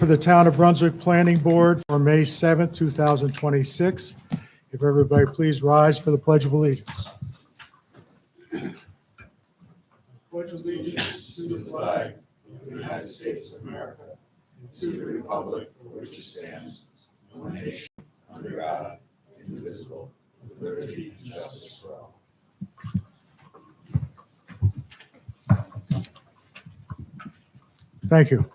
For the Town of Brunswick Planning Board for May 7th, 2026. If everybody please rise for the Pledge of Allegiance. Pledge allegiance to the flag of the United States of America and to the republic for which it stands, one nation, under God, indivisible, with liberty and justice for all. Thank you.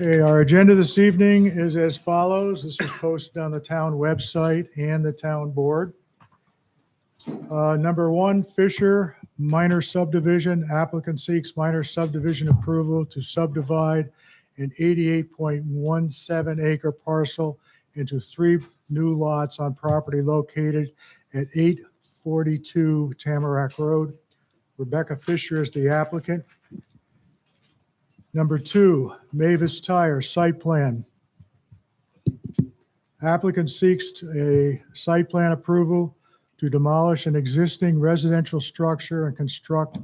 Okay, our agenda this evening is as follows. This is posted on the town website and the town board. Number one, Fisher minor subdivision. Applicant seeks minor subdivision approval to subdivide an 88.17 acre parcel into 3 new lots on property located at 842 Tamarack Road. Rebecca Fisher is the applicant. Number two, Mavis Tire site plan. Applicant seeks a site plan approval to demolish an existing residential structure and construct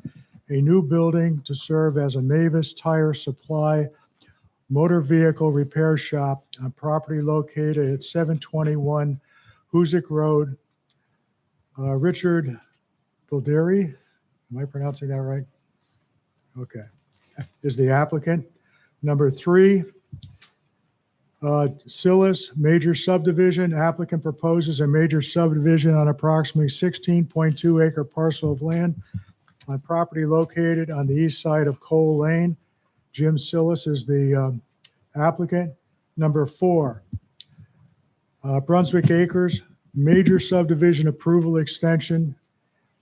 a new building to serve as a Mavis Tire Supply motor vehicle repair shop on property located at 721 Hoosick Road. Richard Bilderi, am I pronouncing that right? Okay. Is the applicant. Number three, Silas major subdivision. Applicant proposes a major subdivision on approximately 16.2 acre parcel of land on property located on the east side of Cole Lane. Jim Silas is the applicant. Number four, Brunswick Acres major subdivision approval extension.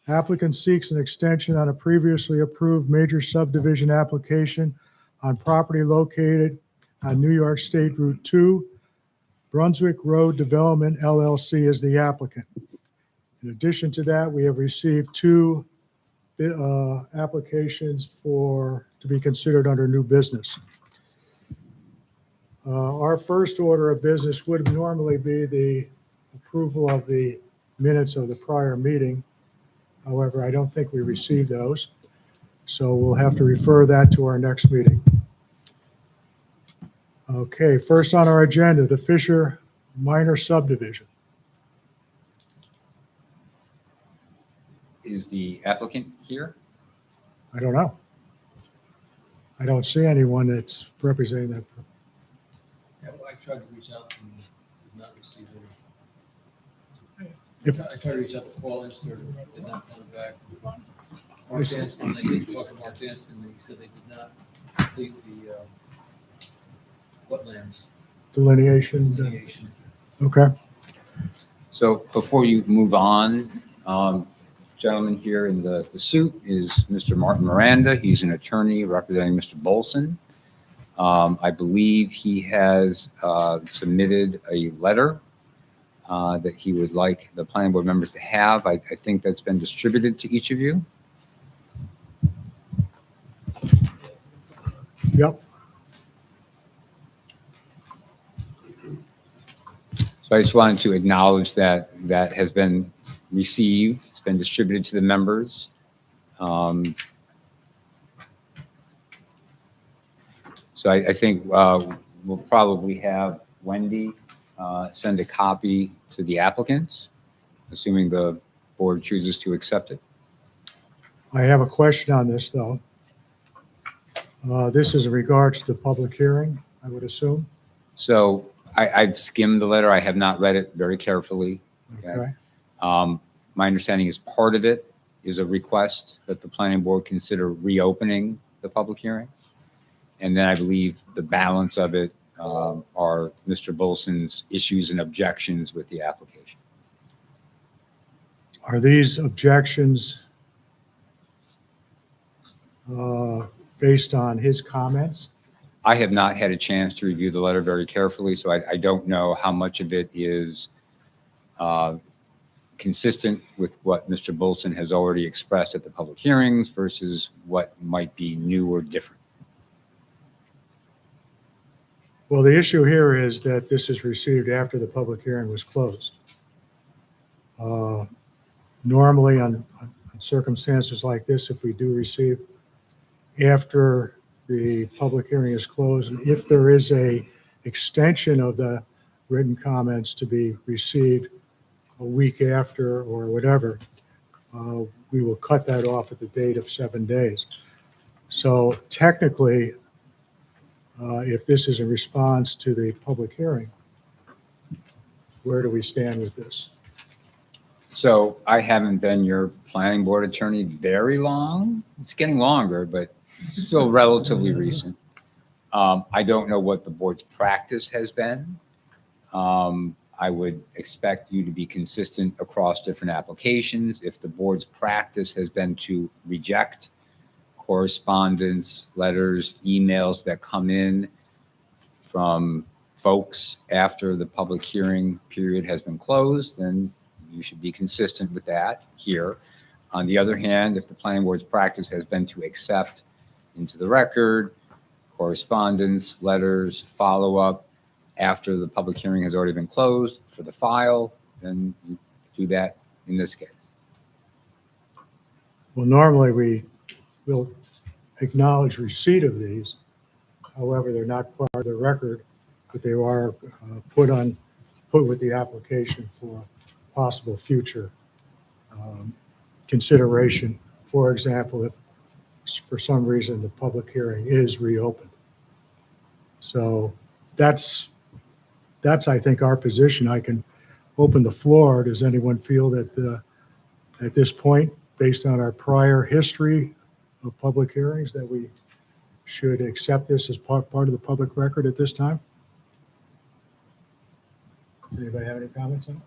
Applicant seeks an extension on a previously approved major subdivision application on property located on New York State Route 2. Brunswick Road Development LLC is the applicant. In addition to that, we have received 2 applications to be considered under new business. Our first order of business would normally be the approval of the minutes of the prior meeting. However, I don't think we received those, so we'll have to refer that to our next meeting. Okay, first on our agenda, the Fisher minor subdivision. Is the applicant here? I don't know. I don't see anyone that's representing that. Yeah, well, I tried to reach out to him, did not receive any. If- I tried to reach out to Paul Inster, did not come back. Mark Danskin, I did talk to Mark Danskin, and he said they did not complete the wetlands Delineation. delineation. Okay. So before you move on, gentleman here in the suit is Mr. Martin Miranda. He's an attorney representing Mr. Bolson. I believe he has submitted a letter that he would like the planning board members to have. I think that's been distributed to each of you. Yep. So I just wanted to acknowledge that that has been received. It's been distributed to the members. So I think we'll probably have Wendy send a copy to the applicants, assuming the board chooses to accept it. I have a question on this, though. This is in regards to the public hearing, I would assume. So I've skimmed the letter. I have not read it very carefully. Okay. My understanding is part of it is a request that the planning board consider reopening the public hearing. And then I believe the balance of it are Mr. Bolson's issues and objections with the application. Are these objections based on his comments? I have not had a chance to review the letter very carefully, so I don't know how much of it is consistent with what Mr. Bolson has already expressed at the public hearings versus what might be new or different. Well, the issue here is that this is received after the public hearing was closed. Normally on circumstances like this, if we do receive after the public hearing is closed. And if there is a extension of the written comments to be received a week after or whatever, we will cut that off at the date of 7 days. So technically, if this is a response to the public hearing, where do we stand with this? So I haven't been your planning board attorney very long. It's getting longer, but still relatively recent. I don't know what the board's practice has been. I would expect you to be consistent across different applications. If the board's practice has been to reject correspondence, letters, emails that come in from folks after the public hearing period has been closed, then you should be consistent with that here. On the other hand, if the planning board's practice has been to accept into the record correspondence, letters, follow-up after the public hearing has already been closed for the file, then you do that in this case. Well, normally we will acknowledge receipt of these. However, they're not part of the record, but they are put with the application for possible future consideration. For example, if for some reason the public hearing is reopened. So that's I think our position. I can open the floor. Does anyone feel that at this point, based on our prior history of public hearings, that we should accept this as part of the public record at this time? Does anybody have any comments on it?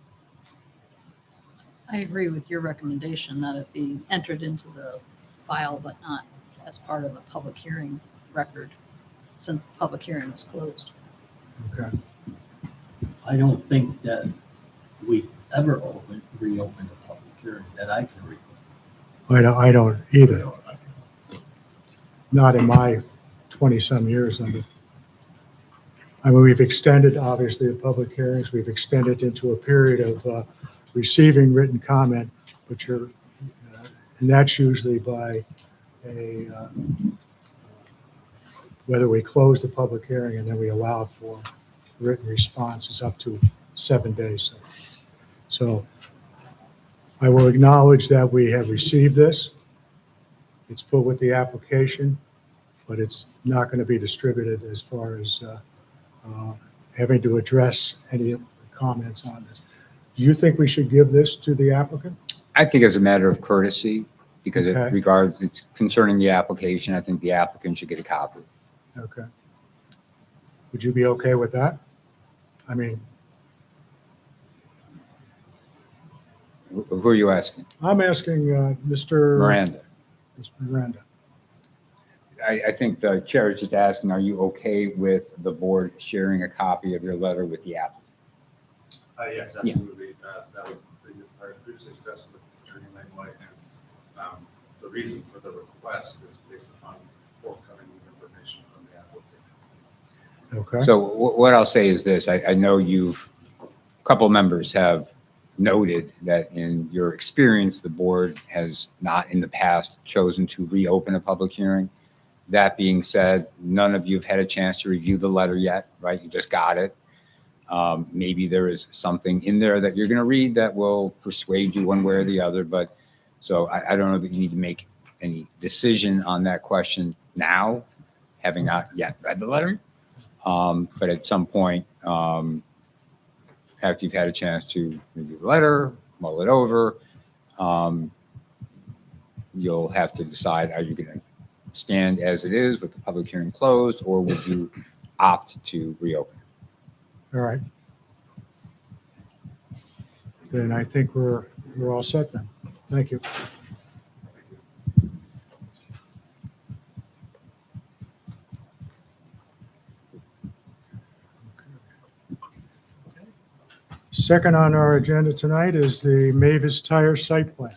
I agree with your recommendation that it be entered into the file, but not as part of the public hearing record, since the public hearing was closed. Okay. I don't think that we ever reopened a public hearing that I can recall. I don't either. Not in my 20-some years under. I mean, we've extended, obviously, the public hearings. We've extended into a period of receiving written comment, but and that's usually by whether we close the public hearing and then we allow for written responses up to 7 days. So I will acknowledge that we have received this. It's put with the application, but it's not going to be distributed as far as having to address any of the comments on this. Do you think we should give this to the applicant? I think as a matter of courtesy, because Okay. it's concerning the application, I think the applicant should get a copy. Okay. Would you be okay with that? I mean, Who are you asking? I'm asking Mr. Miranda. Mr. Miranda. I think the chair is just asking, are you okay with the board sharing a copy of your letter with the applicant? Yes, absolutely. That was previously discussed with Attorney Langway, and the reason for the request is based upon forthcoming information from the applicant. Okay. So what I'll say is this, I know a couple members have noted that in your experience, the board has not in the past chosen to reopen a public hearing. That being said, none of you have had a chance to review the letter yet, right? You just got it. Maybe there is something in there that you're going to read that will persuade you one way or the other. But so I don't know that you need to make any decision on that question now, having not yet read the letter. But at some point, after you've had a chance to review the letter, mull it over, you'll have to decide, are you going to stand as it is with the public hearing closed, or would you opt to reopen? All right. Then I think we're all set then. Thank you. Second on our agenda tonight is the Mavis Tire site plan.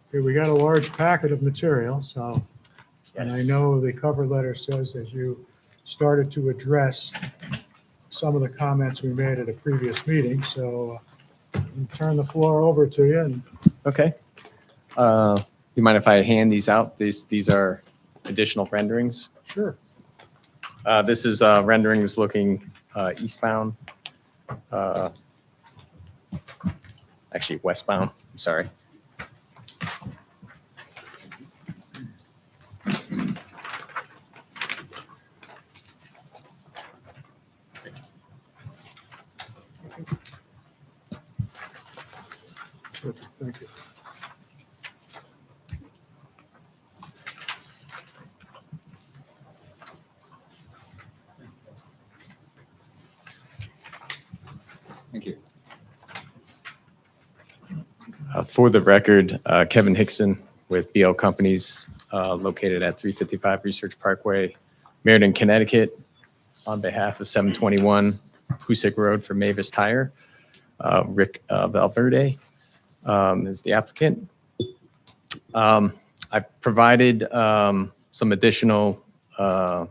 Okay, we got a large packet of material, so, and I Yes. know the cover letter says that you started to address some of the comments we made at a previous meeting, so I'll turn the floor over to you, and Okay. You mind if I hand these out? These are additional renderings. sure. This is renderings looking eastbound. Actually westbound, I'm sorry. Thank you. Thank you. For the record, Kevin Hickson with BL Companies, located at 355 Research Parkway, Meriden, Connecticut, on behalf of 721 Hoosick Road for Mavis Tire. Rick Valverde is the applicant. I've provided some additional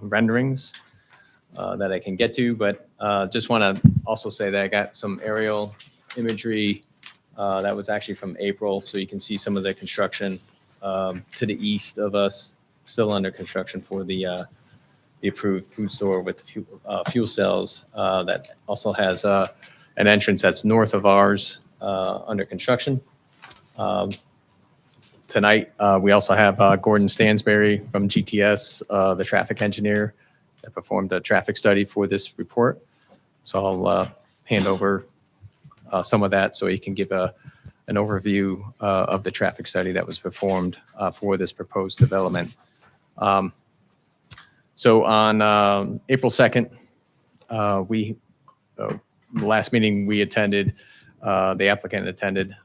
renderings that I can get to, but just want to also say that I got some aerial imagery that was actually from April, so you can see some of the construction to the east of us, still under construction for the approved food store with fuel cells that also has an entrance that's north of ours under construction. Tonight, we also have Gordon Stansberry from GTS, the traffic engineer that performed a traffic study for this report. So I'll hand over some of that so he can give an overview of the traffic study that was performed for this proposed development. So on April 2nd, the last meeting we attended, the applicant attended,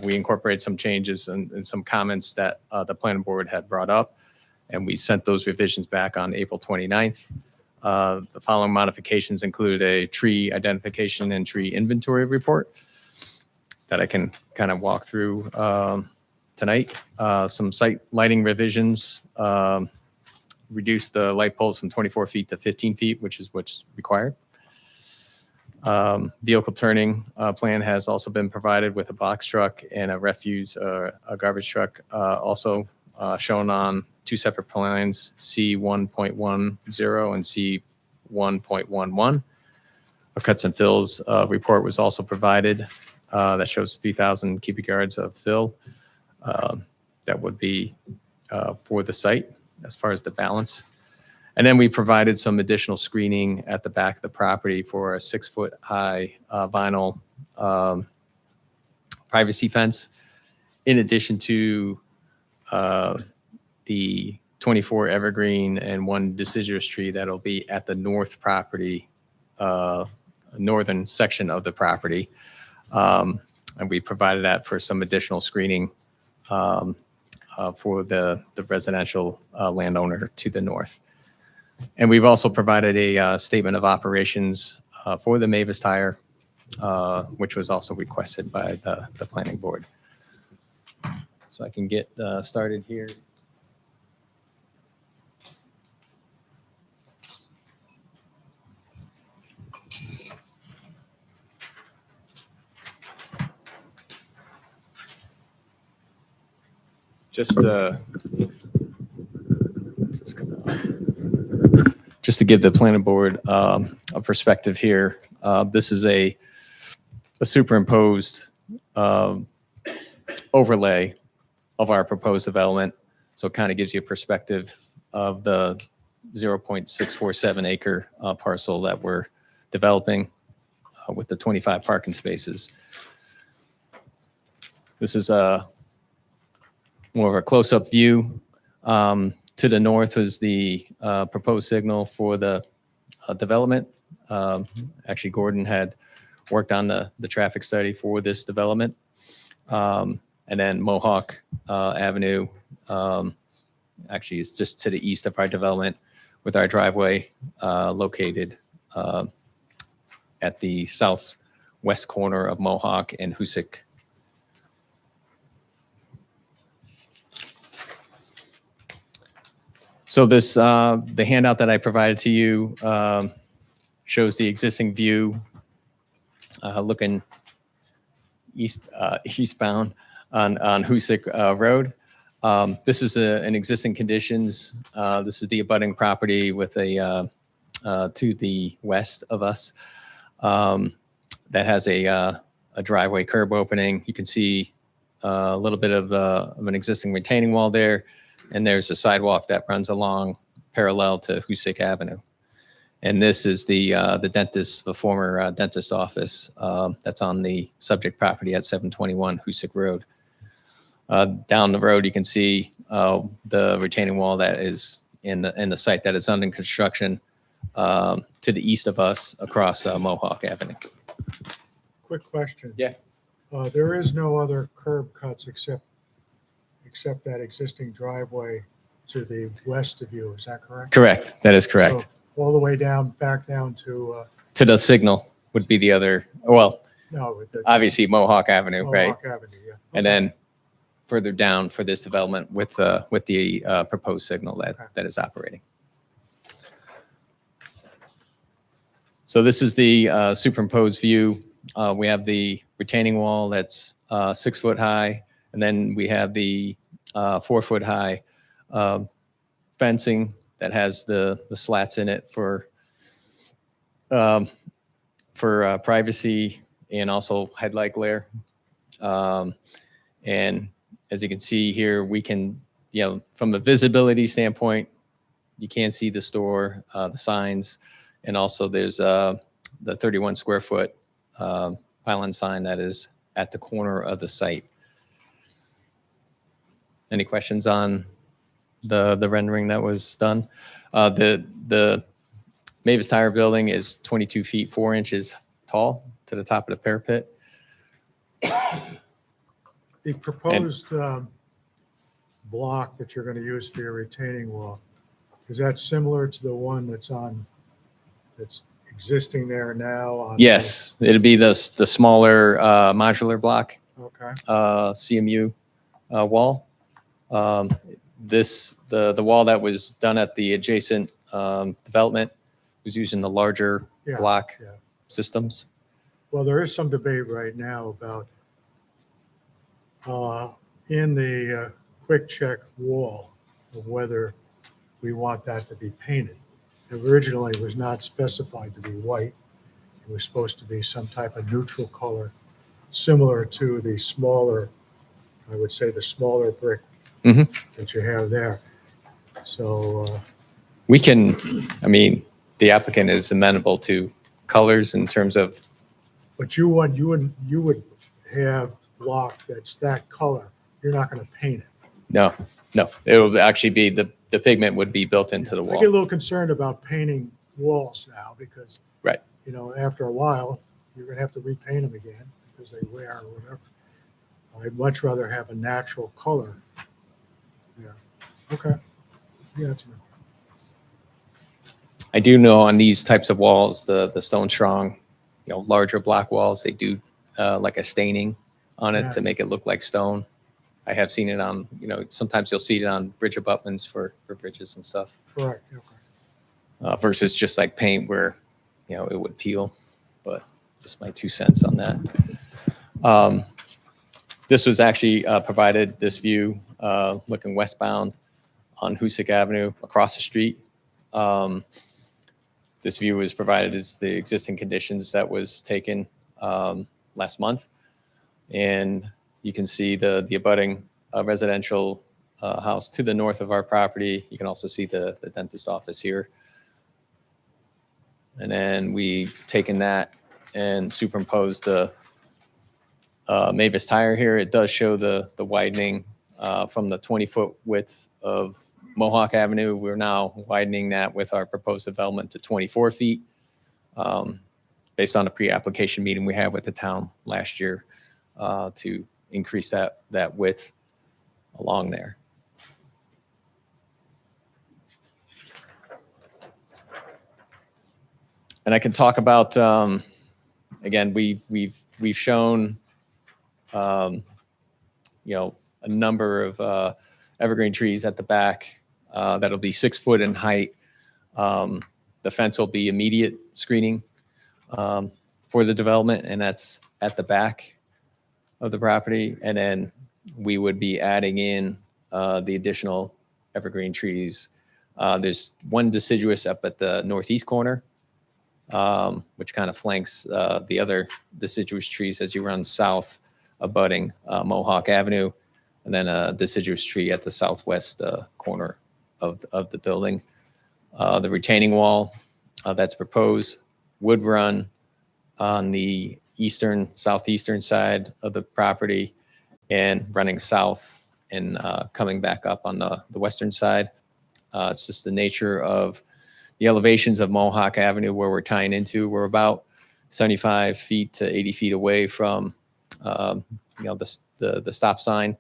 we incorporated some changes and some comments that the planning board had brought up, and we sent those revisions back on April 29th. The following modifications included a tree identification and tree inventory report that I can kind of walk through tonight. Some site lighting revisions, reduced the light poles from 24 feet to 15 feet, which is what's required. Vehicle turning plan has also been provided with a box truck and a refuse, a garbage truck, also shown on two separate plans, C1.10 and C1.11. A cuts and fills report was also provided that shows 3,000 cubic yards of fill that would be for the site as far as the balance. And then we provided some additional screening at the back of the property for a 6-foot high vinyl privacy fence, in addition to the 24 evergreen and 1 deciduous tree that'll be at the north property, northern section of the property. And we provided that for some additional screening for the residential landowner to the north. And we've also provided a statement of operations for the Mavis Tire, which was also requested by the planning board. So I can get started here. Just to give the planning board a perspective here, this is a superimposed overlay of our proposed development. So it kind of gives you a perspective of the 0.647 acre parcel that we're developing with the 25 parking spaces. This is more of a close-up view. To the north is the proposed signal for the development. Actually, Gordon had worked on the traffic study for this development. And then Mohawk Avenue actually is just to the east of our development, with our driveway located at the southwest corner of Mohawk and Hoosick. So this, the handout that I provided to you shows the existing view looking eastbound on Hoosick Road. This is an existing conditions. This is the abutting property with a to the west of us that has a driveway curb opening. You can see a little bit of an existing retaining wall there, and there's a sidewalk that runs along parallel to Hoosick Avenue. And this is the dentist, the former dentist office that's on the subject property at 721 Hoosick Road. Down the road, you can see the retaining wall that is in the site that is under construction to the east of us across Mohawk Avenue. Quick question. Yeah. There is no other curb cuts except that existing driveway to the west of you, is that correct? Correct. That is correct. So all the way down, back down to, To the signal would be the other, well, no, with the. obviously Mohawk Avenue, right? Mohawk Avenue, yeah. And then further down for this development with the proposed signal that is operating. So this is the superimposed view. We have the retaining wall that's 6 foot high, and then we have the 4 foot high fencing that has the slats in it for privacy and also headlight glare. And as you can see here, we can, from a visibility standpoint, you can see the store, the signs, and also there's the 31 square foot pylon sign that is at the corner of the site. Any questions on the rendering that was done? The Mavis Tire building is 22 feet 4 inches tall to the top of the parapet. The proposed block that you're going to use for your retaining wall, is that similar to the one that's existing there now? On Yes, it'll be the smaller modular block Okay, CMU wall. The wall that was done at the adjacent development was using the larger Yeah, block yeah. systems. well, there is some debate right now about in the quick check wall of whether we want that to be painted. Originally, it was not specified to be white. It was supposed to be some type of neutral color, similar to the smaller, I would say the smaller brick Mhm. that you have there. So, We can, I mean, the applicant is amenable to colors in terms of, but you would have block that's that color. You're not going to paint it. no, it'll actually be, the pigment would be built into the I get a wall. little concerned about painting walls now because, Right. After a while, you're going to have to repaint them again because they wear or whatever. I'd much rather have a natural color. Yeah. Okay. Yeah, that's right. I do know on these types of walls, the Stone Strong, larger block walls, they do like a staining on it Yeah. to make it look like stone. I have seen it on, sometimes you'll see it on bridge abutments for bridges and stuff, Correct. Okay. versus just like paint where, it would peel. But just my 2 cents on that. This was actually provided, this view looking westbound on Hoosick Avenue across the street. This view was provided as the existing conditions that was taken last month. And you can see the abutting residential house to the north of our property. You can also see the dentist office here. And then we taken that and superimposed the Mavis Tire here. It does show the widening from the 20-foot width of Mohawk Avenue. We're now widening that with our proposed development to 24 feet based on a pre-application meeting we had with the town last year to increase that width along there. And I can talk about, again, we've shown, a number of evergreen trees at the back. that'll be 6 foot in height. The fence will be immediate screening for the development, and that's at the back of the property. And then we would be adding in the additional evergreen trees. There's one deciduous up at the northeast corner, which kind of flanks the other deciduous trees as you run south, abutting Mohawk Avenue, and then a deciduous tree at the southwest corner of the building. The retaining wall that's proposed would run on the southeastern side of the property and running south and coming back up on the western side. It's just the nature of the elevations of Mohawk Avenue where we're tying into. We're about 75 feet to 80 feet away from the stop sign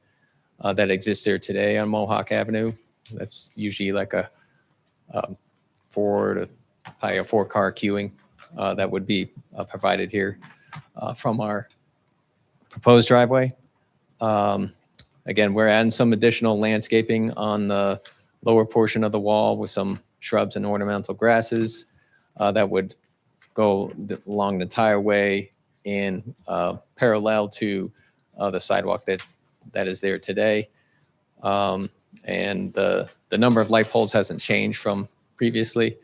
that exists there today on Mohawk Avenue. That's usually like a probably a 4-car queuing that would be provided here from our proposed driveway. Again, we're adding some additional landscaping on the lower portion of the wall with some shrubs and ornamental grasses that would go along the entire way and parallel to the sidewalk that is there today. And the number of light poles hasn't changed from previously.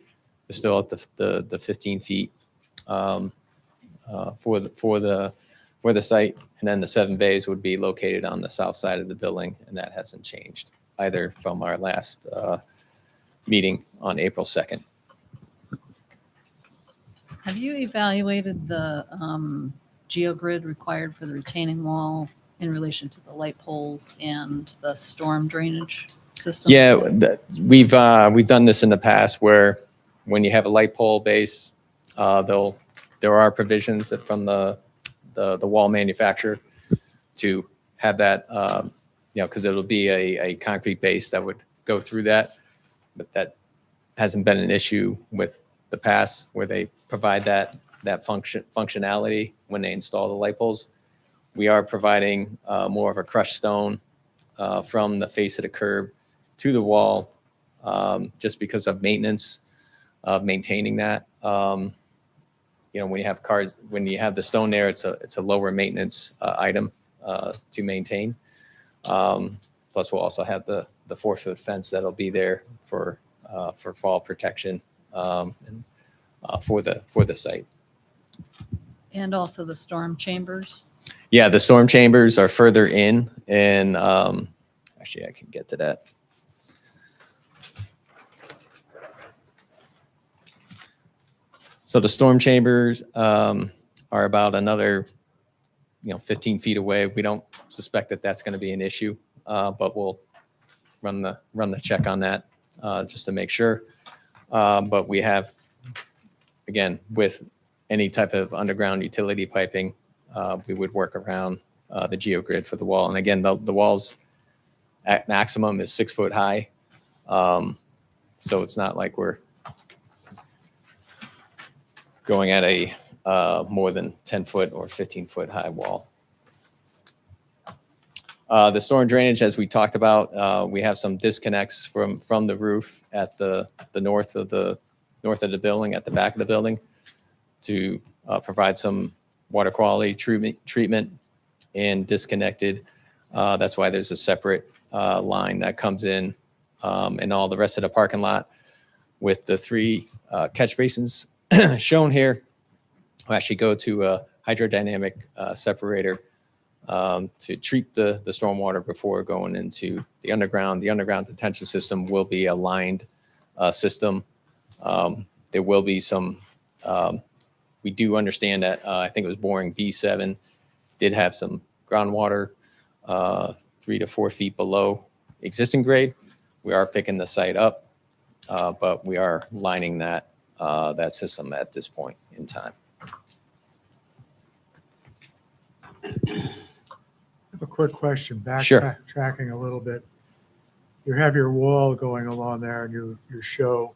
We're still at the 15 feet for the site, and then the 7 bays would be located on the south side of the building, and that hasn't changed either from our last meeting on April 2nd. Have you evaluated the geogrid required for the retaining wall in relation to the light poles and the storm drainage system? Yeah, we've done this in the past where when you have a light pole base, there are provisions from the wall manufacturer to have that, because it'll be a concrete base that would go through that, but that hasn't been an issue with the past where they provide that functionality when they install the light poles. We are providing more of a crushed stone from the face of the curb to the wall, just because of maintenance of maintaining that. When you have cars, when you have the stone there, it's a lower maintenance item to maintain. Plus, we'll also have the 4-foot fence that'll be there for fall protection and for the site. And also the storm chambers? Yeah, the storm chambers are further in, and actually, I can get to that. So the storm chambers are about another, 15 feet away. We don't suspect that that's going to be an issue, but we'll run the check on that just to make sure. But we have, again, with any type of underground utility piping, we would work around the geogrid for the wall. And again, the wall's at maximum is 6 foot high. So it's not like we're going at a more than 10 foot or 15 foot high wall. The storm drainage, as we talked about, we have some disconnects from the roof at the north of the building, at the back of the building, to provide some water quality treatment and disconnected. That's why there's a separate line that comes in and all the rest of the parking lot with the 3 catch basins shown here. We'll actually go to a hydrodynamic separator to treat the stormwater before going into the underground. The underground detention system will be a lined system. There will be some, we do understand that I think it was boring B7 did have some groundwater 3 to 4 feet below existing grade. We are picking the site up, but we are lining that system at this point in time. I have a quick question, Sure. backtracking a little bit. You have your wall going along there and you show,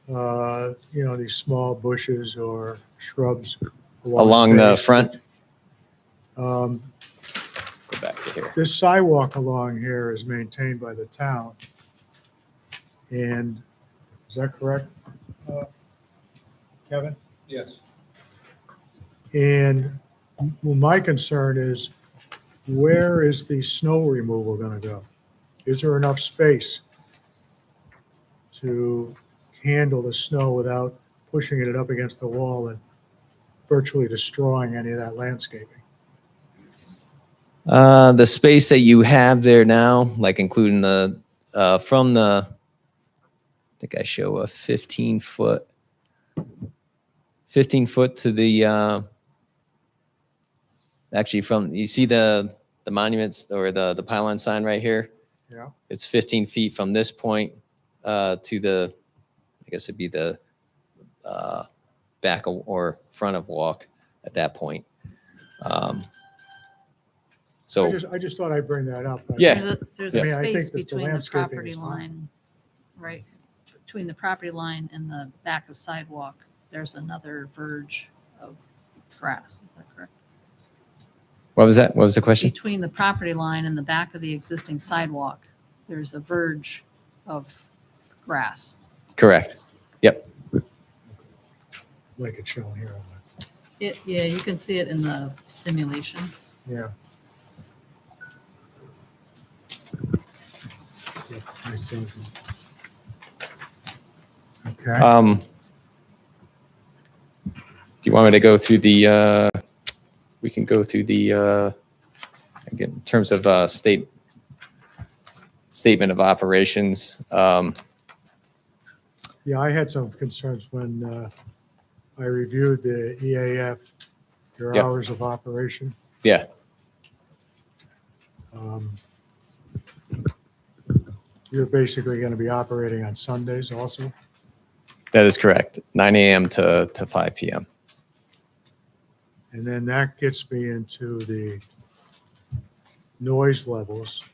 these small bushes or shrubs Along the base. front, Um, go back to here. This sidewalk along here is maintained by the town. And is that correct, Kevin? Yes. And my concern is, where is the snow removal going to go? Is there enough space to handle the snow without pushing it up against the wall and virtually destroying any of that landscaping? The space that you have there now, like including the, from the, I think I show a 15 foot to the, actually from, you see the monuments or the pylon sign right here? Yeah. It's 15 feet from this point to the, I guess it'd be the back or front of walk at that point. So I just thought I'd bring that up. Yeah. There's I a mean, I think space that the between the landscaping property is fine. line, right, between the property line and the back of sidewalk, there's another verge of grass, is that correct? what was that? What was the question? Between the property line and the back of the existing sidewalk, there's a verge of grass. Correct. Yep. Like it's shown here. Yeah, you can see it in the simulation. Yeah. Yep, I see. Okay. Do you want me to go through the, we can go through the, again, in terms of statement of operations. Yeah, I had some concerns when I reviewed the EAF, their Yep. hours of operation. Yeah, You're basically going to be operating on Sundays also? that is correct. 9 a.m. to 5 p.m. And then that gets me into the noise levels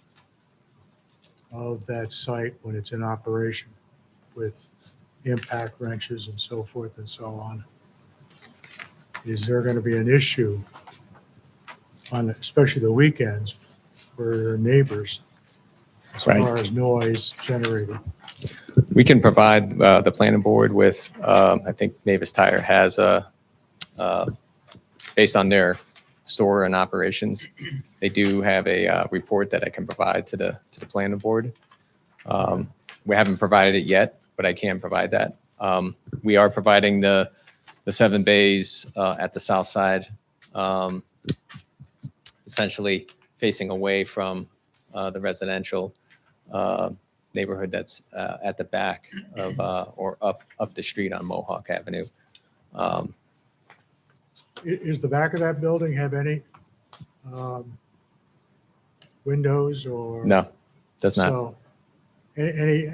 of that site when it's in operation with impact wrenches and so forth and so on. Is there going to be an issue on, especially the weekends, for your neighbors as Right. far as noise generated? We can provide the planning board with, I think Mavis Tire has a, based on their store and operations, they do have a report that I can provide to the planning board. We haven't provided it yet, but I can provide that. We are providing the 7 bays at the south side, essentially facing away from the residential neighborhood that's at the back of or up the street on Mohawk Avenue. Is the back of that building have any windows or? No, does not. So, any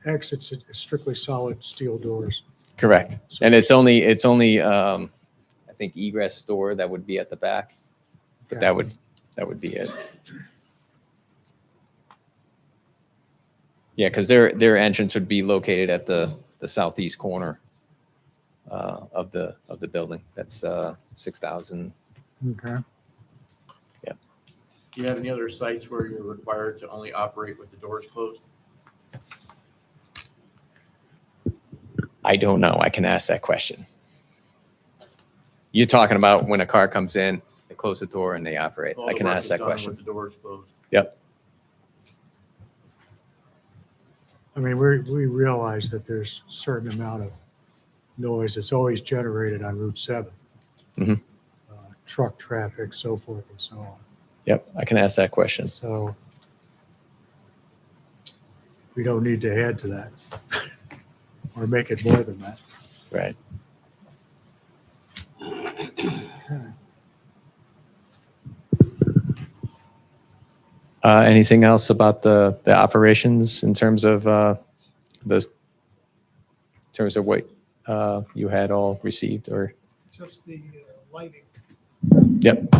exits, it's strictly solid steel doors. Correct. And it's only I think egress door that would be at the back, but that would be it. Yeah, because their entrance would be located at the southeast corner of the building. That's 6,000. Okay. Do you have any other sites where you're required to only operate with the doors closed? I don't know. I can ask that question. You're talking about when a car comes in, they close the door and they operate. All I the can work ask is that done question. With the doors closed. Yep. I mean, we realize that there's a certain amount of noise that's always generated on Route 7. Mhm. Truck traffic, so forth and so on. Yep. I can ask that question. So we don't need to add to that or make it more than that. Right. Anything else about the operations in terms of in terms of what you had all received or? Just the lighting. Yep.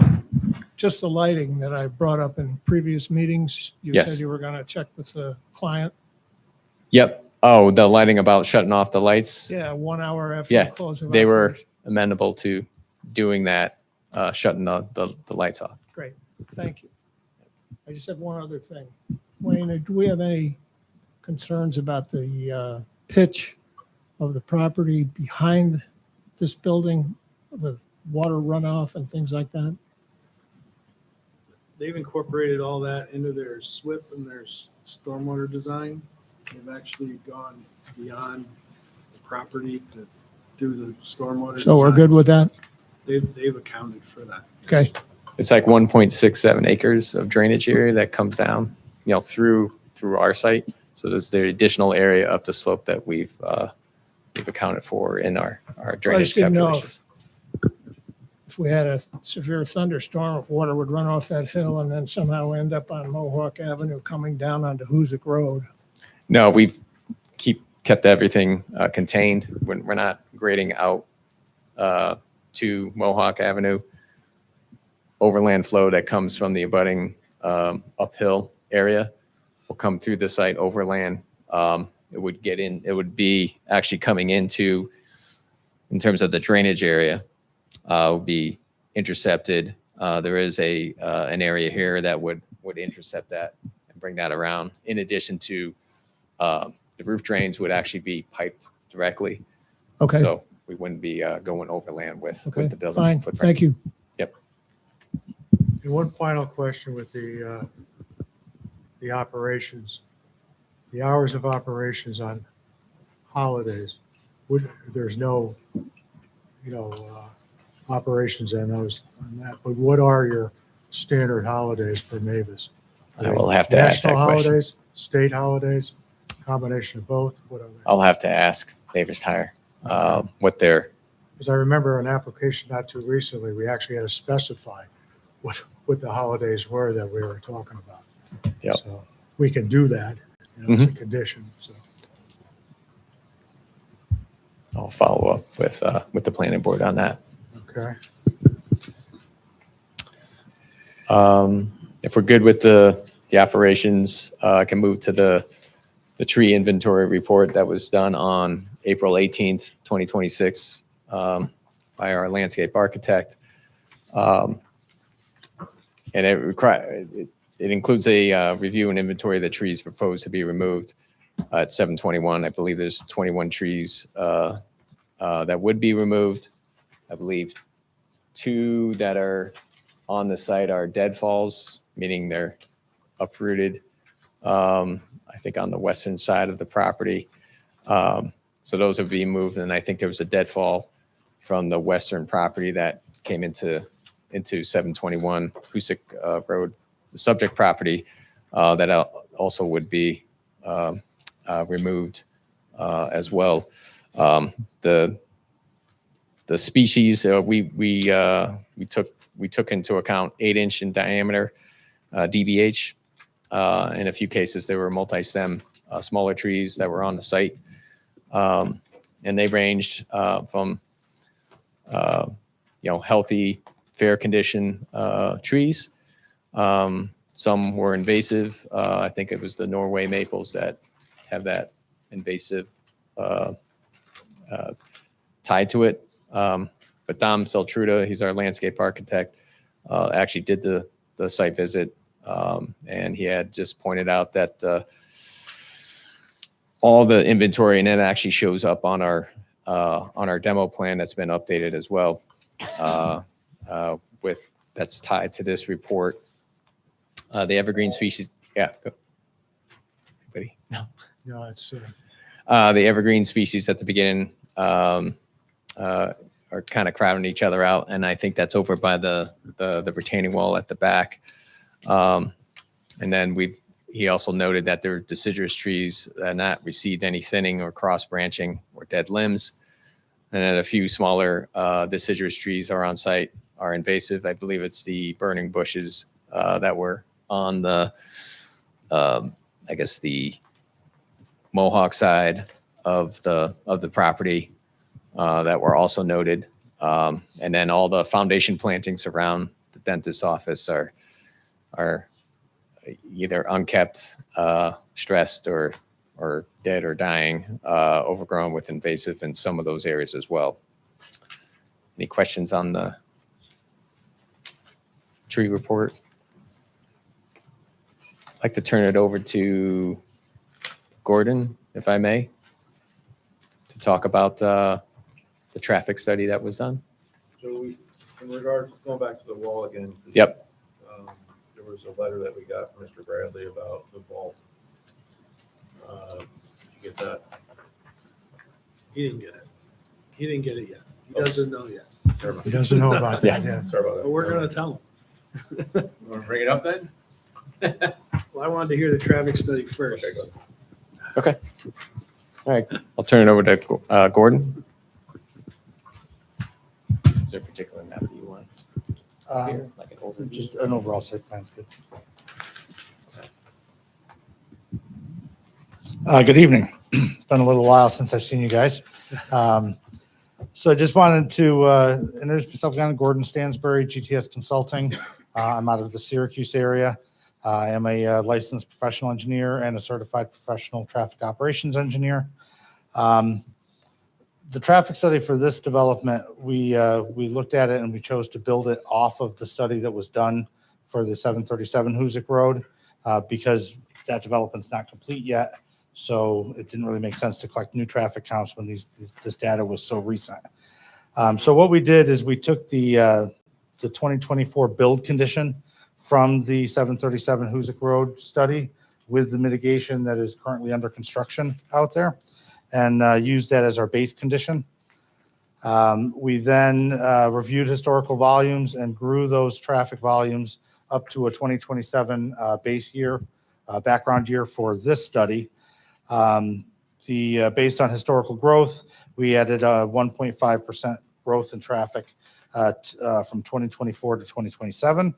Just the lighting that I brought up in previous meetings. You Yes. said you were going to check with the client. Yep. Oh, the lighting about shutting off the lights. Yeah, 1 hour after Yeah, the close of they were operation. amenable to doing that, shutting the lights off. Great, thank you. I just have one other thing. Wayne, do we have any concerns about the pitch of the property behind this building with water runoff and things like that? They've incorporated all that into their SWIP and their stormwater design. They've actually gone beyond the property to do the stormwater. So we're good with that? They've accounted for that. Okay. It's like 1.67 acres of drainage area that comes down, through our site. So there's the additional area up the slope that we've accounted for in our drainage didn't know calculations. If we had a severe thunderstorm, if water would run off that hill and then somehow end up on Mohawk Avenue coming down onto Hoosick Road. No, we've kept everything contained. We're not grading out to Mohawk Avenue. Overland flow that comes from the abutting uphill area will come through the site overland. It would be actually coming into, in terms of the drainage area, would be intercepted. There is an area here that would intercept that and bring that around. In addition to the roof drains would actually be piped directly. Okay. So we wouldn't be going overland with Okay, the building fine. footprint. Thank you. And one final question with the operations, the hours of operations on holidays. There's no, operations on that, but what are your standard holidays for Mavis? Are I they will have to ask that national question. holidays, state holidays, combination of both? What are they? I'll have to ask Mavis Tire what their, Because I remember an application not too recently, we actually had to specify what the holidays were that we were talking about. Yep. So we can do that, it's a condition, so. I'll follow up with the planning board on that. Okay. If we're good with the operations, I can move to the tree inventory report that was done on April 18th, 2026 by our landscape architect. And it includes a review and inventory of the trees proposed to be removed at 721. I believe there's 21 trees that would be removed. I believe 2 that are on the site are deadfalls, meaning they're uprooted, I think on the western side of the property. So those are being moved. And I think there was a deadfall from the western property that came into 721 Hoosick Road, the subject property, that also would be removed as well. The species we took into account 8-inch in diameter DBH. In a few cases, there were multi-stem smaller trees that were on the site, and they ranged from healthy, fair condition trees. Some were invasive. I think it was the Norway maples that have that invasive tied to it. But Dom Seltruda, he's our landscape architect, actually did the site visit, and he had just pointed out that all the inventory, and it actually shows up on our demo plan that's been updated as well, with that's tied to this report. The evergreen species, yeah. Go. Anybody? No. No, it's, The evergreen species at the beginning are kind of crowding each other out, and I think that's over by the retaining wall at the back. And then he also noted that there are deciduous trees that not received any thinning or cross branching or dead limbs, and then a few smaller deciduous trees are on site, are invasive. I believe it's the burning bushes that were on the I guess the Mohawk side of the property that were also noted. And then all the foundation plantings around the dentist office are either unkept, stressed, or dead or dying, overgrown with invasive in some of those areas as well. Any questions on the tree report? I'd like to turn it over to Gordon, if I may, to talk about the traffic study that was done. So we, in regards, going back to the wall again. Yep. There was a letter that we got from Mr. Bradley about the vault. Did you get that? He didn't get it. He didn't get it yet. He doesn't know yet. Never mind. He doesn't know about that yet. Sorry about that. But we're gonna tell him. You want to bring it up then? Well, I wanted to hear the traffic study first. Okay, go. All right, I'll turn it over to Gordon. Is there a particular map that you want here, like an overview? Just an overall site plan's good. Good evening. It's been a little while since I've seen you guys. So I just wanted to introduce myself again. Gordon Stansbury, GTS Consulting. I'm out of the Syracuse area. I am a licensed professional engineer and a certified professional traffic operations engineer. The traffic study for this development, we looked at it and we chose to build it off of the study that was done for the 737 Hoosick Road because that development's not complete yet. So it didn't really make sense to collect new traffic counts when this data was so recent. So what we did is we took the 2024 build condition from the 737 Hoosick Road study with the mitigation that is currently under construction out there and used that as our base condition. We then reviewed historical volumes and grew those traffic volumes up to a 2027 base year, background year for this study. Based on historical growth, we added a 1.5% growth in traffic from 2024 to 2027.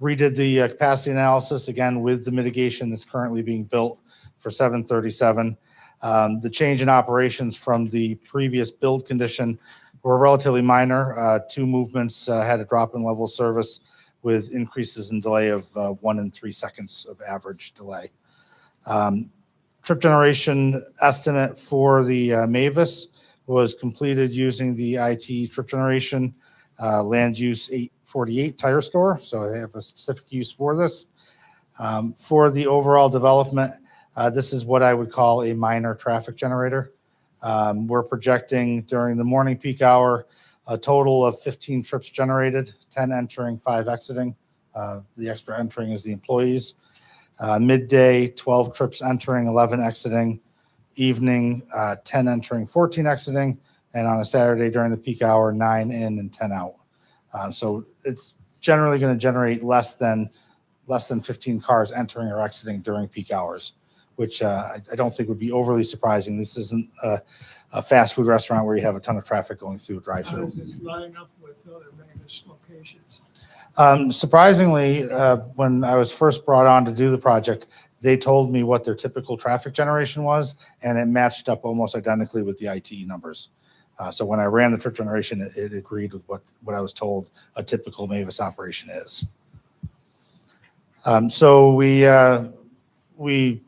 Redid the capacity analysis again with the mitigation that's currently being built for 737. The change in operations from the previous build condition were relatively minor. Two movements had a drop in level of service with increases in delay of 1 and 3 seconds of average delay. Trip generation estimate for the Mavis was completed using the IT trip generation land use 848 tire store. So they have a specific use for this. For the overall development, this is what I would call a minor traffic generator. We're projecting during the morning peak hour a total of 15 trips generated, 10 entering, 5 exiting. The extra entering is the employees. Midday, 12 trips entering, 11 exiting. Evening, 10 entering, 14 exiting. And on a Saturday during the peak hour, 9 in and 10 out. So it's generally going to generate less than 15 cars entering or exiting during peak hours, which I don't think would be overly surprising. This isn't a fast food restaurant where you have a ton of traffic going through a How drive-through. does this line up with other Mavis locations? Surprisingly, when I was first brought on to do the project, they told me what their typical traffic generation was, and it matched up almost identically with the ITE numbers. So when I ran the trip generation, it agreed with what I was told a typical Mavis operation is. So we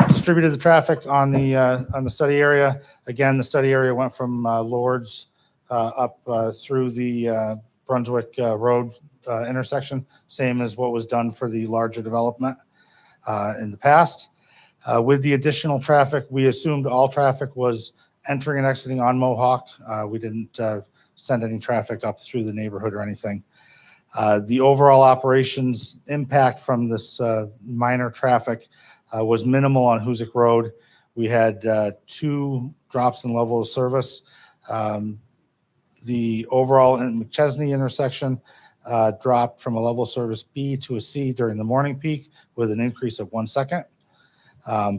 distributed the traffic on the study area. Again, the study area went from Lourdes up through the Brunswick Road intersection, same as what was done for the larger development in the past. With the additional traffic, we assumed all traffic was entering and exiting on Mohawk. We didn't send any traffic up through the neighborhood or anything. The overall operations impact from this minor traffic was minimal on Hoosick Road. We had 2 drops in level of service. The overall in McChesney intersection dropped from a level of service B to a C during the morning peak with an increase of 1 second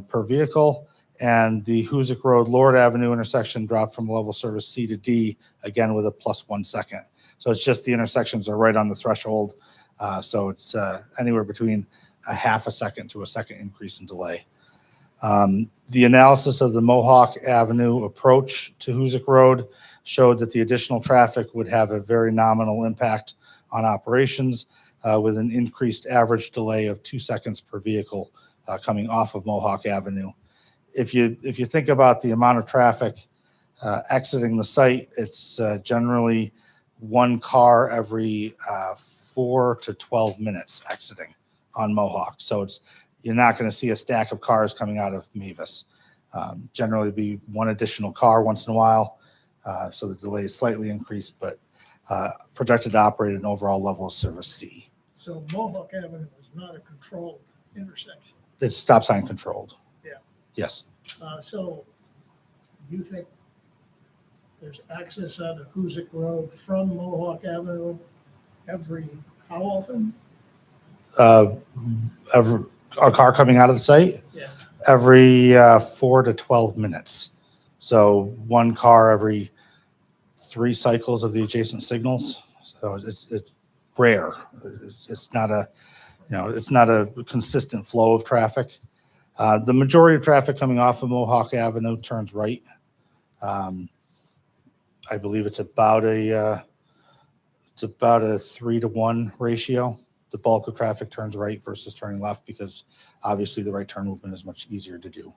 per vehicle. And the Hoosick Road, Lord Avenue intersection dropped from level service C to D, again with a +1 second. So it's just the intersections are right on the threshold. So it's anywhere between a half a second to a second increase in delay. The analysis of the Mohawk Avenue approach to Hoosick Road showed that the additional traffic would have a very nominal impact on operations with an increased average delay of 2 seconds per vehicle coming off of Mohawk Avenue. If you think about the amount of traffic exiting the site, it's generally 1 car every 4 to 12 minutes exiting on Mohawk. So it's you're not going to see a stack of cars coming out of Mavis. Generally be one additional car once in a while, so the delay is slightly increased, but projected to operate at an overall level of service C. So Mohawk Avenue is not a controlled intersection. It's stop sign controlled. Yeah. Yes. So you think there's access out of Hoosick Road from Mohawk Avenue how often? A car coming out of the site? Yeah. Every 4 to 12 minutes. So one car every 3 cycles of the adjacent signals. So it's rare. It's not a consistent flow of traffic. The majority of traffic coming off of Mohawk Avenue turns right. I believe it's about a 3-to-1 ratio. The bulk of traffic turns right versus turning left because obviously the right turn movement is much easier to do.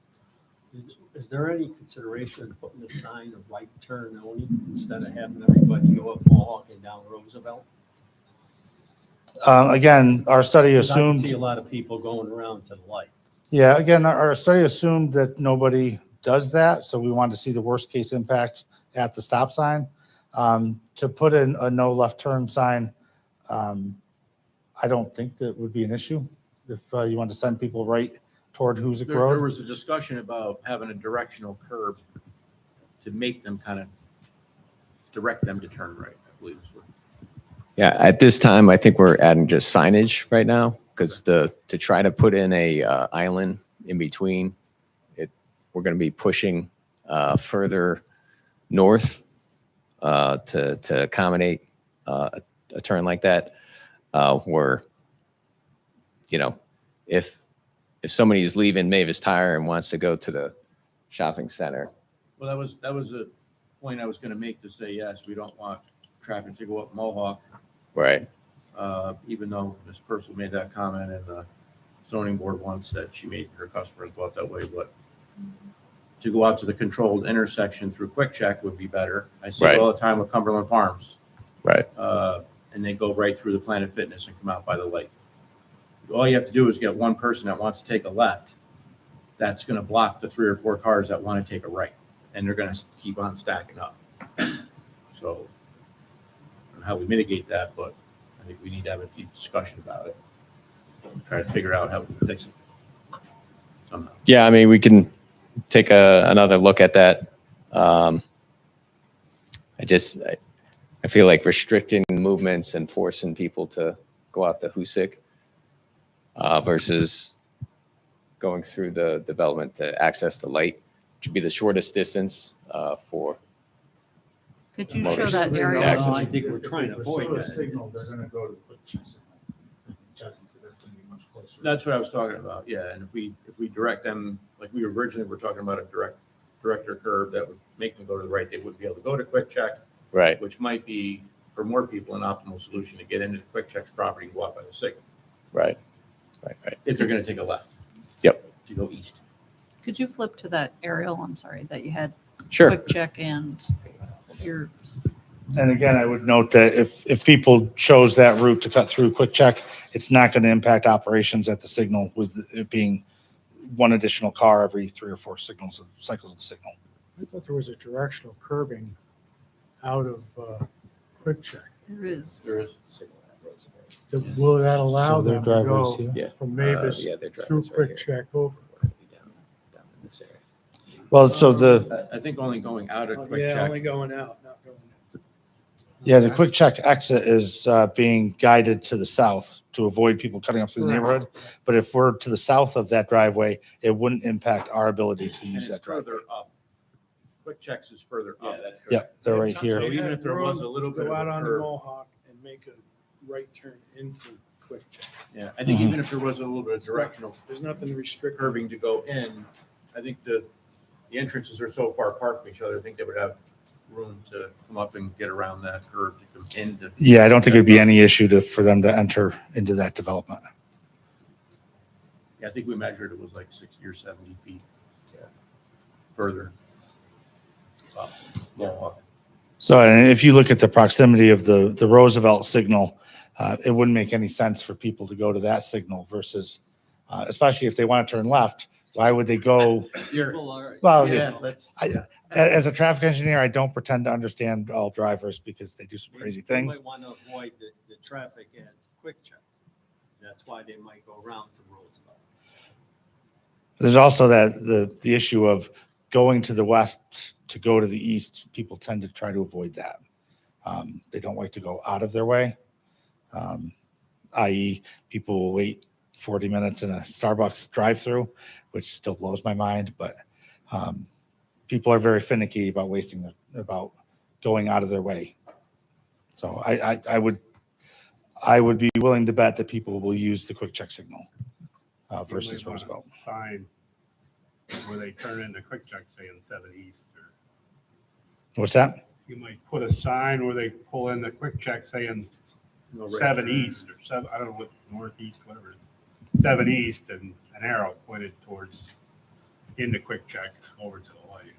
Is there any consideration of putting a sign of right turn only instead of having everybody go up Mohawk and down Roosevelt? Again, our study 'Cause I can assumed. see a lot of people going around to the light. Yeah, again, our study assumed that nobody does that, so we wanted to see the worst case impact at the stop sign. To put in a no left turn sign, I don't think that would be an issue if you want to send people right toward Hoosick There Road. was a discussion about having a directional curb to make them kind of direct them to turn right, I believe is what. Yeah, at this time, I think we're adding just signage right now because to try to put in a island in between, we're going to be pushing further north to accommodate a turn like that. Where, if somebody is leaving Mavis Tire and wants to go to the shopping center, Well, that was a point I was going to make to say, yes, we don't want traffic to go up Mohawk, right? even though Ms. Purcell made that comment and the zoning board once that she made her customers go out that way, but to go out to the controlled intersection through Quick Check would be better. I see it all the time with Cumberland Farms. Right. And they go right through the Planet Fitness and come out by the lake. All you have to do is get one person that wants to take a left. That's going to block the 3 or 4 cars that want to take a right, and they're going to keep on stacking up. So, I don't know how we mitigate that, but I think we need to have a deep discussion about it. Try to figure out how we fix it somehow. Yeah, I mean, we can take another look at that. I feel like restricting movements and forcing people to go out to Hoosick versus going through the development to access the light should be the shortest distance for. Could you show Motors. that aerial? Taxes. I think we're trying to avoid that. Signal, they're going to go to the quick check signal. Just because that's going to be much closer. That's what I was talking about, yeah, and if we direct them, like we originally were talking about a director curve that would make them go to the right, they wouldn't be able to go to Quick Check, Right. which might be, for more people, an optimal solution to get into the Quick Check's property and walk by the signal, Right. if they're gonna take a left. Yep. To go east. Could you flip to that aerial? I'm sorry, that you had Sure. Quick Check and your, And again, I would note that if people chose that route to cut through Quick Check, it's not going to impact operations at the signal with it being one additional car every 3 or 4 cycles of the signal. I thought there was a directional curbing out of Quick Check. there is. There is. Will that allow So their them to driveway's go here? Yeah. from Mavis Yeah, their through driveway's right Quick here. Check over? Down in this area. Well, so the I think only going out of Quick Yeah, only Check, going out, not going in. the Quick Check exit is being guided to the south to avoid people cutting up through the neighborhood. But if we're to the south of that driveway, it wouldn't impact our ability to and use it's that driveway. further up. Quick Checks is further up. Yep, they're right So here. even if there was a little bit Go of out a onto curve, Mohawk and make a right turn into Quick Check. yeah, I think even if there was a little bit of directional There's nothing to restrict. curbing to go in, I think the entrances are so far apart from each other, I think they would have room to come up and get around that curve to come into. Yeah, I don't think it'd be any issue for them to enter into that development. Yeah, I think we measured it was like 60 or 70 feet further. up Mohawk. So, and if you look at the proximity of the Roosevelt signal, it wouldn't make any sense for people to go to that signal versus especially if they want to turn left. Why would they go? People are, Well, yeah, let's. As a traffic engineer, I don't pretend to understand all drivers because they do some crazy They things. might want to avoid the traffic at Quick Check. That's why they might go around to Roosevelt. There's also the issue of going to the west to go to the east. People tend to try to avoid that. They don't like to go out of their way, i.e. people will wait 40 minutes in a Starbucks drive-through, which still blows my mind, but people are very finicky about about going out of their way. So I would be willing to bet that people will use the Quick Check signal versus Roosevelt. Sign where they turn into Quick Check saying 7 East. Or What's that? you might put a sign where they pull in the Quick Check saying No right 7 turn. East or 7, I don't know what, northeast, whatever. 7 East and an arrow pointed towards into Quick Check over to the light.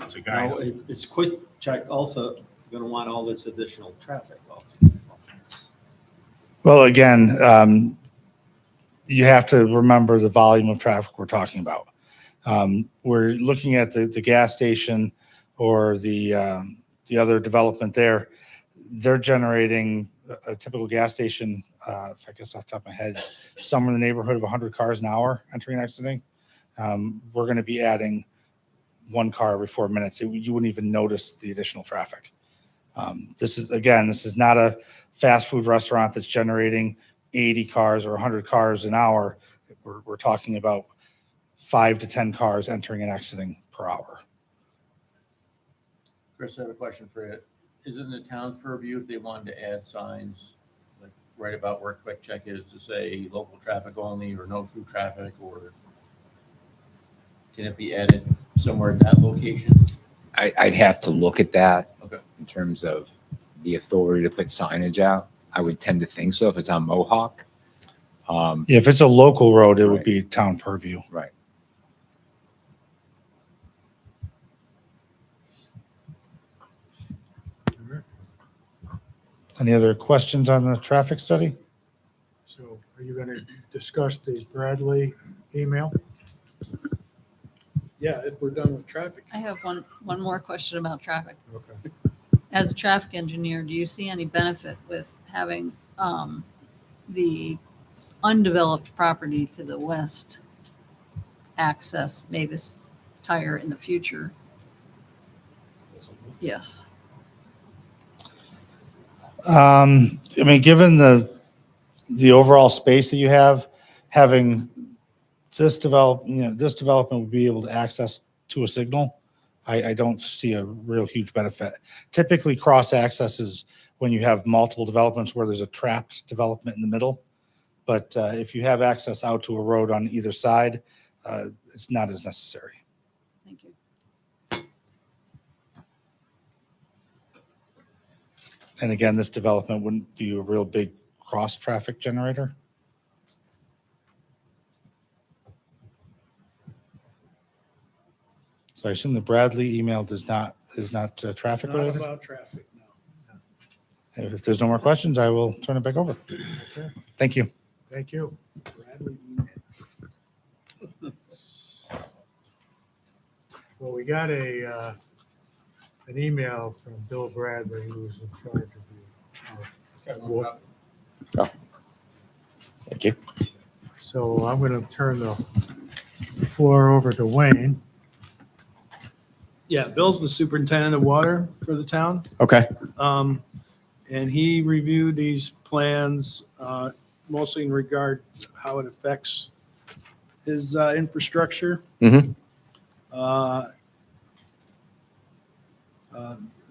It's a guy. Now, is Quick Check also going to want all this additional traffic off? Well, again, you have to remember the volume of traffic we're talking about. We're looking at the gas station or the other development there. They're generating a typical gas station, if I guess off the top of my head, somewhere in the neighborhood of 100 cars an hour entering and exiting. We're going to be adding 1 car every 4 minutes. You wouldn't even notice the additional traffic. This is not a fast food restaurant that's generating 80 cars or 100 cars an hour. We're talking about 5 to 10 cars entering and exiting per hour. Chris, I have a question for you. Is it in the town's purview if they wanted to add signs, like right about where Quick Check is, to say local traffic only or no through traffic, or can it be added somewhere at that location? I'd have to look at that. Okay. In terms of the authority to put signage out. I would tend to think so if it's on Mohawk. If it's a local road, it would Right. be town purview. Right. Any other questions on the traffic study? So are you going to discuss the Bradley email? Yeah, if we're done with traffic. I have one more question about traffic. Okay. As a traffic engineer, do you see any benefit with having the undeveloped property to the west access Mavis Tire in the future? Yes. I mean, given the overall space that you have, having this development would be able to access to a signal. I don't see a real huge benefit. Typically, cross access is when you have multiple developments where there's a trapped development in the middle. But if you have access out to a road on either side, it's not as necessary. Thank you. And again, this development wouldn't be a real big cross traffic generator. So I assume the Bradley email is not traffic Not related. about traffic, no. If there's no more questions, I will turn it back over. Okay. Thank you. Thank you. Bradley, Well, we got an email from Bill Bradley, who's in charge of the. Thank you. So I'm going to turn the floor over to Wayne. Yeah, Bill's the superintendent of water for the town. Okay. And he reviewed these plans, mostly in regard to how it affects his infrastructure. Mhm.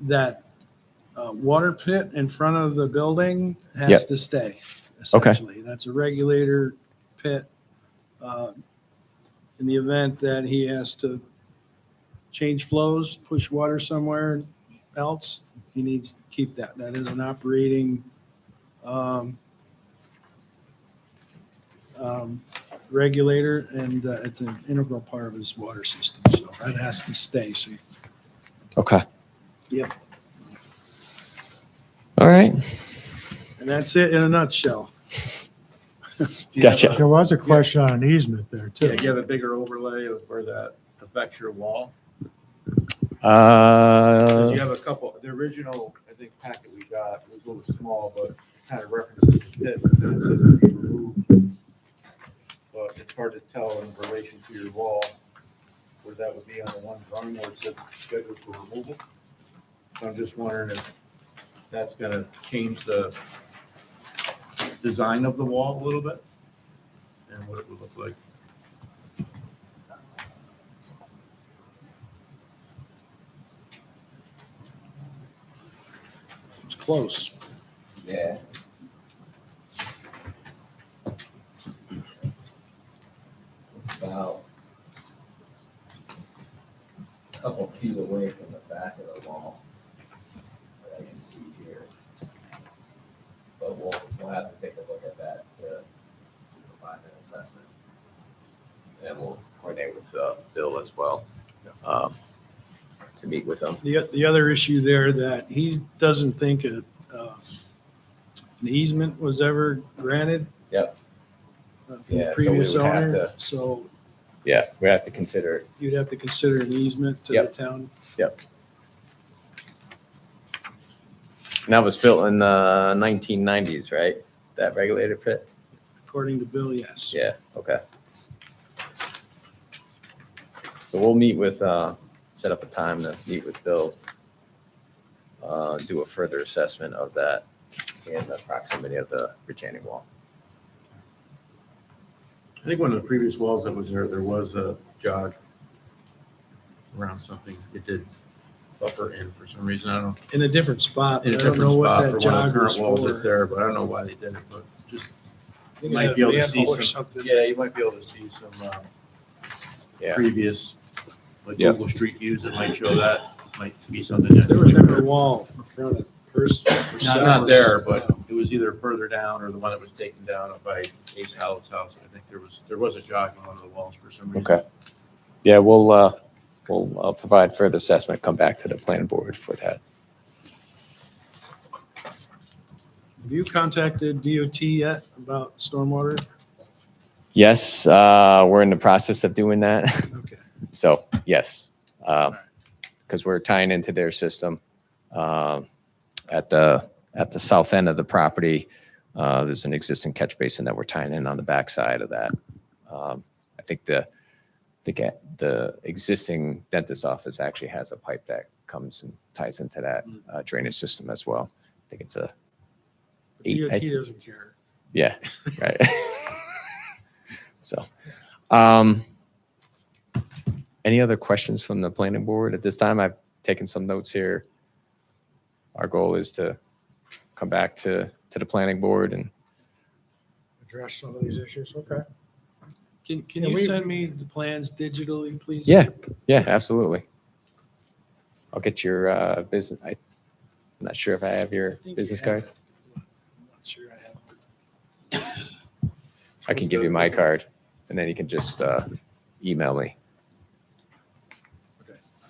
That water pit in front of the building Yep. has to stay, Okay. essentially. That's a regulator pit. In the event that he has to change flows, push water somewhere else, he needs to keep that. That is an operating regulator, and it's an integral part of his water system. So that has to stay. So, Okay. yep. All right. And that's it in a nutshell. Do you Gotcha. have a- There was a question on an easement there Yeah, too. do you have a bigger overlay of where that affects your wall? Because Uh, you have a couple, the original, I think, packet we got was a little small, but kind of references the pit, and then it said to be removed. But it's hard to tell in relation to your wall where that would be on the one drawing where it said scheduled for removal. So I'm just wondering if that's gonna change the design of the wall a little bit and what it would look like. It's close. Yeah. It's about a couple feet away from the back of the wall that I can see here. But we'll have to take a look at that to provide an assessment. And we'll coordinate with Bill as well to meet with him. The other issue there that he doesn't think an easement was ever granted. Yep. From Yeah, the so we previous would have owner, to- so Yeah, we have to consider it. you'd have to consider an easement to the Yep. town. and that was built in the 1990s, right? That regulator pit? According to Bill, yes. Yeah, okay. So we'll meet with, set up a time to meet with Bill, do a further assessment of that and the proximity of the retaining wall. I think one of the previous walls that was there, there was a jog around something. It did buffer in for some reason. I don't know. In a different spot. In a I don't different know what spot that for one of jog the was current walls that's for. there, but I don't know why they did it, but just I think might it be able to had a see manhole or some, something. yeah, you might be able to see some, Yeah. previous, like Yeah. Google Street views that might show that, might be something. that- There was never a wall in front of the person. Not there, but it was either further down or the one that was taken down up by Ace Howard's house. I think there was a jog on one of the walls for some reason. Okay. Yeah, we'll provide further assessment, come back to the planning board for that. Have you contacted DOT yet about stormwater? Yes, we're in the process of doing that. Okay. So, yes, because we're tying into their system. At the south end of the property, there's an existing catch basin that we're tying in on the backside of that. I think the existing dentist office actually has a pipe that comes and ties into that drainage system as well. I think it's a DOT doesn't care. yeah, right. So, any other questions from the planning board? At this time, I've taken some notes here. Our goal is to come back to the planning board and Address some of these issues, okay. Can Yeah, you we- send me the plans digitally, please? yeah, absolutely. I'll get your business. I'm not sure if I have your I think you business have card. it. I'm not sure I have it. I can give you my card, and then you can just email me.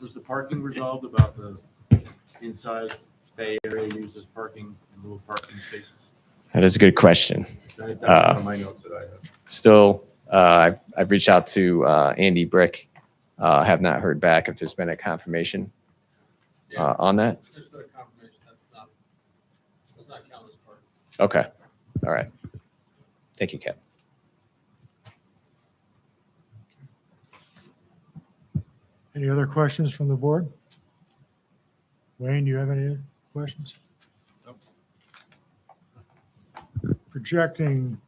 Was the parking resolved about the inside bay area used as parking in lieu of parking spaces? That is a good question. That's one of my notes that I have. Still, I've reached out to Andy Brick. Have not heard back if there's been a confirmation on that. There's no confirmation, does not count as part. Okay, all right. Thank you, Cap. Any other questions from the board? Wayne, do you have any questions? Projecting,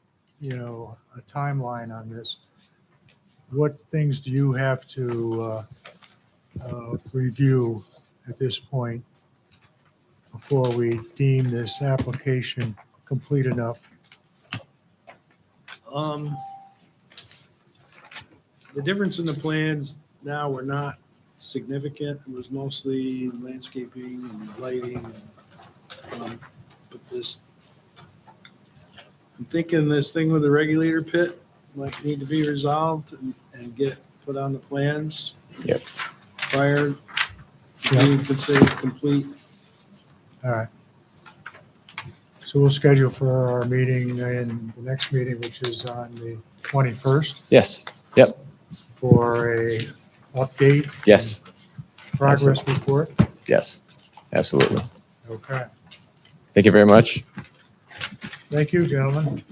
a timeline on this, what things do you have to review at this point before we deem this application complete enough? The difference in the plans now were not significant. It was mostly landscaping and lighting. But this, I'm thinking this thing with the regulator pit might need to be resolved and get put on the plans. Yep. Prior to Yeah. being considered complete. All right. So we'll schedule for our meeting in the next meeting, which is on the 21st, Yes, yep, for a update. yes, Progress report. yes, absolutely. Okay. Thank you very much. Thank you, gentlemen.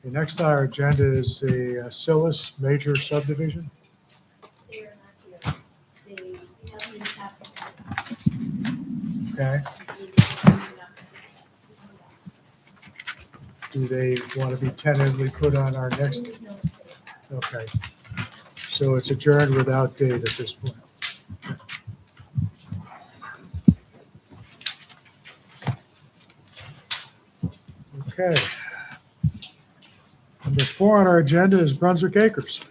The next on our agenda is the Silas major subdivision. They are not here. They haven't been Okay. Do they want to be tentatively put on our next? Okay. So it's adjourned without date at this point. Okay. Number 4 on our agenda is Brunswick Acres.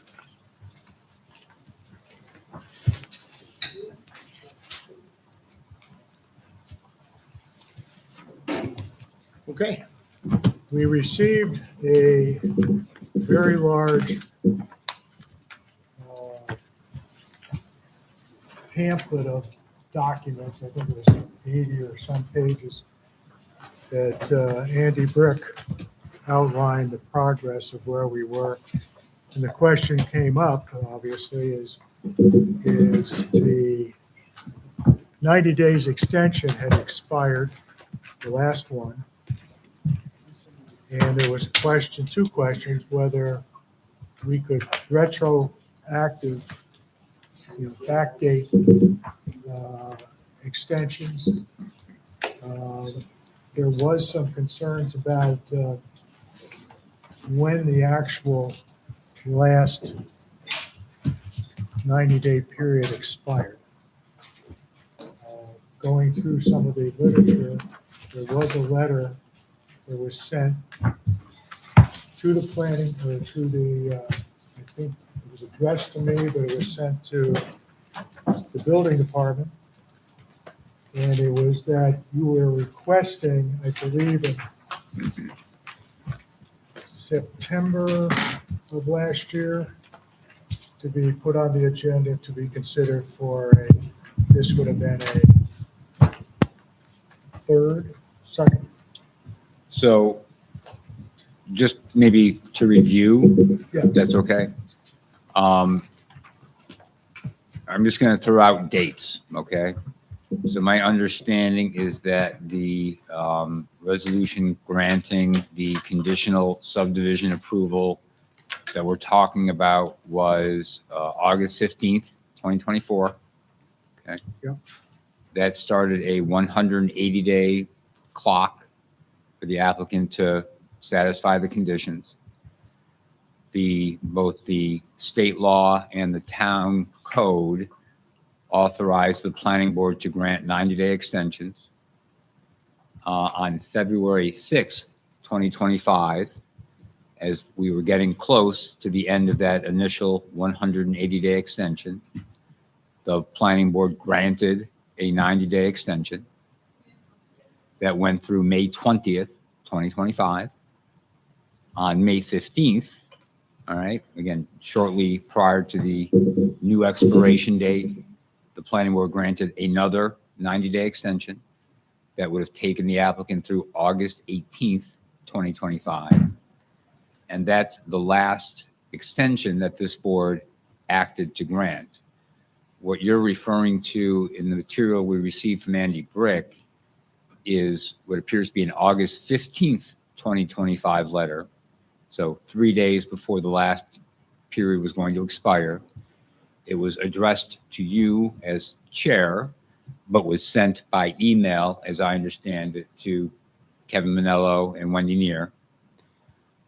Okay. We received a very large pamphlet of documents, I think it was 80 or some pages, that Andy Brick outlined the progress of where we were. And the question came up, obviously, is the 90 days extension had expired, the last one. And there was two questions, whether we could backdate extensions. There was some concerns about when the actual last 90-day period expired. Going through some of the literature, there was a letter that was sent to the planning, or to the, I think it was addressed to me, but it was sent to the building department. And it was that you were requesting, I believe, in September of last year, to be put on the agenda to be considered for this would have been a second. So just maybe to review, Yeah. if that's okay. I'm just going to throw out dates, okay? So my understanding is that the resolution granting the conditional subdivision approval that we're talking about was August 15th, 2024. Okay. Yep. That started a 180-day clock for the applicant to satisfy the conditions. Both the state law and the town code authorized the planning board to grant 90-day extensions. On February 6th, 2025, as we were getting close to the end of that initial 180-day extension, the planning board granted a 90-day extension that went through May 20th, 2025. On May 15th, all right, again, shortly prior to the new expiration date, the planning board granted another 90-day extension that would have taken the applicant through August 18th, 2025. And that's the last extension that this board acted to grant. What you're referring to in the material we received from Andy Brick is what appears to be an August 15th, 2025 letter. So 3 days before the last period was going to expire. It was addressed to you as chair, but was sent by email, as I understand it, to Kevin Manello and Wendy Neer.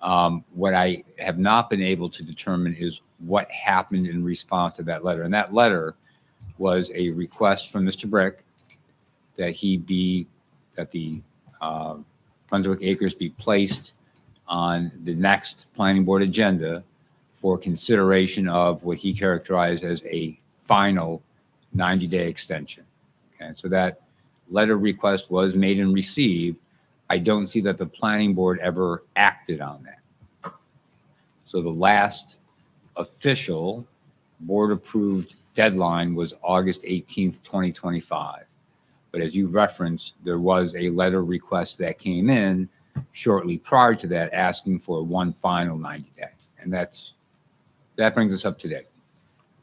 What I have not been able to determine is what happened in response to that letter. And that letter was a request from Mr. Brick that the Brunswick Acres be placed on the next planning board agenda for consideration of what he characterized as a final 90-day extension. Okay, so that letter request was made and received, I don't see that the planning board ever acted on that. So the last official board-approved deadline was August 18th, 2025. But as you referenced, there was a letter request that came in shortly prior to that asking for one final 90-day. And that brings us up to date.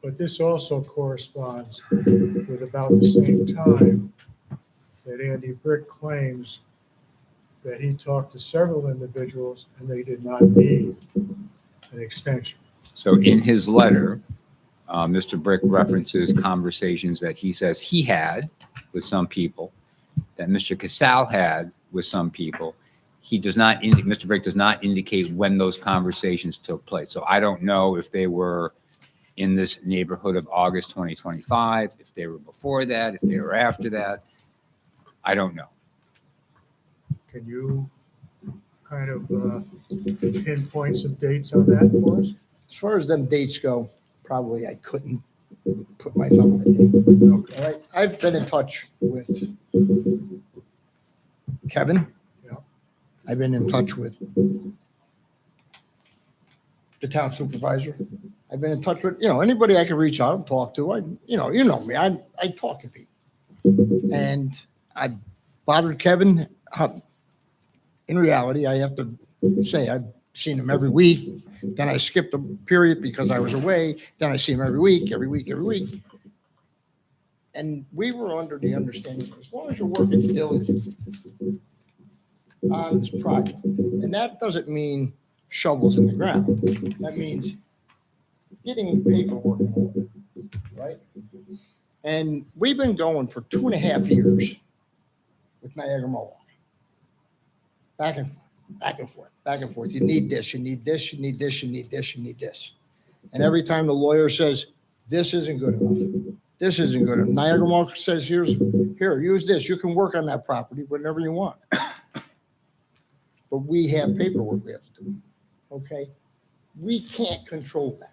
But this also corresponds with about the same time that Andy Brick claims that he talked to several individuals and they did not need an extension. So in his letter, Mr. Brick references conversations that he says he had with some people, that Mr. Casal had with some people. He does not, Mr. Brick does not indicate when those conversations took place. So I don't know if they were in this neighborhood of August 2025, if they were before that, if they were after that. I don't know. Can you kind of pinpoint some dates on that for us? As far as them dates go, probably I couldn't put my thumb on it. Okay. All right, I've been in touch with Kevin. Yeah. I've been in touch with the town supervisor. I've been in touch with, anybody I can reach out and talk to. You know me, I talk to people. And I bothered Kevin. In reality, I have to say, I've seen him every week. Then I skipped a period because I was away. Then I see him every week. And we were under the understanding, as long as you're working diligently on this project, and that doesn't mean shovels in the ground. That means getting paperwork in order, right? And we've been going for 2.5 years with Niagara Mohawk. Back and forth. You need this, you need this, you need this, you need this, you need this. And every time the lawyer says, this isn't good enough. This isn't good enough. Niagara Mohawk says, here, use this. You can work on that property whenever you want. But we have paperwork we have to do. Okay? We can't control that.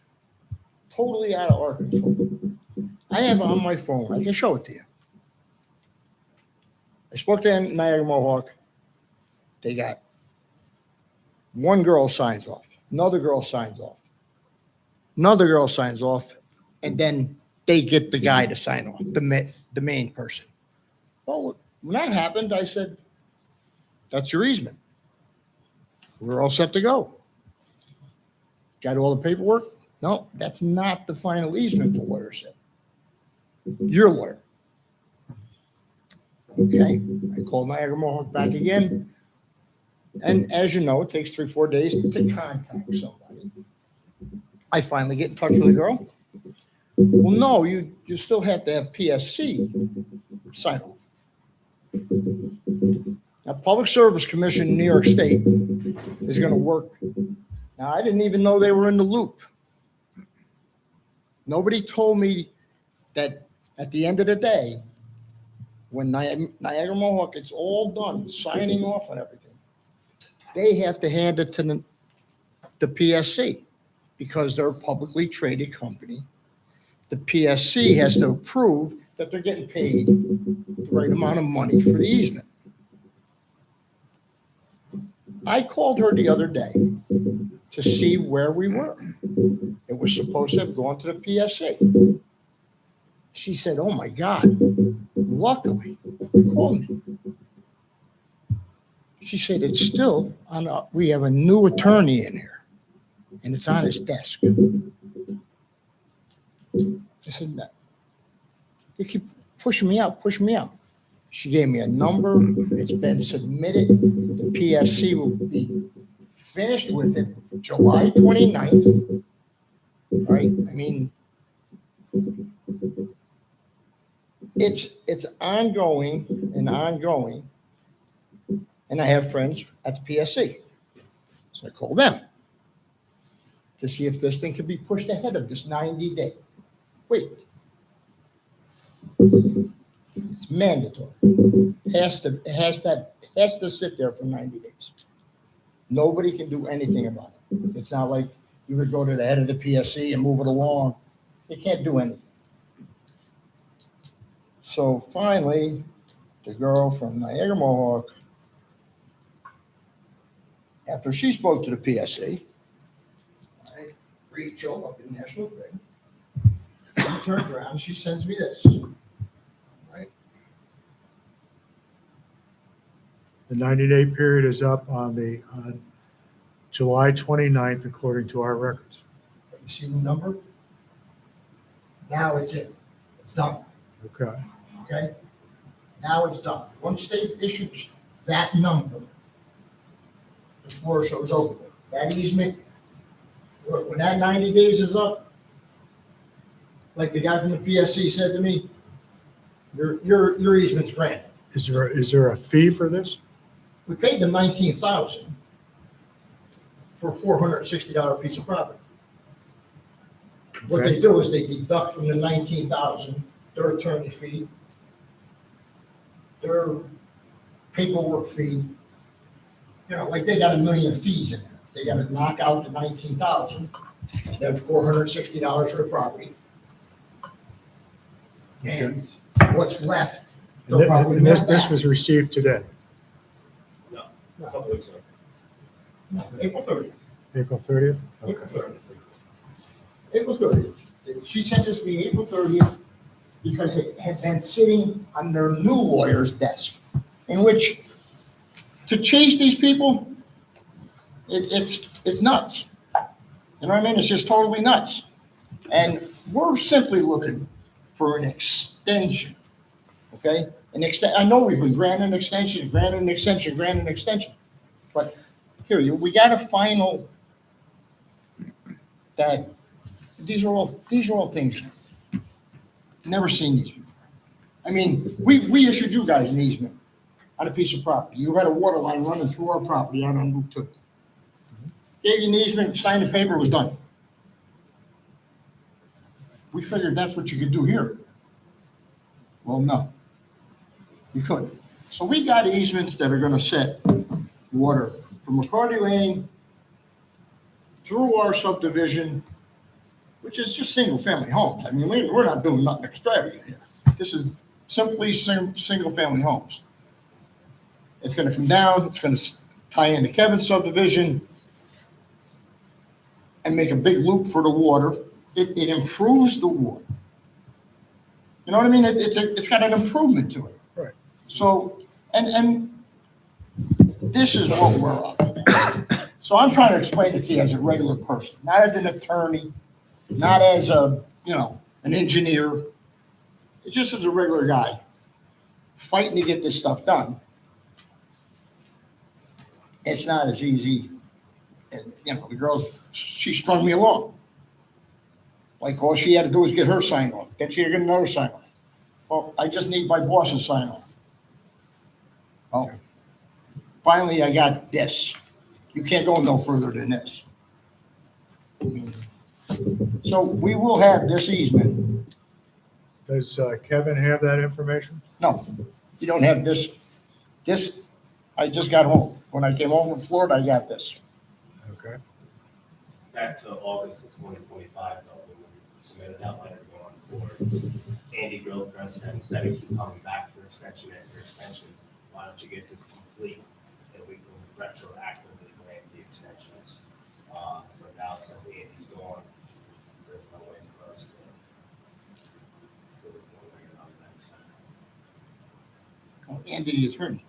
Totally out of our control. I have it on my phone. I can show it to you. I spoke to Niagara Mohawk. They got one girl signs off, another girl signs off, another girl signs off, and then they get the guy to sign off, the main person. Well, when that happened, I said, that's your easement. We're all set to go. Got all the paperwork? No, that's not the final easement, the lawyer said. Your lawyer. Okay, I called Niagara Mohawk back again. And as you know, it takes 3-4 days to contact somebody. I finally get in touch with the girl. Well, no, you still have to have PSC sign off. Now, Public Service Commission in New York State is going to work. Now, I didn't even know they were in the loop. Nobody told me that at the end of the day, when Niagara Mohawk, it's all done, signing off on everything, they have to hand it to the PSC because they're a publicly traded company. The PSC has to prove that they're getting paid the right amount of money for the easement. I called her the other day to see where we were. It was supposed to have gone to the PSC. She said, oh my God, luckily, call me. She said, it's still on, we have a new attorney in here and it's on his desk. I said, no. They keep pushing me out. She gave me a number. It's been submitted. The PSC will be finished with it July 29th. All right. I mean, it's ongoing. And I have friends at the PSC. So I call them to see if this thing could be pushed ahead of this 90-day. Wait. It's mandatory. It has to sit there for 90 days. Nobody can do anything about it. It's not like you would go to the head of the PSC and move it along. They can't do anything. So finally, the girl from Niagara Mohawk, after she spoke to the PSC, right, Rachel up in National Grid, she turns around, she sends me this. Right? The 90-day period is up on July 29th, according to our records. You see the number? Now it's in. It's done. Okay. Okay? Now it's done. Once they issue that number, the floor show's over. That easement, look, when that 90 days is up, like the guy from the PSC said to me, your easement's granted. Is there a fee for this? We paid them $19,000 for a $460 piece of property. What they do is they deduct from the $19,000 their attorney fee, their paperwork fee. You know, like they got $1 million fees in there. They got to knock out the $19,000, that's $460 for the property. And what's left, they'll probably And this mail back. was received today, A couple weeks ago. No, April 30th. April 30th? April 30th. April 30th. She sent this to me April 30th because it had been sitting on their new lawyer's desk, in which to chase these people, it's nuts. You know what I mean? It's just totally nuts. And we're simply looking for an extension, okay? I know we've been granting an extension, but here, we got a final that these are all things, never seen these before. I mean, we issued you guys an easement on a piece of property. You had a water line running through our property out on Route 2. Gave you an easement, signed the paper, was done. We figured that's what you could do here. Well, no, you couldn't. So we got easements that are gonna set water from McCarty Lane through our subdivision, which is just single-family homes. I mean, we're not doing nothing extravagant here. This is simply single-family homes. It's gonna come down, it's gonna tie into Kevin's subdivision and make a big loop for the water. It improves the water. You know what I mean? It's got an improvement to it. Right. So, and this is what we're up against. So I'm trying to explain it to you as a regular person, not as an attorney, not as an engineer. It's just as a regular guy fighting to get this stuff done. It's not as easy. The girl, she strung me along. Like all she had to do was get her sign off. Then she had to get another sign off. Well, I just need my boss's sign off. Well, finally I got this. You can't go no further than this. So we will have this easement. Does Kevin have that information? No, you don't have this. This, I just got home. When I came home from Florida, I got this. Okay. Back to August of 2025, though, when we submitted that letter going forward. Andy Gilchrist said, instead of keep coming back for extension after extension, why don't you get this complete and we can retroactively grant the extensions. But now since Andy's gone, there's no way for us to. So we're going on the next. Andy, the attorney.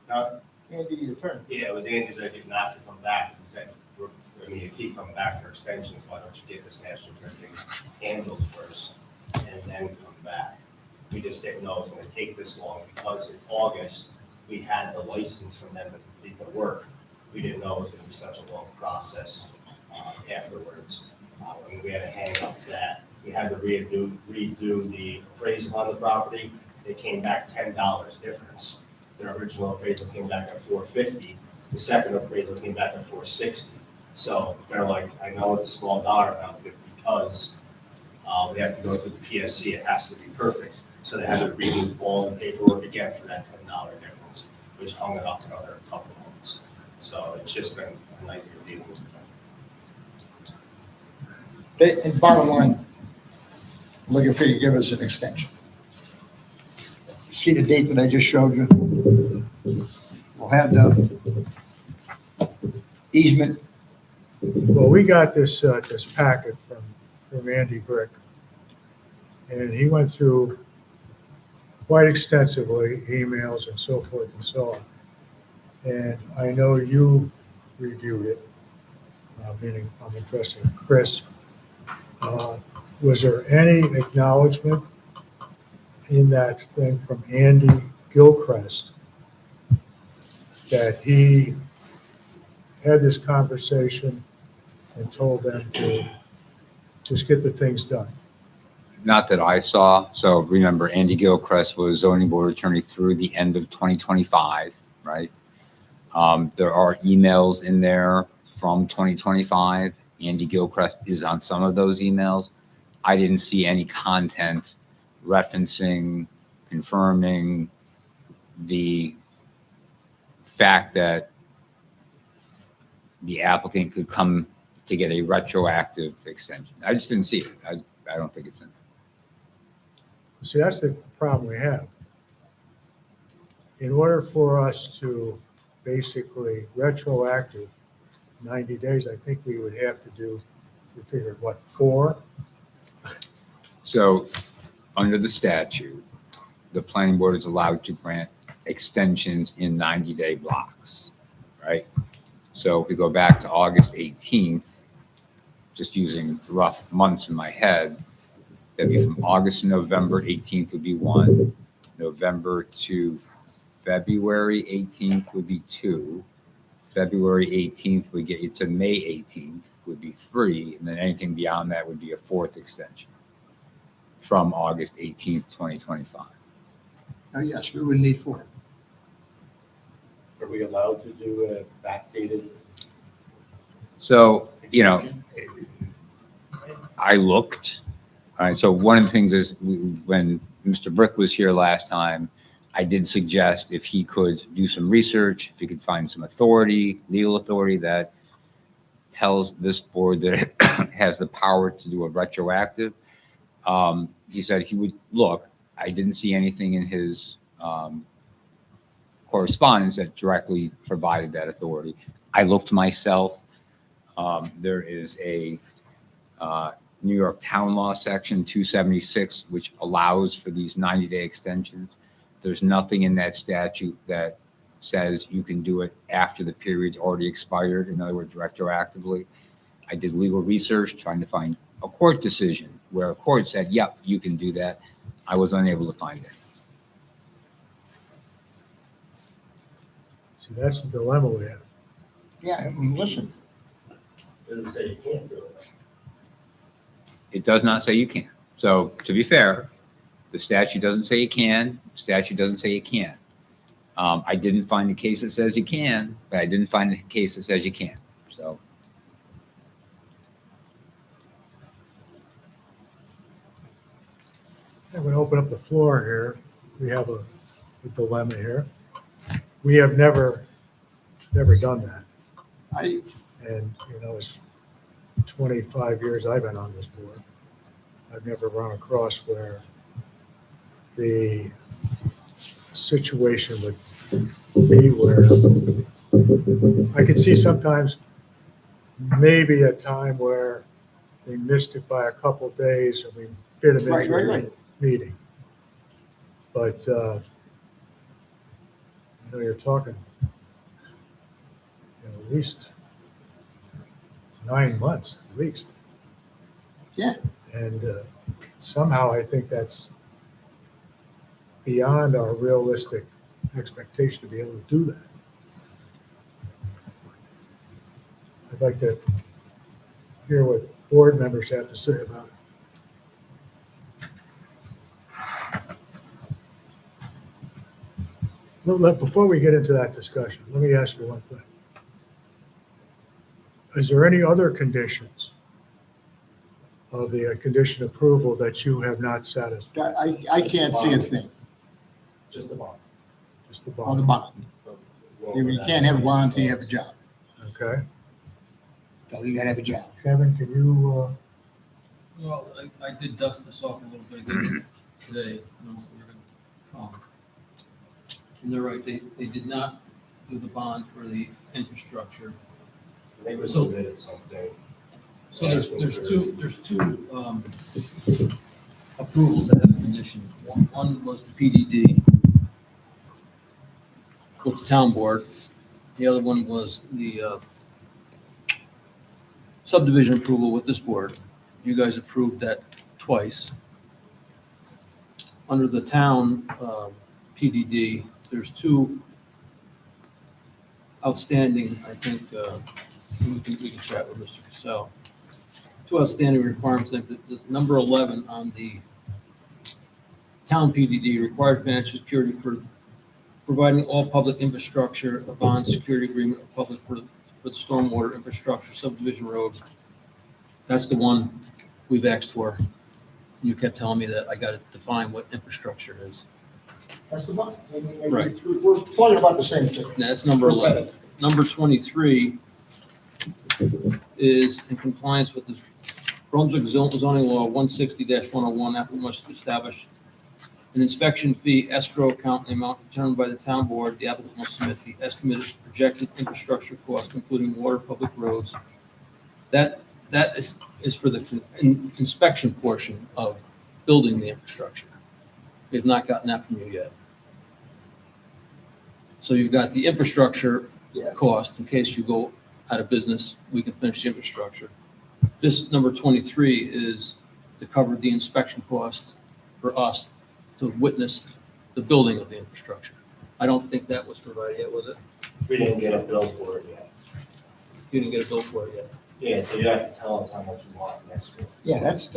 Now, Andy, the attorney. yeah, it was Andy's idea not to come back, because he said, you keep coming back for extensions, why don't you get this national grid thing handled first and then come back? We just didn't know it was gonna take this long, because in August, we had the license from them to complete the work. We didn't know it was gonna be such a long process afterwards. We had to hang up that. We had to redo the appraisal on the property. It came back $10 difference. Their original appraisal came back at $450. The second appraisal came back at $460. So they're like, I know it's a small dollar amount, but because we have to go through the PSC, it has to be perfect. So they had to redo all the paperwork again for that $10 difference, which hung it up another couple of months. So it's just been a nightmare dealing with them. And bottom line, looking for you to give us an extension. see the date that I just showed you. We'll have the easement. Well, we got this, this packet from Andy Brick. And he went through quite extensively, emails and so forth and so on. And I know you reviewed it, meaning I'm interested in Chris. Was there any acknowledgement in that thing from Andy Gilchrist that he had this conversation and told them to just get the things done? Not that I saw. So remember, Andy Gilchrist was zoning board attorney through the end of 2025, right? There are emails in there from 2025. Andy Gilchrist is on some of those emails. I didn't see any content referencing, confirming the fact that the applicant could come to get a retroactive extension. I just didn't see it. I don't think it's in there. See, that's the problem we have. In order for us to basically retroactive 90 days, I think we would have to do, we figured, what, 4? So under the statute, the planning board is allowed to grant extensions in 90-day blocks, right? So if we go back to August 18th, just using rough months in my head, that'd be from August to November 18th would be 1. November to February 18th would be 2. February 18th would get you to May 18th would be 3. And then anything beyond that would be a 4th extension from August 18th, 2025. Yes, we would need 4. Are we allowed to do a backdated? So, you know, I looked. All right, so one of the things is when Mr. Brick was here last time, I did suggest if he could do some research, if he could find some authority, legal authority that tells this board that it has the power to do a retroactive. He said he would look. I didn't see anything in his correspondence that directly provided that authority. I looked myself. There is a New York Town Law Section 276, which allows for these 90-day extensions. There's nothing in that statute that says you can do it after the period's already expired, in other words, retroactively. I did legal research trying to find a court decision where a court said, yep, you can do that. I was unable to find it. See, that's the dilemma we have. Yeah, I mean, listen, Doesn't say you can't do it. It does not say you can. So to be fair, the statute doesn't say you can, the statute doesn't say you can't. I didn't find a case that says you can, but I didn't find a case that says you can't. So I'm going to open up the floor here. We have a dilemma here. We have never done that. And, you know, it's 25 years I've been on this board. I've never run across where the situation would be where I could see sometimes maybe a time where they missed it by a couple of days and we fit them Right, into right, a right. meeting. But, you know, you're talking, you know, at least 9 months, at least. Yeah. And somehow I think that's beyond our realistic expectation to be able to do that. I'd like to hear what board members have to say about it. Before we get into that discussion, let me ask you one thing. Is there any other conditions of the condition approval that you have not satisfied? I can't see a thing Just the bond. Just the on the bond, bond. You can't have a bond until you have a job. okay? So you gotta have a job. Kevin, can you, Well, I did dust this off a little bit again today. I don't know what we're gonna call And they're right, they did not do the bond for the infrastructure. They were submitted something. So there's two approvals that have conditions. One was the PDD with the town board. The other one was the subdivision approval with this board. You guys approved that twice. Under the town PDD, there's two outstanding, I think, we can chat with Mr. Cassell. Two outstanding requirements, like the number 11 on the town PDD, required financial security for providing all public infrastructure, a bond security agreement of public for the stormwater infrastructure subdivision road. That's the one we've asked for. You kept telling me that I got to define what infrastructure is. That's the one. Right. We're talking about the same thing. That's number 11. Number 23 is in compliance with the Brunswick zoning law 160-101. Applicant must establish an inspection fee escrow account in the amount determined by the town board. The applicant must submit the estimated projected infrastructure cost, including water, public roads. That is for the inspection portion of building the infrastructure. We've not gotten that from you yet. So you've got the infrastructure cost in case you go out of business, we can finish the infrastructure. This number 23 is to cover the inspection cost for us to witness the building of the infrastructure. I don't think that was provided yet, was it? We didn't get a bill for it yet. You didn't get a bill for it yet. Yeah, so you have to tell us how much you want in escrow. Yeah, that's,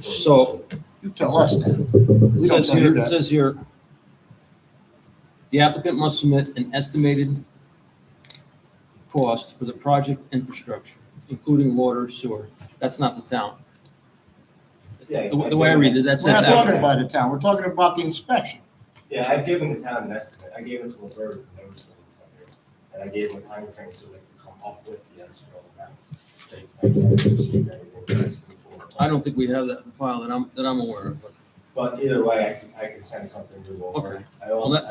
So you tell us that. it We don't says tell you here, it that. says here, the applicant must submit an estimated cost for the project infrastructure, including water, sewer. That's not the town. Yeah, The way I read it, that We're says not talking applicant. about the town, we're talking about the inspection. Yeah, I've given the town an estimate. I gave it to Roberta, the notice of it, and I gave them a time frame so they can come up with the escrow amount. I haven't received anything that's before. I don't think we have that in the file that I'm aware of. But either way, I can send something new over. Okay. I also,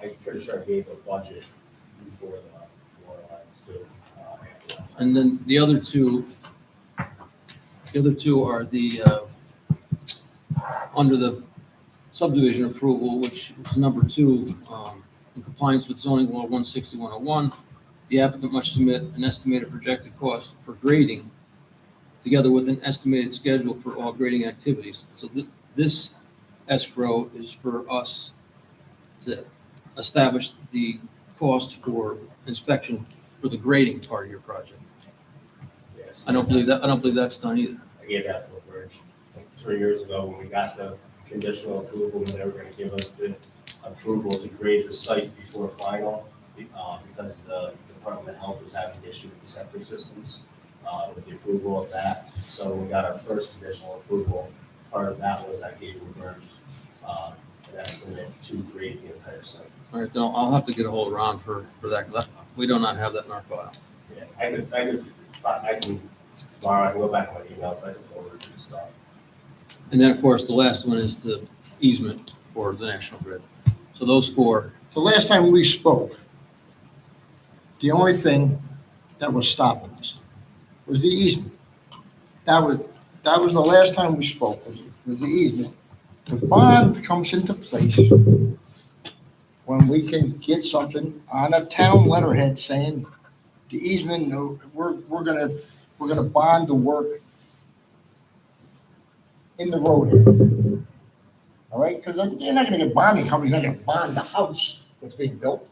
I'm pretty sure I gave a budget before the water lines too. After that. And then the other two are the, under the subdivision approval, which is number 2, in compliance with zoning law 160-101, the applicant must submit an estimated projected cost for grading together with an estimated schedule for all grading activities. So this escrow is for us to establish the cost for inspection for the grading part of your project. Yes. I don't believe that's done either. I gave that to the bridge like 3 years ago when we got the conditional approval, and they were gonna give us the approval to grade the site before final, because the Department of Health was having issue with the septic systems, with the approval of that. So when we got our first conditional approval, part of that was I gave the bridge, an estimate to grade the entire site. All right, then I'll have to get a hold of Ron for that, 'cause we do not have that in our file. Yeah, I can, tomorrow I can go back on my emails, I can forward you stuff. And then, of course, the last one is the easement for the National Grid. So those 4, The last time we spoke, the only thing that was stopping us was the easement. That was the last time we spoke, was the easement. The bond comes into place when we can get something on a town letterhead saying the easement, we're gonna bond the work in the road area. All right, because you're not gonna get bonding companies, not gonna bond the house that's being built.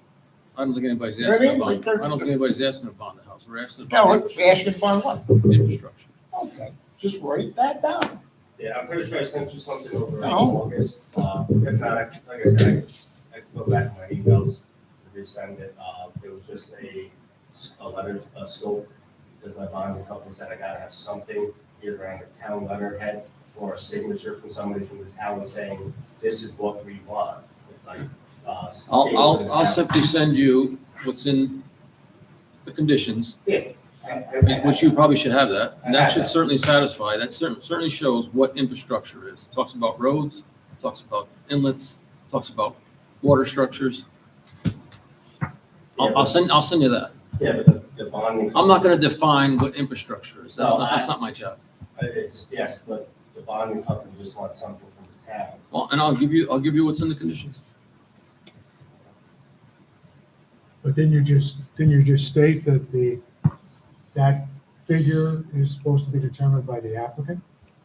I don't think anybody's You know what I asking mean? about, I don't think anybody's asking to bond the house. We're asking Yeah, about we're asking for what? infrastructure. Okay, just write that down. Yeah, I'm pretty sure I sent you something over in No. August. If not, like I said, I can go back to my emails and resend it. It was just a letter, a scope, because my bonding company said I gotta have something either on the town letterhead or a signature from somebody from the town saying, this is what we want. Like, I'll simply send you what's in the conditions, Yeah. which you probably should have that. And I that have should that. certainly satisfy, that certainly shows what infrastructure is. Talks about roads, talks about inlets, talks about water structures. I'll send you that. Yeah, but the bonding. I'm not gonna define what infrastructure is. No, That's not my job. It's, yes, but the bonding company just wants something from the town. Well, and I'll give you what's in the conditions. But didn't you just state that that figure is supposed to be determined by the applicant?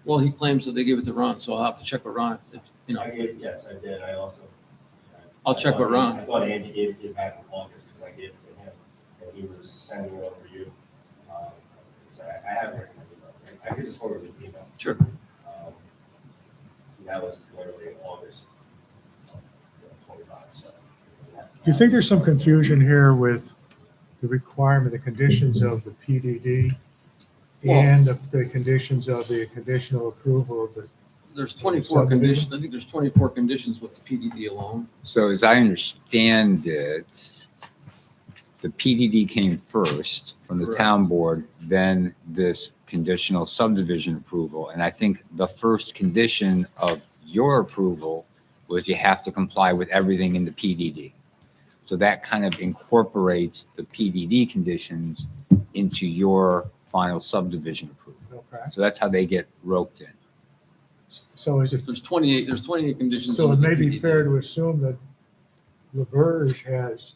Well, he claims that they gave it to Ron, so I'll have to check with Ron. If, you know, Yes, I did, I also. I'll check with Ron. I thought Andy gave it to you back in August, because I gave it to him, and he was sending it over you. So I have it written, I could just forward the email. Sure. That was literally in August of 25, so. Do you think there's some confusion here with the requirement, the conditions of the PDD and the conditions of the conditional approval of the, There's 24 conditions. I think there's 24 conditions with the PDD alone. So as I understand it, the PDD came first from the Correct. town board, then this conditional subdivision approval. And I think the first condition of your approval was you have to comply with everything in the PDD. So that kind of incorporates the PDD conditions into your final subdivision approval. okay? So that's how they get roped in. So is it, There's 28 conditions. so it on the may be PDD. fair to assume that LaBerge has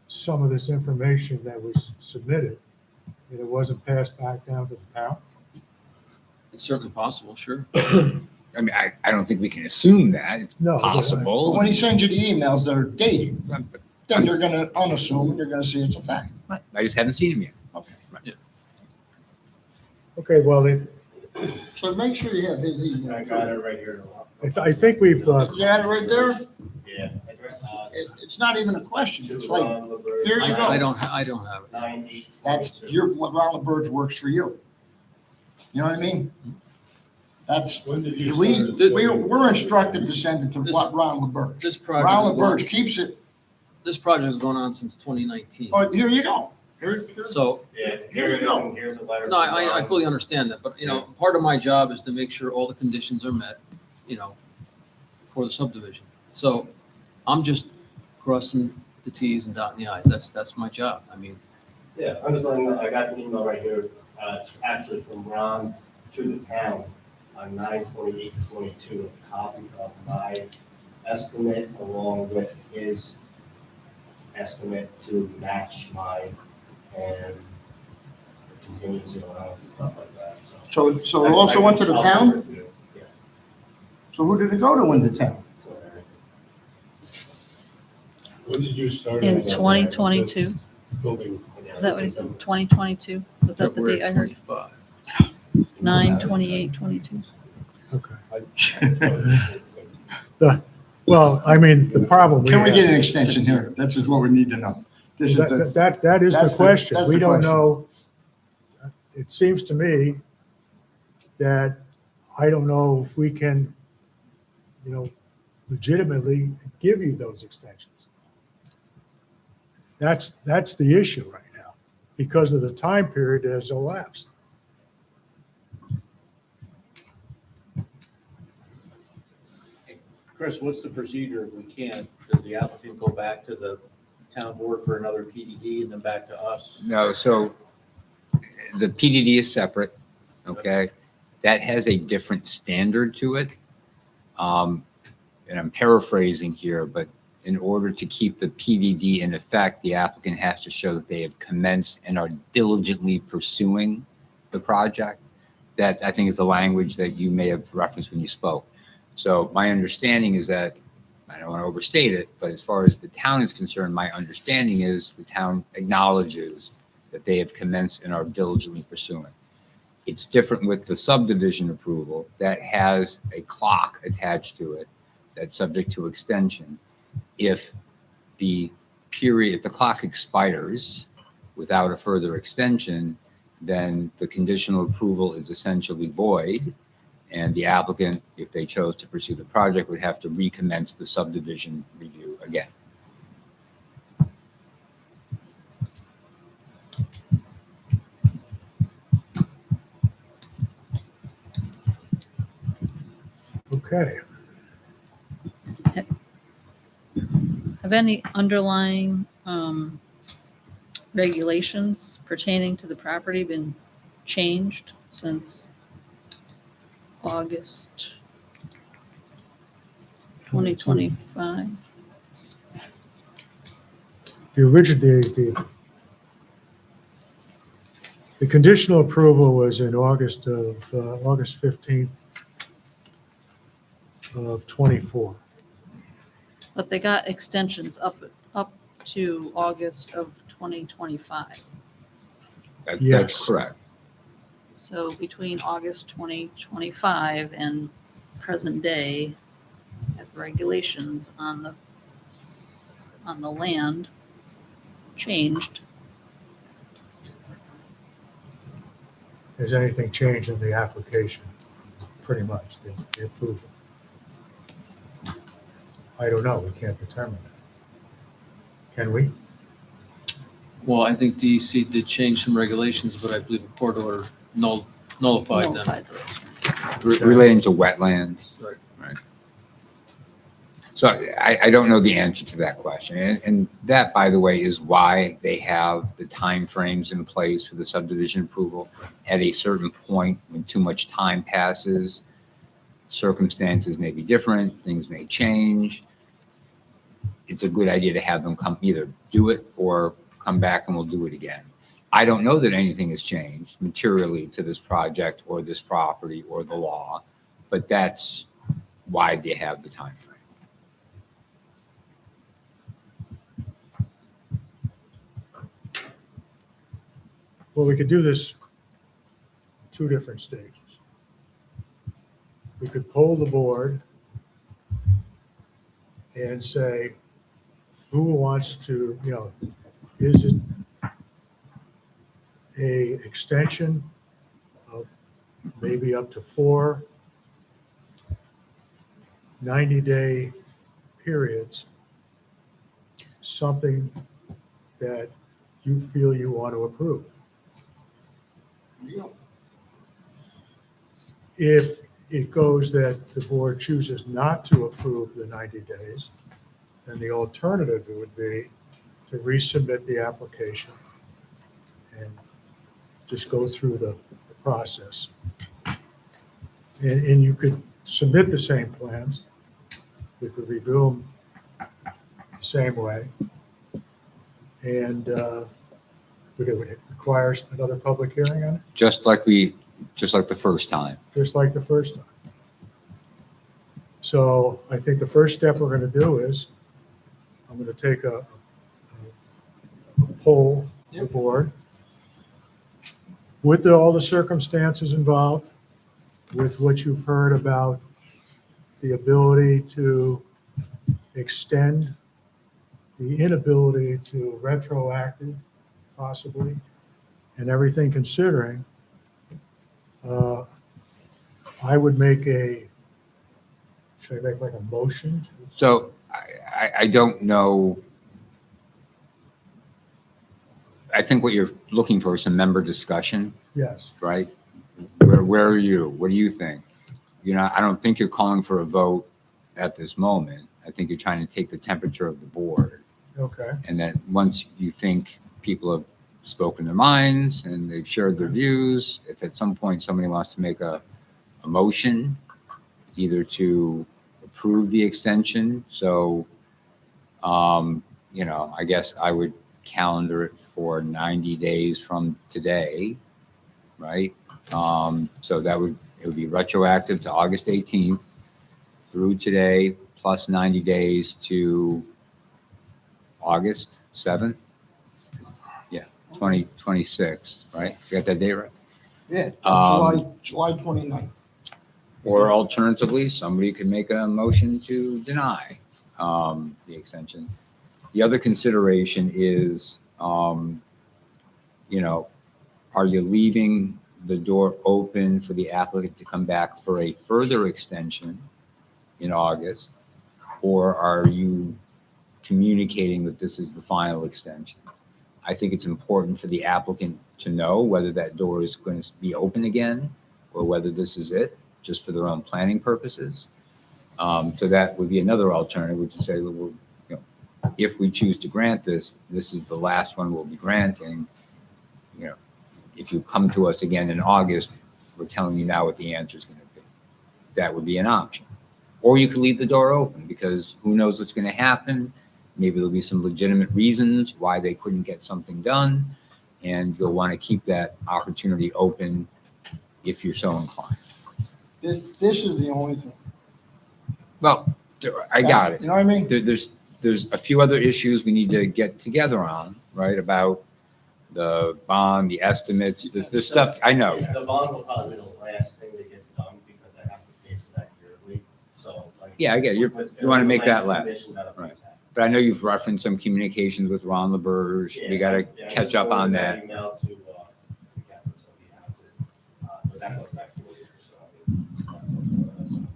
some of this information that was submitted, and it wasn't passed back down to the town? It's certainly possible, sure. I mean, I don't think we can assume that. It's No. But possible. when he sends you the emails that are dated, then you're gonna unassume and you're gonna see it's a fact. I just haven't seen him yet. Okay. Okay, well, So make sure you have his email. I got it right here. I think we've, You got it right there? Yeah. It's not even a question. It's like, here you I go. I don't have it. 90. That's what Ron LaBerge works for you. You know what I mean? That's, When did you we, start? we're instructed to send it to Ron LaBerge. This Ron project, LaBerge keeps it, this project has gone on since 2019. but here you go. Here's, So, Yeah, here it is, and here's a letter. no, from I Ron. fully understand that, but, you know, part of my job is to make sure all the conditions are met, you know, for the subdivision. So I'm just crossing the Ts and dotting the Is. That's my job. I mean, Yeah, I'm just letting, I got an email right here, it's actually from Ron to the town on 9/28/22, a copy of my estimate along with his estimate to match mine and contingency allowance and stuff like that, so. so it also went to the town? Yes. So who did it go to in the town? When did you start? In on that 2022, Building. is that what he said? 2022? Was that the February date I heard? 25. 9/28/22? okay. Well, I mean, the problem. Can we have- get an extension here? That's just what we need to know. This is the, That is that's the the- question. that's We the don't question. know. It seems to me that I don't know if we can, legitimately give you those extensions. That's the issue right now, because of the time period that has elapsed. Chris, what's the procedure if we can't? Does the applicant go back to the town board for another PDD and then back to us? No, so the PDD is separate, okay? That has a different standard to it. And I'm paraphrasing here, but in order to keep the PDD in effect, the applicant has to show that they have commenced and are diligently pursuing the project. That, I think, is the language that you may have referenced when you spoke. So my understanding is that, I don't want to overstate it, but as far as the town is concerned, my understanding is the town acknowledges that they have commenced and are diligently pursuing. It's different with the subdivision approval that has a clock attached to it that's subject to extension. If the clock expires without a further extension, then the conditional approval is essentially void. And the applicant, if they chose to pursue the project, would have to recommence the subdivision review again. Okay. Have any underlying regulations pertaining to the property been changed since August 2025? The conditional approval was in August 15th of 24. But they got extensions up to August of 2025. Yes. That's correct. So between August 2025 and present day, have regulations on the land changed. Has anything changed in the application? Pretty much, the approval. I don't know, we can't determine that. Can we? Well, I think DEC did change some regulations, but I believe a court order nullified them. Nullified those. Relating to wetlands. Right. Right. So I don't know the answer to that question. And that, by the way, is why they have the timeframes in place for the subdivision approval. At a certain point, when too much time passes, circumstances may be different, things may change. It's a good idea to have them come either do it or come back and we'll do it again. I don't know that anything has changed materially to this project or this property or the law, but that's why they have the time frame. Well, we could do this two different stages. We could poll the board and say, who wants to, is it a extension of maybe up to 4 90-day periods, something that you feel you want to approve? If it goes that the board chooses not to approve the 90 days, then the alternative would be to resubmit the application and just go through the process. And you could submit the same plans. We could review them the same way. And would it require another public hearing on it? Just like the first time. Just like the first time. So I think the first step we're going to do is, I'm going to take a poll of the board with all the circumstances involved, with what you've heard about the ability to extend, the inability to retroactive possibly, and everything considering, I would make should I make like a motion? So I don't know. I think what you're looking for is some member discussion, Yes. right? Where are you? What do you think? I don't think you're calling for a vote at this moment. I think you're trying to take the temperature of the board. Okay. And then once you think people have spoken their minds and they've shared their views, if at some point somebody wants to make a motion, either to approve the extension. So, I guess I would calendar it for 90 days from today, right? So it would be retroactive to August 18th through today, plus 90 days to August 7th. Yeah, 2026, right? You got that date right? Yeah, July 29th. Or alternatively, somebody could make a motion to deny the extension. The other consideration is, are you leaving the door open for the applicant to come back for a further extension in August? Or are you communicating that this is the final extension? I think it's important for the applicant to know whether that door is going to be open again or whether this is it, just for their own planning purposes. So that would be another alternative, which is say, well, if we choose to grant this, this is the last one we'll be granting. You know, if you come to us again in August, we're telling you now what the answer is going to be. That would be an option. Or you could leave the door open, because who knows what's going to happen. Maybe there'll be some legitimate reasons why they couldn't get something done, and you'll want to keep that opportunity open if you're so inclined. This is the only thing. Well, I got it. You know what I mean? There's a few other issues we need to get together on, right? About the bond, the estimates, the stuff, I know. The bond will probably be the last thing that gets done because I have to pay for that yearly, so. like, Yeah, I get it. You want to make that last. condition that I Right. put that. But I know you've referenced some communications with Ron LaBerge. We got to Yeah, catch I up on forwarded that. Email to, the captain, so he has it, but that goes back 4 years, so. I mean, that's also-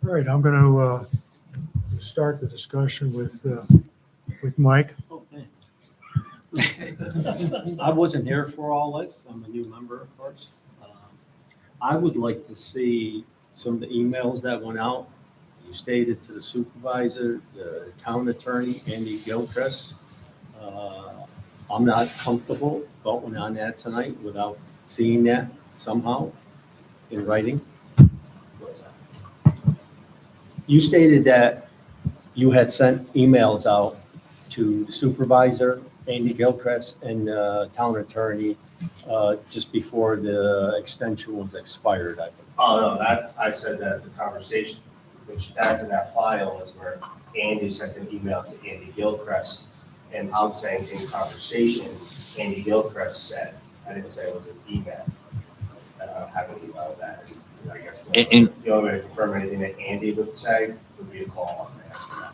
All right, I'm going to start the discussion with Mike. Oh, thanks. I wasn't here for all this. I'm a new member, of course. I would like to see some of the emails that went out. You stated to the supervisor, the town attorney, Andy Gilchrist. I'm not comfortable voting on that tonight without seeing that somehow in writing. What's that? You stated that you had sent emails out to the supervisor, Andy Gilchrist, and the town attorney just before the extension was expired, I think. Oh, no, that, I said that the conversation, which that's in that file, is where Andy sent an email to Andy Gilchrist, and I'm saying in conversation, Andy Gilchrist said, I didn't say it was an email. I don't have an email of that. I guess And- the only way to confirm anything that Andy would say would be a call and ask for that.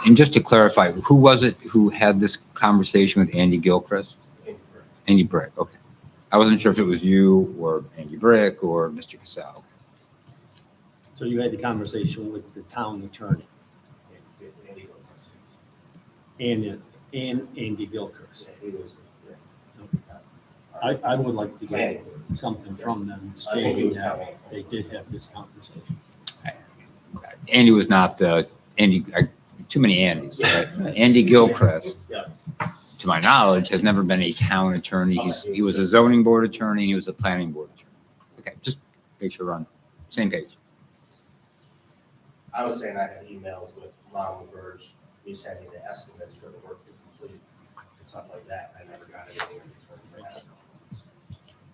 And just to clarify, who was it who had this conversation with Andy Gilchrist? Andy Brick, okay. I wasn't sure if it was you or Andy Brick or Mr. Cassell. So you had the conversation with the town attorney Andy Gilchrist. and Andy Gilchrist. Yeah, he was, I would like to get something from them stating that they did have this conversation. Andy was not the, too many Andys, right? Andy Gilchrist, Yeah. to my knowledge, has never been a town attorney. He was a zoning board attorney, he was a planning board attorney. Okay, just make sure we're on the same page. I was saying I had emails with Ron LaBerge, me sending the estimates for the work to complete, and stuff like that. I never got anything in return for that.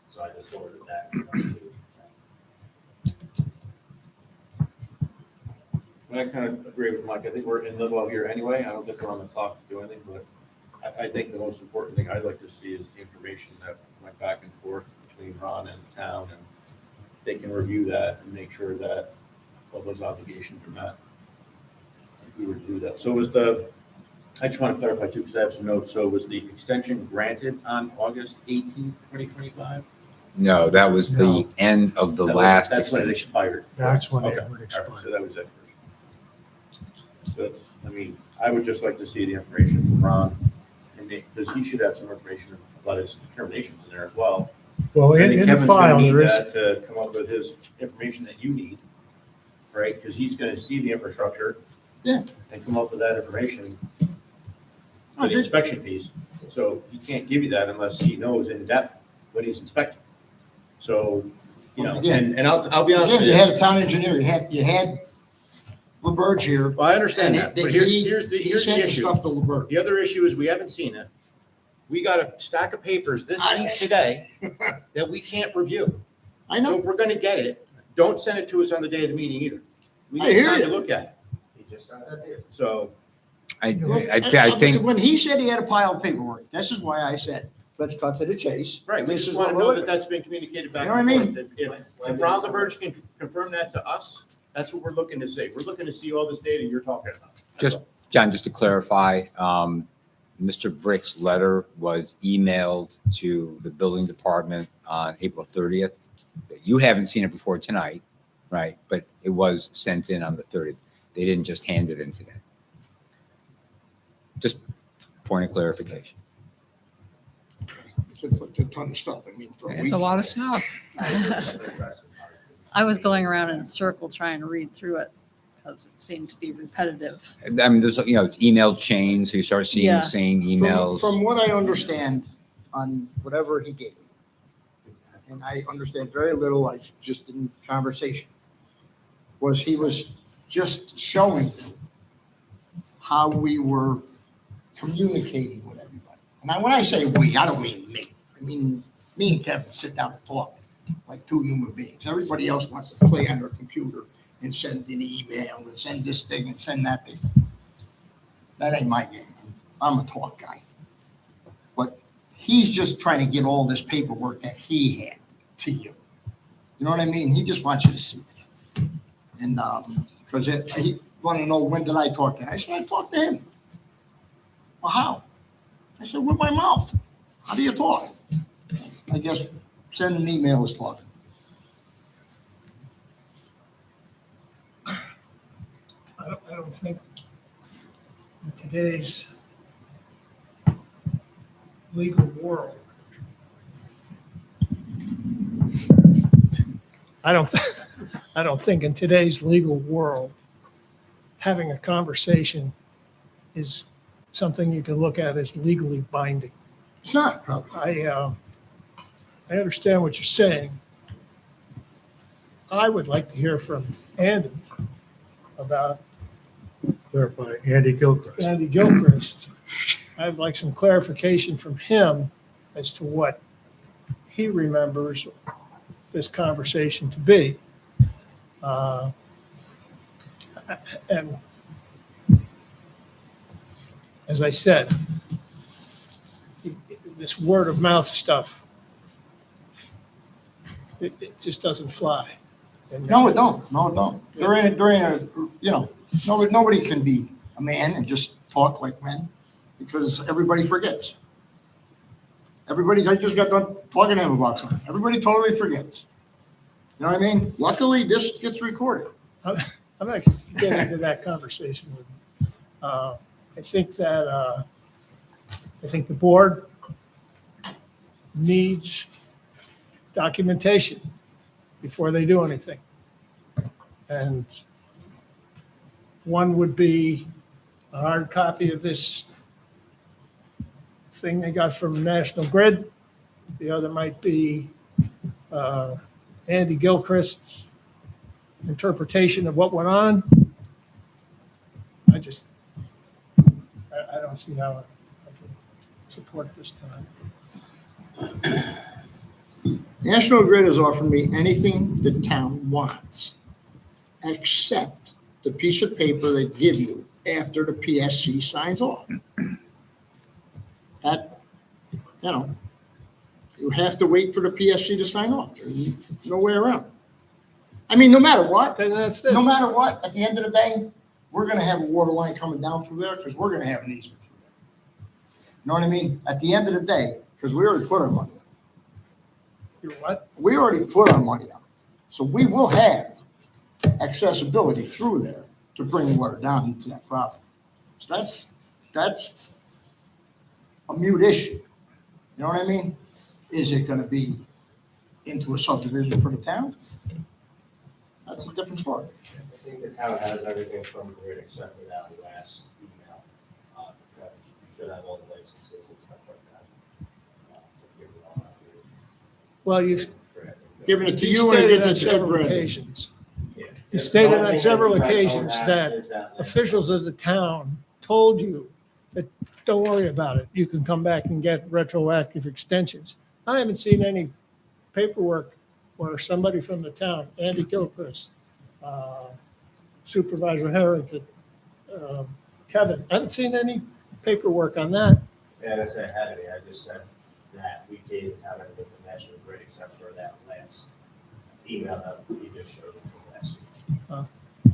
So I just forwarded that. I kind of agree with Mike. I think we're in limbo here anyway. I don't think we're on the clock to do anything, but I think the most important thing I'd like to see is the information that went back and forth between Ron and the town, and they can review that and make sure that all those obligations are met. If we were to do that. So was I just want to clarify too, because I have some notes. So was the extension granted on August 18th, 2025? No, that was the No. end of the last That's when it extension. expired. That's when Okay, it all would right, expire. so that was it first. So it's, I mean, I would just like to see the information from Ron, and because he should have some information about his determinations in there as well. Well, I in think the Kevin's gonna file, need there is, that to come up with his information that you need, right? Because he's gonna see the infrastructure. Yeah. And come up with that information Oh, for the did- inspection fees. So he can't give you that unless he knows in depth what he's inspecting. So, you know, Again- and I'll be honest Again, with you you. had a town engineer, you had LaBerge here. Well, I understand And that, but here's the he here's the sent the issue. stuff to LaBerge. The other issue is we haven't seen it. We got a stack of papers this I- week today that we can't review. I So know, if we're gonna get it, don't send it to us on the day of the meeting either. We I need hear time to you. look at it. He just sent that there. So, I think, when he said he had a pile of paperwork, this is why I said, let's cut to the chase. right, we This just is want to what know we're that looking that's been communicated back You know and what I forth. If Ron LaBerge can confirm that to us, that's what we're looking to see. We're looking to see all this data you're talking about. That's Just- all. John, just to clarify, Mr. Brick's letter was emailed to the building department on April 30th. You haven't seen it before tonight, right? But it was sent in on the 30th. They didn't just hand it in today. Just point of clarification. It's a ton of stuff, I mean, for a It's week. a lot of stuff. I was going around in a circle trying to read through it. because it seemed to be repetitive. I mean, there's, it's email chains, so you start seeing Yeah. the same From- emails. From what I understand on whatever he gave me, and I understand very little, I just in conversation, was he was just showing how we were communicating with everybody. And when I say we, I don't mean me. I mean, me and Kevin sit down and talk like two human beings. Everybody else wants to play on their computer and send an email and send this thing and send that thing. That ain't my game. I'm a talk guy. But he's just trying to get all this paperwork that he had to you. You know what I mean? He just wants you to see it. And because he wanted to know, when did I talk to him? I said, I talked to him. Well, how? I said, with my mouth. How do you talk? I guess send an email is talking. I don't think in today's legal world, I don't think in today's legal world, having a conversation is something you can look at as legally binding. It's not, probably. I understand what you're saying. I would like to hear from Andy about Clarify, Andy Gilchrist. Andy Gilchrist. I'd like some clarification from him as to what he remembers this conversation to be. And as I said, this word of mouth stuff, it just doesn't fly. And No, it don't. No, it don't. During a, nobody can be a man and just talk like men because everybody forgets. Everybody, I just got done talking to him about something. Everybody totally forgets. You know what I mean? Luckily, this gets recorded. I'm not getting into that conversation with him. I think that, I think the board needs documentation before they do anything. And one would be a hard copy of this thing they got from National Grid. The other might be Andy Gilchrist's interpretation of what went on. I don't see how I can support it this time. National Grid has offered me anything the town wants, except the piece of paper they give you after the PSC signs off. That, you have to wait for the PSC to sign off. There's no way around it. I mean, no matter what, And that's it. no matter what, at the end of the day, we're gonna have a water line coming down through there because we're gonna have an easement through there. You know what I mean? At the end of the day, because we already put our money up. You're what? We already put our money up. So we will have accessibility through there to bring water down into that property. So that's a mute issue. You know what I mean? Is it gonna be into a subdivision for the town? That's a different story. I think the town has everything from grid except for that last email. You should have all the licenses and stuff like that. Give it all out to you. Well, you've Giving it to you you and stated it on gets Ed several Brandon. occasions. Yeah. You stated The only on thing several that you guys don't occasions have that is that last officials of the town told you that, don't worry about it, you can come back and get retroactive extensions. I haven't seen any paperwork where somebody from the town, Andy Gilchrist, Supervisor Harrington, Kevin, I haven't seen any paperwork on that. Yeah, that's ahead of me. I just said that we gave town everything from National Grid except for that last email that you just showed from last week.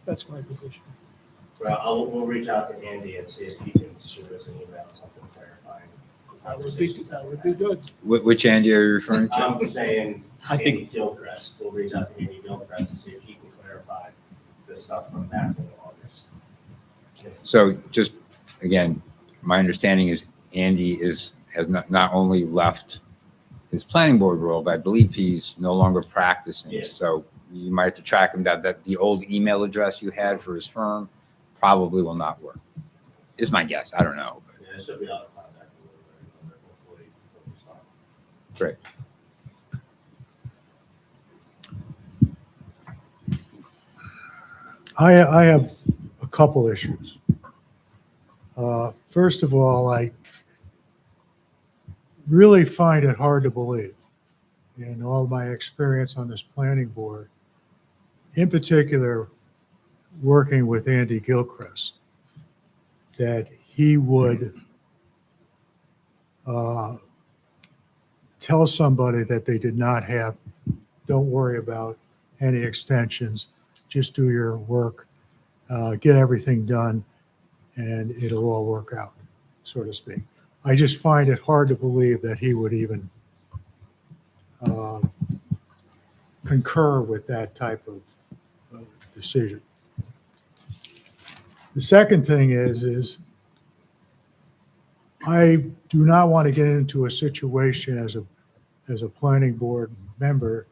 That's my position. Well, we'll reach out to Andy and see if he can shoot us an email, something clarifying. the conversations That would be good. Which Andy are you referring to? I'm saying I think- Andy Gilchrist. We'll reach out to Andy Gilchrist and see if he can clarify the stuff from back in August. So just, again, my understanding is Andy has not only left his planning board role, but I believe he's no longer practicing. Yeah. So you might have to track him down, that the old email address you had for his firm probably will not work, is my guess. I don't know. but- Yeah, it should be out of contact. Hopefully, it's not. Great. I have a couple issues. First of all, I really find it hard to believe, in all my experience on this planning board, in particular, working with Andy Gilchrist, that he would tell somebody that they did not have, don't worry about any extensions, just do your work, get everything done, and it'll all work out, so to speak. I just find it hard to believe that he would even concur with that type of decision. The second thing is I do not want to get into a situation as a planning board member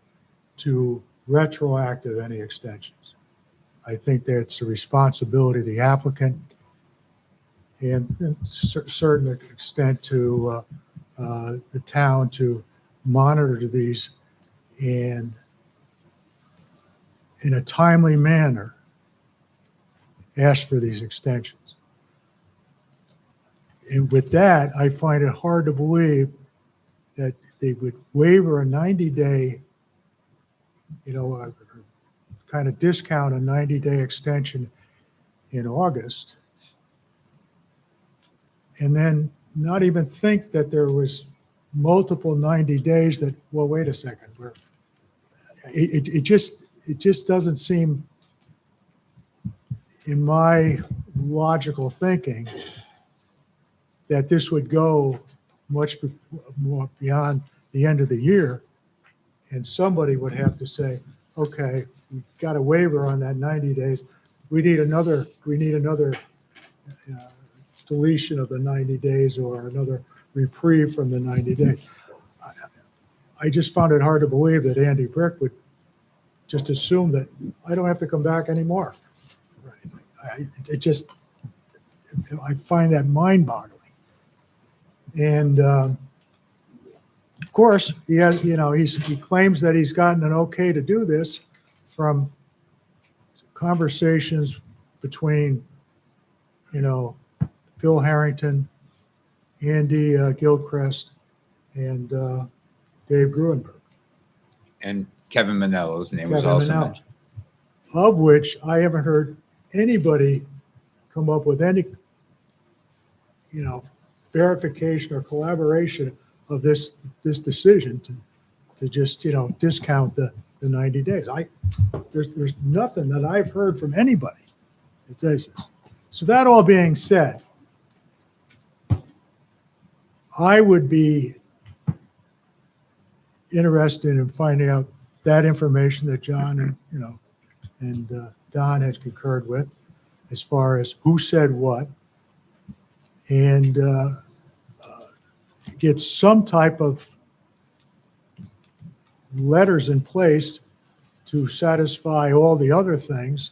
to retroactive any extensions. I think that's the responsibility of the applicant and to a certain extent to the town to monitor these and in a timely manner ask for these extensions. And with that, I find it hard to believe that they would waiver a 90-day, kind of discount a 90-day extension in August, and then not even think that there was multiple 90 days that, well, wait a second, it just doesn't seem, in my logical thinking, that this would go much more beyond the end of the year, and somebody would have to say, okay, we got a waiver on that 90 days. We need another deletion of the 90 days or another reprieve from the 90 days. I just found it hard to believe that Andy Brick would just assume that I don't have to come back anymore or anything. I find that mind-boggling. And of course, he has, he claims that he's gotten an okay to do this from conversations between, Phil Harrington, Andy Gilchrist, and Dave Gruenberg. And Kevin Manello's name was Kevin also Manello, mentioned. of which I haven't heard anybody come up with any, verification or collaboration of this decision to just, discount the 90 days. There's nothing that I've heard from anybody that says this. So that all being said, I would be interested in finding out that information that John and Don had concurred with, as far as who said what, and get some type of letters in place to satisfy all the other things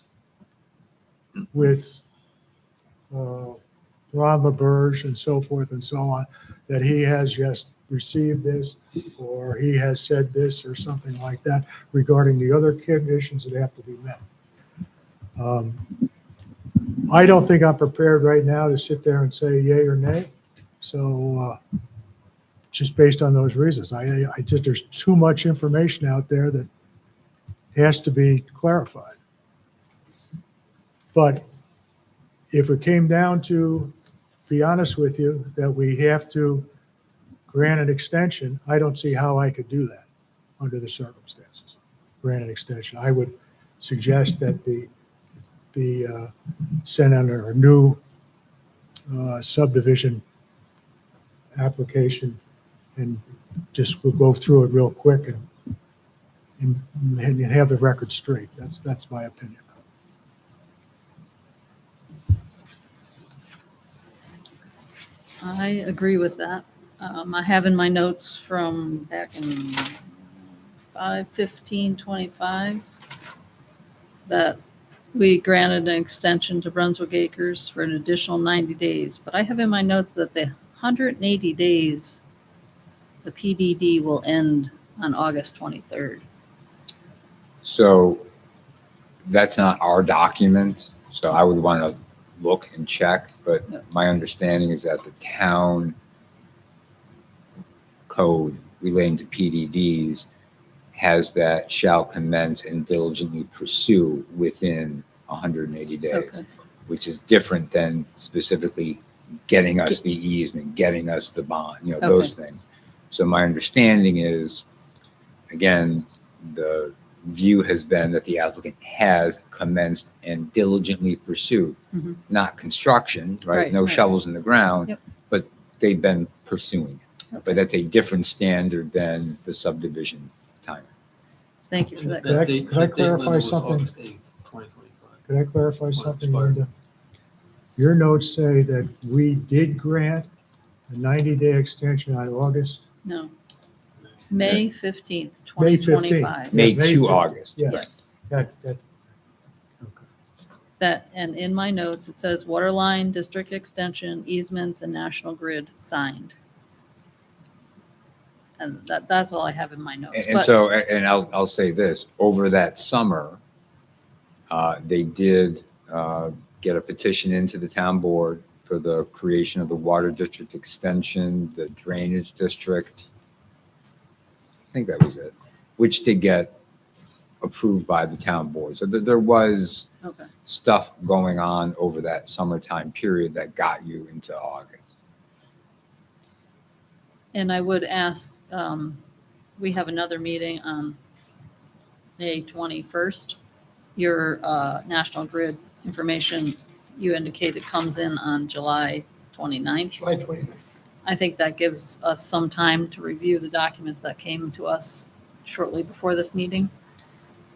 with Ron LaBerge and so forth and so on, that he has just received this, or he has said this, or something like that regarding the other conditions that have to be met. I don't think I'm prepared right now to sit there and say yay or nay. So just based on those reasons, I just, there's too much information out there that has to be clarified. But if it came down to, be honest with you, that we have to grant an extension, I don't see how I could do that under the circumstances. Grant an extension. I would suggest that the sent under a new subdivision application, and just we'll go through it real quick and have the record straight. That's my opinion. I agree with that. I have in my notes from back in 5/15/25 that we granted an extension to Brunswick Acres for an additional 90 days, but I have in my notes that the 180 days, the PDD will end on August 23rd. So that's not our document, so I would want to look and check, but Yeah. my understanding is that the town code relating to PDDs has that shall commence and diligently pursue within 180 days, Okay. which is different than specifically getting us the easement, getting us the bond, those things. So my understanding is, again, the view has been that the applicant has commenced and diligently pursued, Mhm. not construction, right? Right, No right. shovels in the ground, Yep. but they've been pursuing it. But that's a different standard than the subdivision time. Thank you for that. Could I- date- could I that date clarify limit was something? August 8th, 2025. Could I clarify something, expired. Linda? Your notes say that we did grant a 90-day extension on August, No. May 15th, May 15th. 2025. May May to 15th. August. Yes, Yes. that, That, and in my notes, it says Waterline District Extension, easements, and National Grid signed. And that's all I have in my notes. And But so, and I'll say this, over that summer, they did get a petition into the town board for the creation of the water district extension, the drainage district. I think that was it, which did get approved by the town board. So there was Okay. stuff going on over that summertime period that got you into August. And I would ask, we have another meeting on May 21st. Your National Grid information, you indicated, comes in on July 29th. July 29th. I think that gives us some time to review the documents that came to us shortly before this meeting.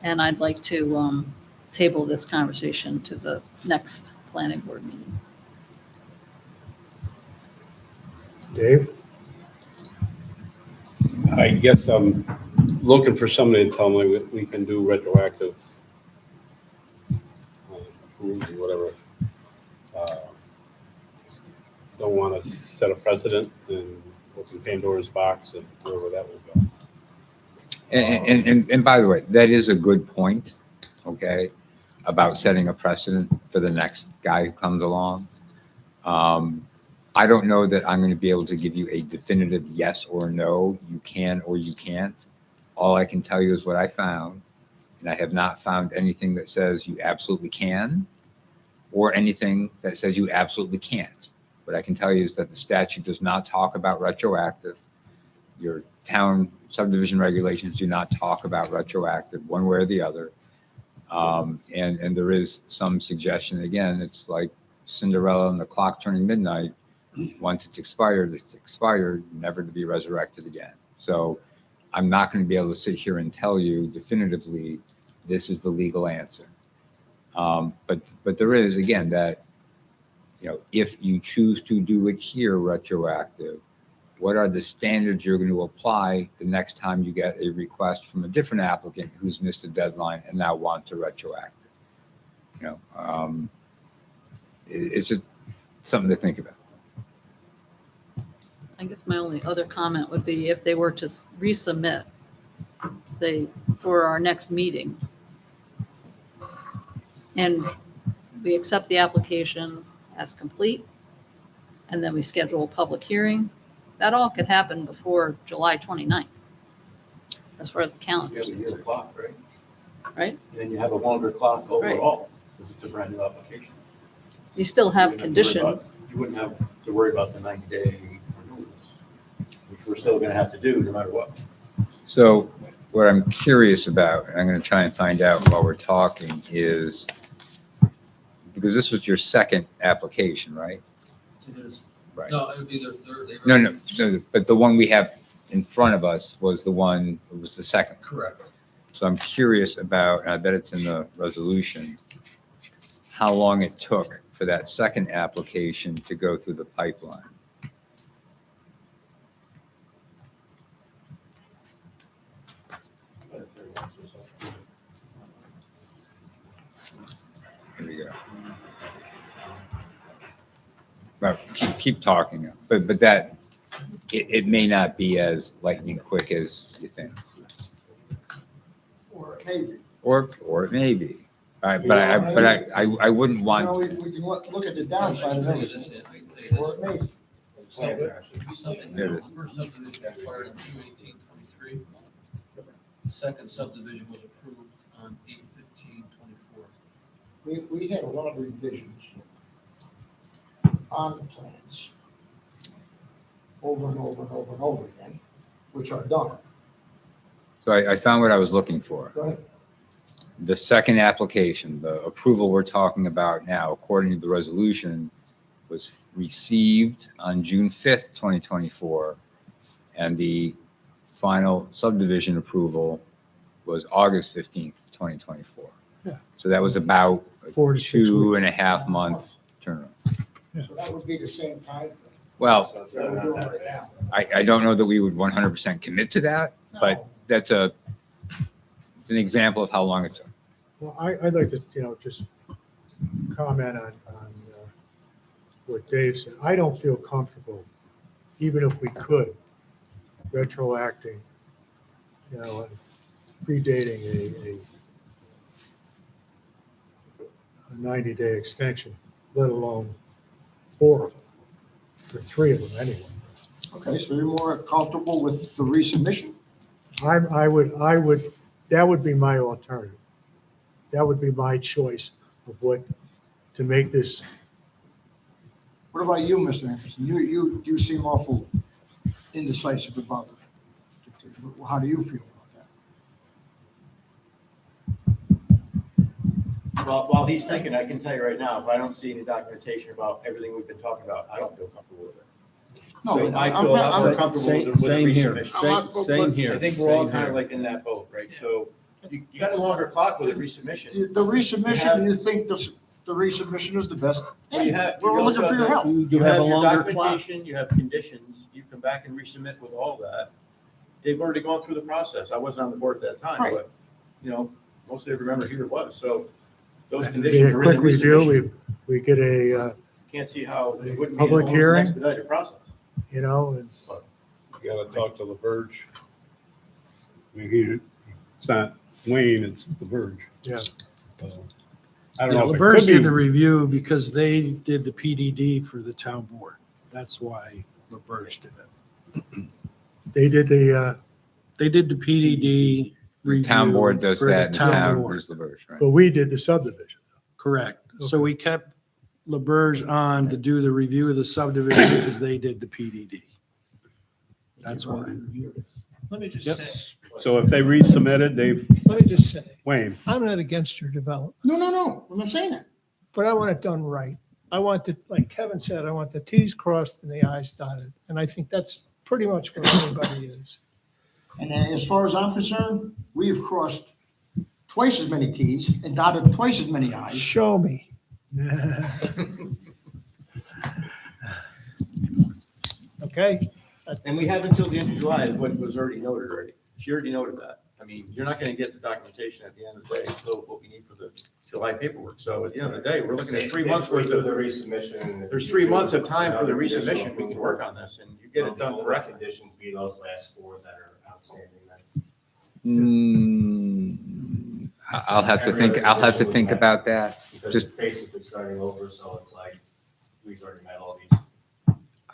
And I'd like to table this conversation to the next planning board meeting. Dave? I guess I'm looking for somebody to tell me that we can do retroactive rules or whatever. Don't want to set a precedent and open Pandora's box and wherever that will go. And by the way, that is a good point, okay, about setting a precedent for the next guy who comes along. I don't know that I'm going to be able to give you a definitive yes or no, you can or you can't. All I can tell you is what I found, and I have not found anything that says you absolutely can or anything that says you absolutely can't. What I can tell you is that the statute does not talk about retroactive. Your town subdivision regulations do not talk about retroactive one way or the other. And there is some suggestion, again, it's like Cinderella and the clock turning midnight. Once it's expired, never to be resurrected again. So I'm not going to be able to sit here and tell you definitively, this is the legal answer. But there is, again, that, if you choose to do it here retroactive, what are the standards you're going to apply the next time you get a request from a different applicant who's missed a deadline and now wants a retroactive? It's just something to think about. I guess my only other comment would be if they were to resubmit, say, for our next meeting, and we accept the application as complete, and then we schedule a public hearing, that all could happen before July 29th, as far as the calendar You is have a year concerned, clock, right? right? And then you have a longer clock overall, because it's a brand new application. You still have You wouldn't to worry about- conditions. You wouldn't have to worry about the 90-day renewals, which we're still gonna have to do no matter what. So what I'm curious about, and I'm going to try and find out while we're talking, is because this was your second application, right? It is. Right. No, it would be their third. They No, but the one we have in front of us was the second. Correct. So I'm curious about, and I bet it's in the resolution, how long it took for that second application to go through the pipeline. Well, keep talking, but that, it may not be as lightning quick as you think, Or maybe. or it may be. All right, but I wouldn't You know, want, we can look at the downside of everything. Or it may. Something- something- There it is. First subdivision expired on 2/18/23. The second subdivision was approved on 8/15/24. We had a lot of revisions on the plans over and over and over and over again, which are done. so I found what I was looking for. Go ahead. The second application, the approval we're talking about now, according to the resolution, was received on June 5th, 2024, and the final subdivision approval was August 15th, 2024. Yeah. So that was about a 4 to 6 weeks. 2.5 month turnaround. So that would be the same time. Well, that we're doing right now. I don't know that we would 100% commit to that, but it's an example of how long it took. Well, I'd like to, just comment on what Dave said. I don't feel comfortable, even if we could, retroacting, and predating a 90-day extension, let alone 4 of them, or 3 of them anyway. Okay, so you're more comfortable with the resubmission? I would, that would be my alternative. That would be my choice of what, to make this. What about you, Mr. Anderson? You seem awful indecisive about it. How do you feel about that? Well, while he's thinking, I can tell you right now, if I don't see any documentation about everything we've been talking about, I don't feel comfortable with it. No, So I I'm feel not- I'm more comfortable with the Same here, resubmission. same here. I think we're all same kind here. of like in that boat, right? So you got a longer clock with a resubmission. The resubmission, you think the resubmission is the best? Well, you have- We're you looking also for your have- help. You have a your longer clock. documentation, you have conditions, you come back and resubmit with all that. They've already gone through the process. I wasn't on the board at that time, Right. but, most of everyone here was, so those Be conditions a are in quick the review, resubmission. we get a, Can't see how it wouldn't be Public almost an hearing? expedited process. and You gotta talk to LaBerge. I mean, it's not Wayne, it's LaBerge. Yeah. I don't Yeah, know if it LaBerge could did the be, review because they did the PDD for the town board. That's why LaBerge did it. they did the, They did the PDD The review. town board does for the that, and the town board. is LaBerge, right? but we did the subdivision. Correct. So Okay. we kept LaBerge on to do the review of the subdivision because they did the PDD. That's why. Let me just Yep. say, so if they resubmitted, let me just say, Wayne, I'm not against your development, No, I'm not saying that. but I want it done right. I want the, like Kevin said, I want the Ts crossed and the Is dotted. And I think that's pretty much where everybody is. And as far as I'm concerned, we have crossed twice as many Ts and dotted twice as many Is. Show me. Okay? And we have until the end of July, what was already noted already. She already noted that. I mean, you're not gonna get the documentation at the end of the day until what we need for the July paperwork. So at the end of the day, we're looking at 3 months worth of the of, resubmission. there's 3 months of time for the resubmission. We can work on this and you get it done correctly. Conditions be those last 4 that are outstanding then. I'll have to think about that. Because Just- it's basically starting over, so it's like, we've already met all these.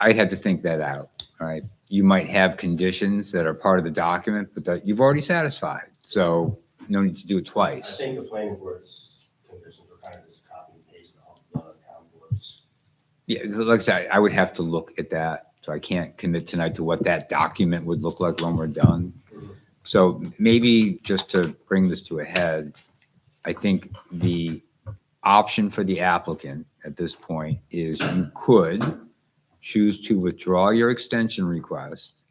I had to think that out, all right? You might have conditions that are part of the document, but that you've already satisfied, so no need to do it I twice. think the planning board's conditions were kind of just copy and paste of the town boards. Yeah, like I said, I would have to look at that, so I can't commit tonight to what that document would look like when we're done. So maybe just to bring this to a head, I think the option for the applicant at this point is you could choose to withdraw your extension request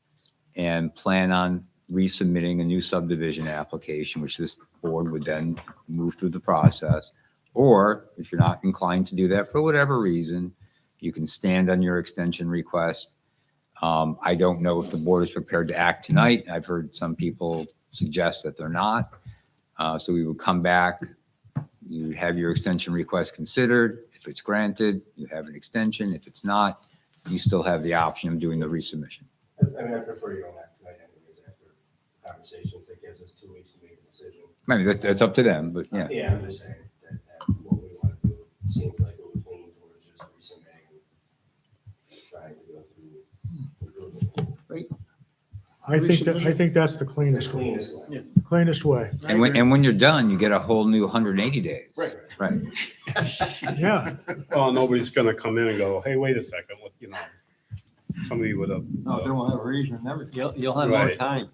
and plan on resubmitting a new subdivision application, which this board would then move through the process. Or if you're not inclined to do that for whatever reason, you can stand on your extension request. I don't know if the board is prepared to act tonight. I've heard some people suggest that they're not. So we would come back, you have your extension request considered. If If it's granted, you have an extension. If it's not, you still have the option of doing the resubmission. I mean, I prefer you don't have tonight anyways after conversations. It gives us 2 weeks to make a decision. I mean, that's up to them, but yeah. Yeah, I'm just saying that what we want to do seems like it was leaning towards just resubmitting and trying to go through. I think that's the cleanest way. Cleanest way. Cleanest way. And when you're done, you get a whole new 180 days. Right. Right. Yeah. Well, nobody's gonna come in and go, hey, wait a second, what, you know, somebody would have. No, they won't have a reason and everything. You'll have more Right. time.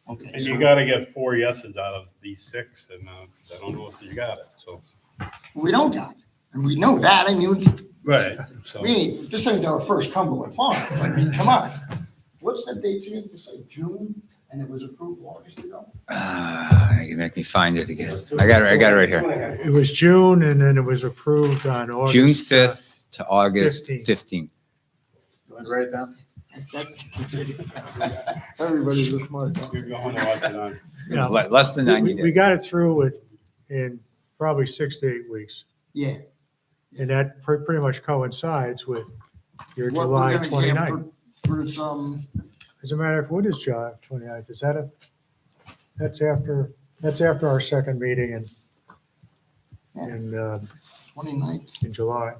Okay. And you gotta get 4 yeses out of these 6, and I don't know if you got it, so. We don't got it. And we know that. I mean, Right. So, this ain't our first Cumberland Farm. I mean, come on. What's the dates again? You say June and it was approved August ago? You make me find it again. I got it right here. It was June and then it was approved on August. June 5th to August 15th. 15th. Write it down. Everybody's this smart. you're going to watch it on. It was less than 90 We days. got it through in probably 6 to 8 weeks. Yeah. And that pretty much coincides with your What July we're gonna get 29th. for some, As a matter of, what is July 29th? Is that that's after our second meeting in 29th. in July.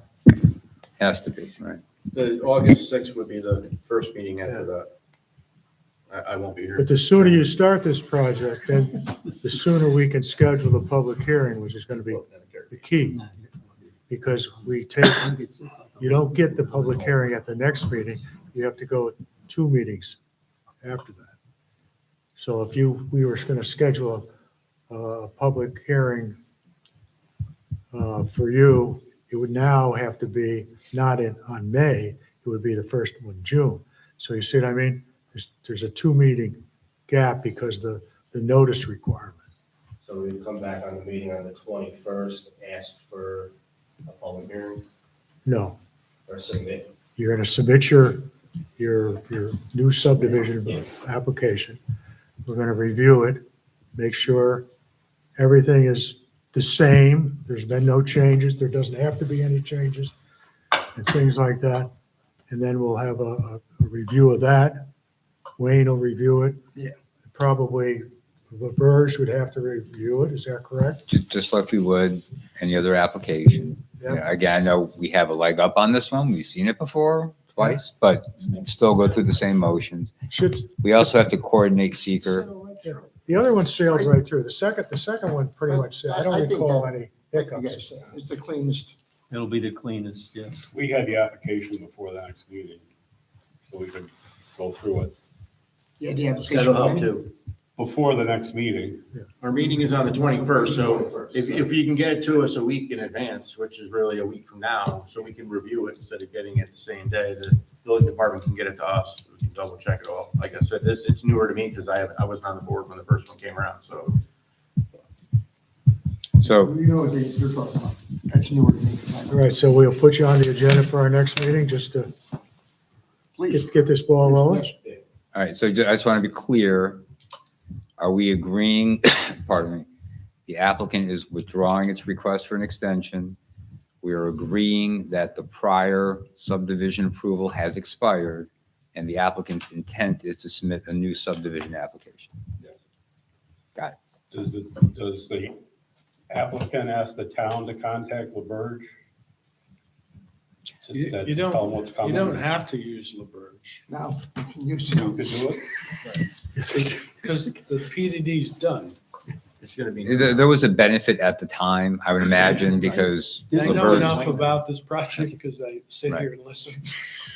Has to be, right. The August 6th would be the first meeting after that. I won't be here. But the sooner you start this project, then the sooner we can schedule the public hearing, which is going to be the key. Because you don't get the public hearing at the next meeting, you have to go 2 meetings after that. So if we were going to schedule a public hearing for you, it would now have to be not on May, it would be the first one in June. So you see what I mean? There's a 2 meeting gap because the notice requirement. So we come back on the meeting on the 21st, ask for a public hearing No, or submit. you're going to submit your new subdivision application. We're going to review it, make sure everything is the same. There's been no changes. There doesn't have to be any changes and things like that. And then we'll have a review of that. Wayne will review it. Yeah. Probably LaBerge would have to review it. Is that correct? Just like we would any other application. Yeah. Yeah, again, I know we have a leg up on this one. We've seen it before twice, but still go through the same motions. We also have to coordinate seeker. The other one sailed right through. The second one pretty much said, I I don't think recall that- any You hiccups. guys say it's the cleanest. It'll be the cleanest, yes. We had the application before the next meeting, so we could go through it Yeah, the That'll application. help in. too. before the next meeting. Our meeting is on the 21st, so if you can get it to us a week in advance, which is really a week from now, so we can review it instead of getting it the same day, the building department can get it to us, we can double check it all. Like I said, it's newer to me because I wasn't on the board when the first one came around, so. So You know what you're talking about. That's newer to me. All right, so we'll put you on the agenda for our next meeting, just to Please. get this ball rolling. all right, so I just want to be clear. Are we agreeing, pardon me, the applicant is withdrawing its request for an extension. We are agreeing that the prior subdivision approval has expired and the applicant's intent is to submit a new subdivision application. Does the applicant ask the town to contact LaBerge? You Tell don't- them what's You coming? don't have to use LaBerge Now, you can use You could do it? because the PDD's done. It's gonna be. There was a benefit at the time, I would imagine, because I know LaBerge- enough about this project because I sit here and listen.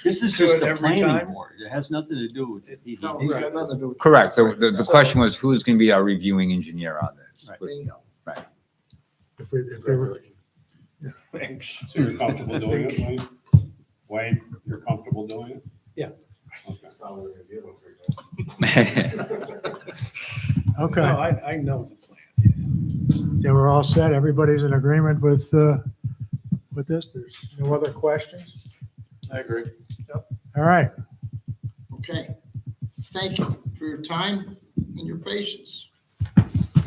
This is Do just it the every planning time? board. It has nothing to do with the No, PDD. it's got nothing to do with. Correct. So the question was, who's going to be our reviewing engineer on this? Right. Bingo. If they were, Thanks. So you're comfortable doing it, Wayne? Wayne, you're comfortable doing it? Yeah. Okay. Probably review them for okay, No, I know the plan. then we're all set. Everybody's in agreement with this. There's no other questions? I agree. All right. Okay. Thank you for your time and your patience.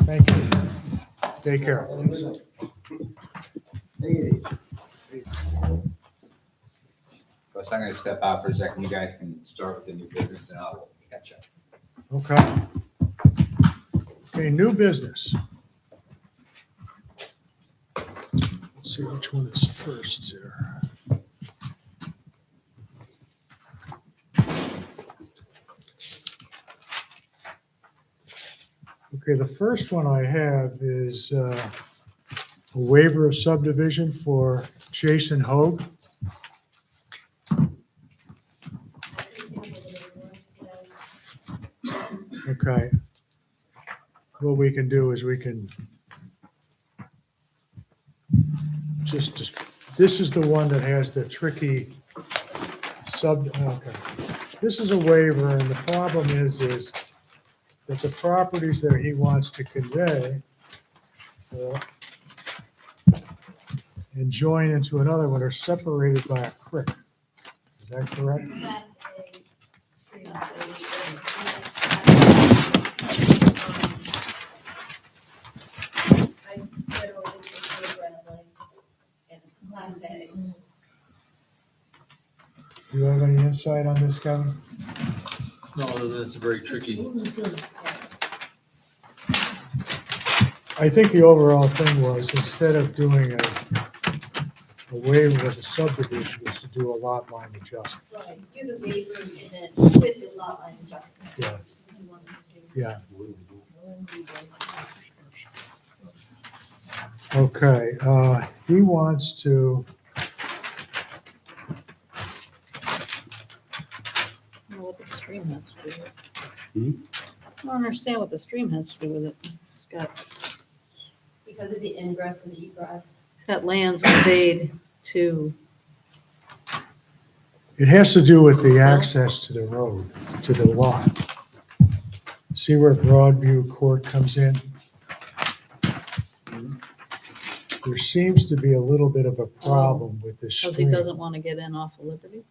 Thank you. Take care. Hey, So I'm going to step out for a second. You guys can start with the new business and I'll catch up. Okay. Okay, new business. Let's see which one is first here. Okay, the first one I have is a waiver of subdivision for Jason Hoag. Okay. What we can do is we can just, this is the one that has the tricky okay. This is a waiver, and the problem is that the properties that he wants to convey and join into another one are separated by a creek. Is that correct? Class A street. I literally just did Bradley, and it's Class A. Do you have any insight on this, Kevin? No, other than it's very tricky. I think the overall thing was, instead of doing a waiver with a subdivision, was to do a lot line adjustment. Right, do the waiver and then with the lot line adjustment. Yeah. You want us to do. Yeah. Okay, he wants to, I don't know what the stream has to do with it. Hmm? I don't understand what the stream has to do with it. Because of the ingress and egress. It's got lands conveyed to, it has to do with the access to the road, to the lot. See where Broadview Court comes in? There seems to be a little bit of a problem with this because he stream. doesn't want to get in off of Liberty.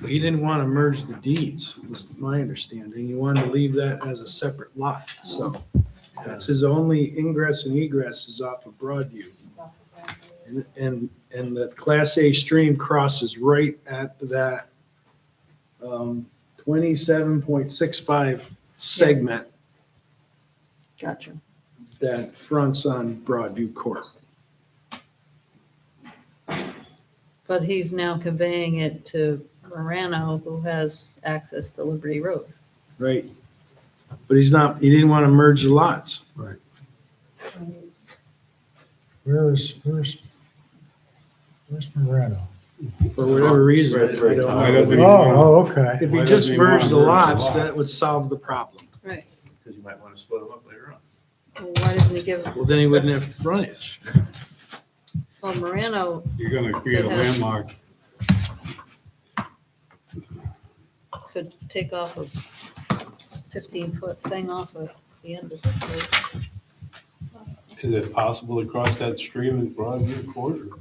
He didn't want to merge the deeds, was my understanding. He wanted to leave that as a separate lot, so that's his only ingress and egress is off of Broadview. And the Class A stream crosses right at that 27.65 segment Gotcha. that fronts on Broadview Court. But he's now conveying it to Morano, who has access to Liberty Road. Right. But he didn't want to merge the lots. Where's Morano? For whatever reason. I don't Why know. doesn't he want- Okay. If Why he doesn't just he merged want the to merge the lots, lot? that would solve the problem. Right. Because you might want to split them up later on. Well, why doesn't he give, Well, then he wouldn't have frontage. well, Morano You're gonna create a It has- landmark. could take off a 15-foot thing off of the end of the road. Is it possible to cross that stream in Broadview Court? Or-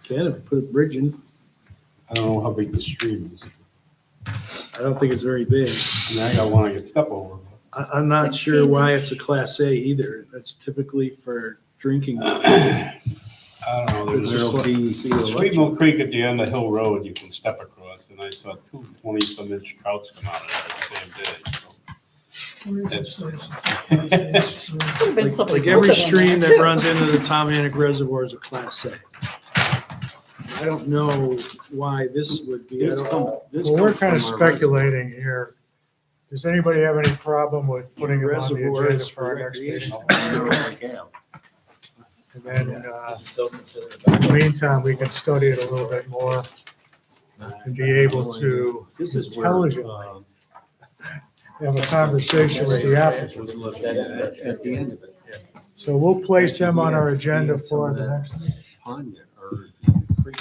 Can if you put a bridge in. I don't know how big the stream is. I don't think it's very big. I mean, I got one I can step over. I'm not sure 16 why inch. it's a Class A either. That's typically for drinking. I don't know, It's there's just Sweet Mill Creek at the end of Hill Road, you can step across, and I saw two 20-some inch trouts come out of it the same day. That's- Could've been something Like every older than stream that too. runs into the Tomatic Reservoir is a Class A. I don't know why this would be. I don't know. This Well, we're comes kind of from our speculating here. Does anybody have any problem with putting him on the Reservoir agenda is for our for next meeting? recreation. And then, in the meantime, we can study it a little bit more and be able to This is where, intelligently have a conversation with the applicant. At the end of it. So we'll place them on our agenda for the next meeting. Pond there, or creek.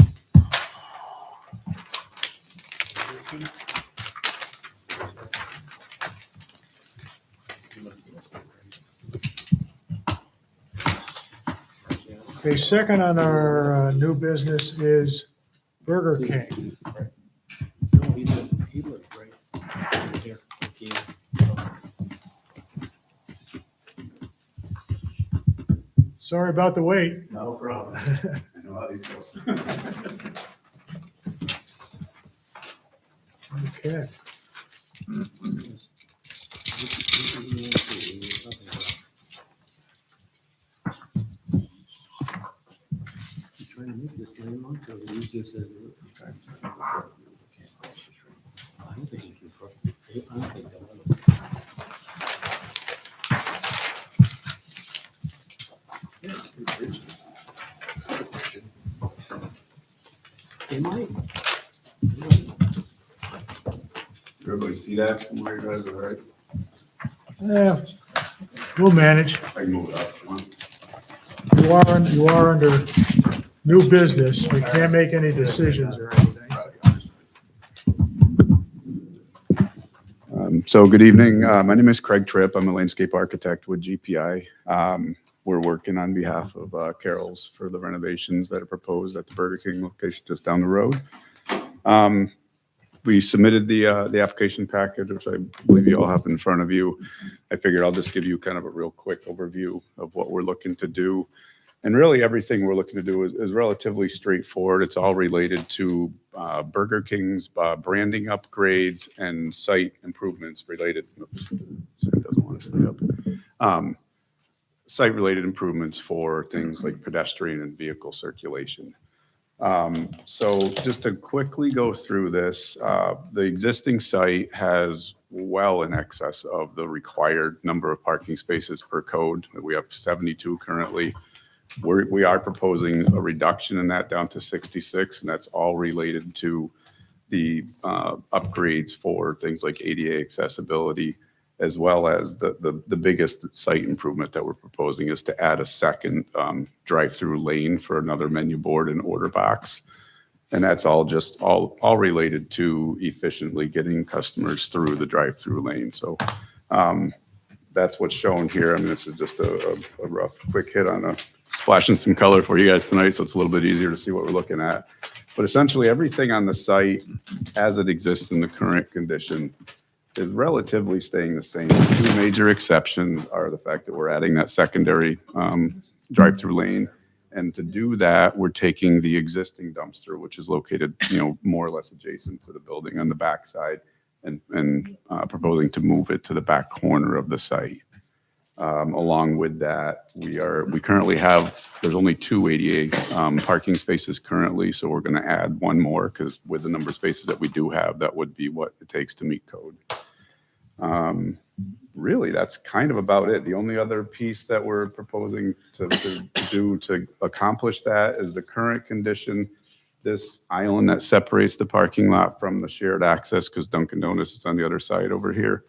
Okay, second on our new business is Burger King. No, he lived right here. Sorry about the wait. No problem. know how these go. Okay. You trying to make this landmark or use this as a? I don't think you can. I don't think they'll. They might. Everybody see that from where you guys are, right? Yeah, we'll manage. I can move it up. One. You are under new business. We can't make any decisions or anything. So good evening. My name is Craig Tripp. I'm a landscape architect with GPI. We're working on behalf of Carol's for the renovations that are proposed at the Burger King location just down the road. We submitted the application package, which I believe you all have in front of you. I figured I'll just give you kind of a real quick overview of what we're looking to do. And really everything we're looking to do is relatively straightforward. It's all related to Burger King's branding upgrades and site improvements related. Oops, it doesn't want to stay up. Site-related improvements for things like pedestrian and vehicle circulation. So just to quickly go through this, the existing site has well in excess of the required number of parking spaces per code. We have 72 currently. We are proposing a reduction in that down to 66, and that's all related to the upgrades for things like ADA accessibility, as well as the biggest site improvement that we're proposing is to add a second drive-through lane for another menu board and order box. And that's all related to efficiently getting customers through the drive-through lane. So that's what's shown here. I mean, this is just a rough, quick hit on splashing some color for you guys tonight, so it's a little bit easier to see what we're looking at. But essentially, everything on the site as it exists in the current condition is relatively staying the same. The two major exceptions are the fact that we're adding that secondary drive-through lane. And to do that, we're taking the existing dumpster, which is located, more or less adjacent to the building on the back side, and proposing to move it to the back corner of the site. Along with that, we currently have, there's only 2 ADA parking spaces currently, so we're going to add one more because with the number of spaces that we do have, that would be what it takes to meet code. Really, that's kind of about it. The only other piece that we're proposing to do to accomplish that is the current condition, this island that separates the parking lot from the shared access, because Dunkin' Donuts is on the other side over here.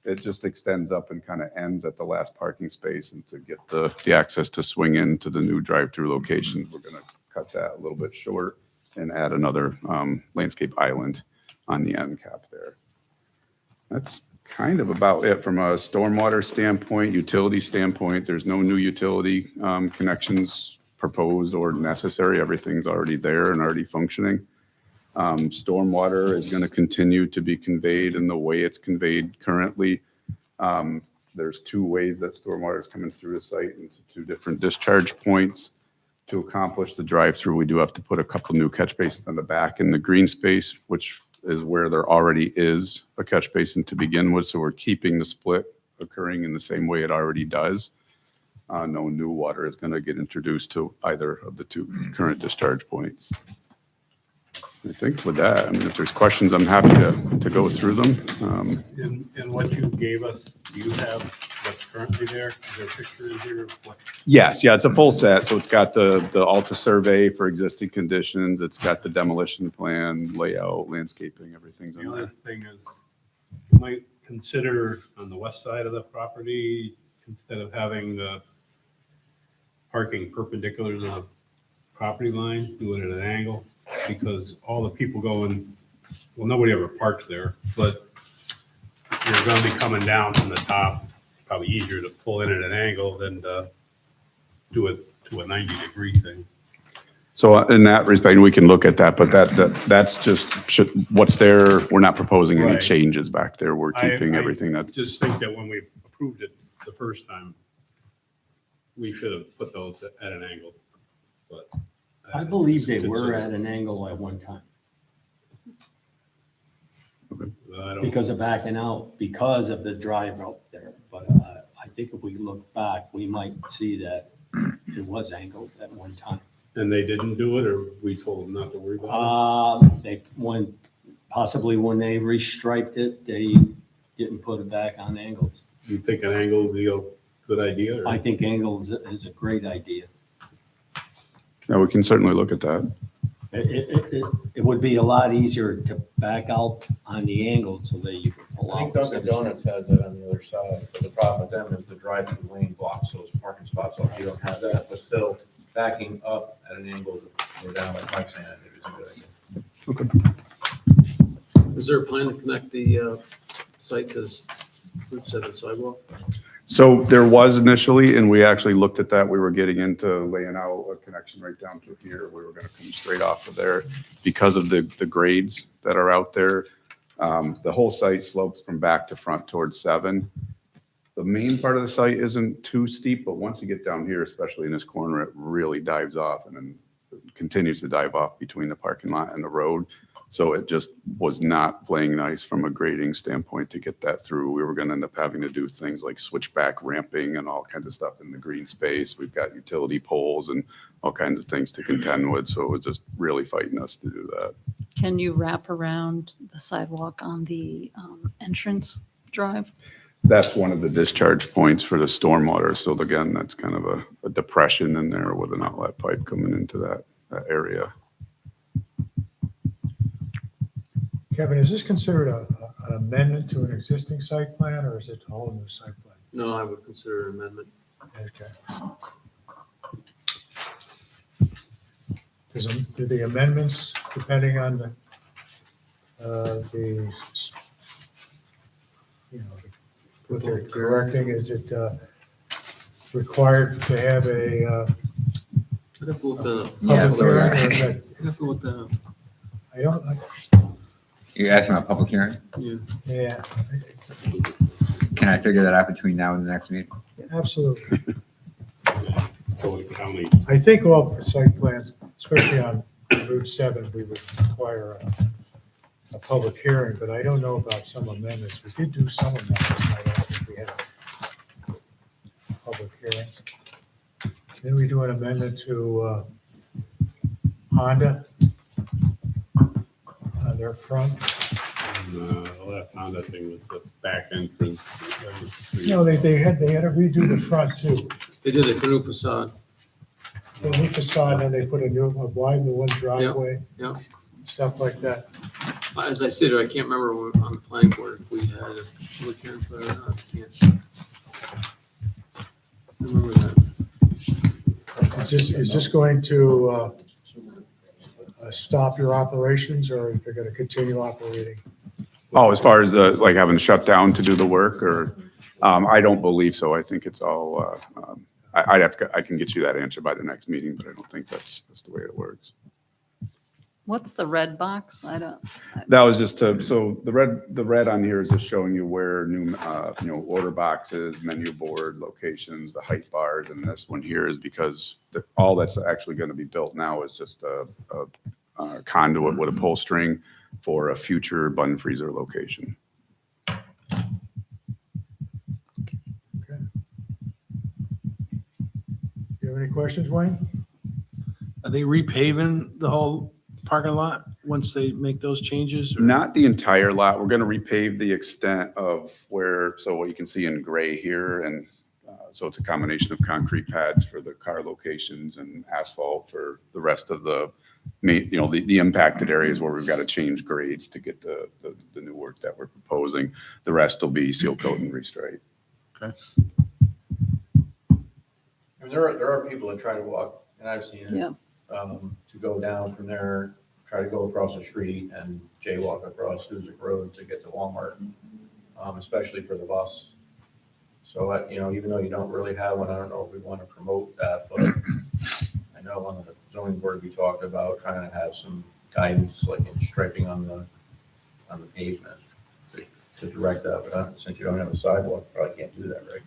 It just extends up and kind of ends at the last parking space, and to get the access to swing into the new drive-through location, we're going to cut that a little bit short and add another landscape island on the end cap there. That's kind of about it from a stormwater standpoint, utility standpoint. There's no new utility connections proposed or necessary. Everything's already there and already functioning. Stormwater is going to continue to be conveyed in the way it's conveyed currently. There's 2 ways that stormwater is coming through the site into 2 different discharge points. To accomplish the drive-through, we do have to put a couple new catch basins on the back in the green space, which is where there already is a catch basin to begin with. So we're keeping the split occurring in the same way it already does. No new water is going to get introduced to either of the 2 current discharge points. I think with that, I mean, if there's questions, I'm happy to go through them. In what you gave us, do you have what's currently there? Is there a picture in here of what? Yes, yeah, it's a full set. So it's got the Alta survey for existing conditions. It's got the demolition plan, layout, landscaping, everything's The in other there. thing is, you might consider on the west side of the property, instead of having the parking perpendicular to the property line, do it at an angle, because all the people going, well, nobody ever parks there, but you're going to be coming down from the top. Probably easier to pull in at an angle than to do it to a 90-degree thing. So in that respect, we can look at that, but that's just what's there. We're not proposing any Right. changes back there. We're keeping I everything that. just think that when we approved it the first time, we should have put those at an angle, but I believe they were at an angle at one time I don't, because of backing out, because of the drive out there. But I think if we look back, we might see that it was angled at one time. and they didn't do it, or we told them not to worry about Possibly when they restriped it, they didn't put it back on angles. it? You think an angle would be a good idea? or- I think angles is a great idea. Yeah, we can certainly look at that. It would be a lot easier to back out on the angle so that you can pull I think out. Dunkin' Donuts has it on the other side, but the problem with them is the drive-through lane blocks those parking spots off. You don't have that, but still backing up at an angle or down like Mike's saying, I think is a good idea. Is there a plan to connect the site to Route 7 sidewalk? So there was initially, and we actually looked at that. We were getting into laying out a connection right down to here. We were going to come straight off of there because of the grades that are out there. The whole site slopes from back to front towards 7. The main part of the site isn't too steep, but once you get down here, especially in this corner, it really dives off and then continues to dive off between the parking lot and the road. So it just was not playing nice from a grading standpoint to get that through. We were going to end up having to do things like switchback ramping and all kinds of stuff in the green space. We've got utility poles and all kinds of things to contend with. So it was just really fighting us to do that. Can you wrap around the sidewalk on the entrance drive? That's one of the discharge points for the stormwater. So again, that's kind of a depression in there with an outlet pipe coming into that area. Kevin, is this considered an amendment to an existing site plan, or is it a whole new site plan? No, I would consider an amendment. Okay. Do the amendments, depending on what they're correcting, is it required to have a I'd have to look that up. Yeah, public so hearing? Or I'd is that- have to look that up. I don't, You're asking about public hearing? Yeah. yeah, Can I figure that out between now and the next meeting? absolutely. Cody County, I think all site plans, especially on Route 7, we would require a public hearing, but I don't know about some amendments. We did do some amendments, but I don't think we had a public hearing. Then we do an amendment to Honda on their front. the last Honda thing was the back entrance. No, they had to redo the front too. They did a new facade. The new facade, and they put a widen the one driveway. yeah. Stuff like that. As I said, I can't remember on the planning board if we had a public hearing for that or not. I can't remember that. Is this going to stop your operations, or they're going to continue operating? Oh, as far as like having to shut down to do the work, or, I don't believe so. I think it's all, I can get you that answer by the next meeting, but I don't think that's the way it works. What's the red box? I don't. That was just so the red on here is just showing you where new, order boxes, menu board locations, the height bars, and this one here is because all that's actually going to be built now is just a conduit with a pull string for a future bun freezer location. You have any questions, Wayne? Are they repaving the whole parking lot once they make those changes? or- Not the entire lot. We're going to repave the extent of where, so what you can see in gray here, and so it's a combination of concrete pads for the car locations and asphalt for the rest of the main, the impacted areas where we've got to change grades to get the new work that we're proposing. The rest will be seal coat and restripe. I mean, there are people that try to walk, and I've seen it. Yeah. To go down from there, try to go across the street and jaywalk across Hoosick Road to get to Walmart, especially for the bus. So, even though you don't really have one, I don't know if we want to promote that, but I know on the zoning board, we talked about trying to have some guidance, like in striping on the pavement to direct that, but since you don't have a sidewalk, you probably can't do that, right?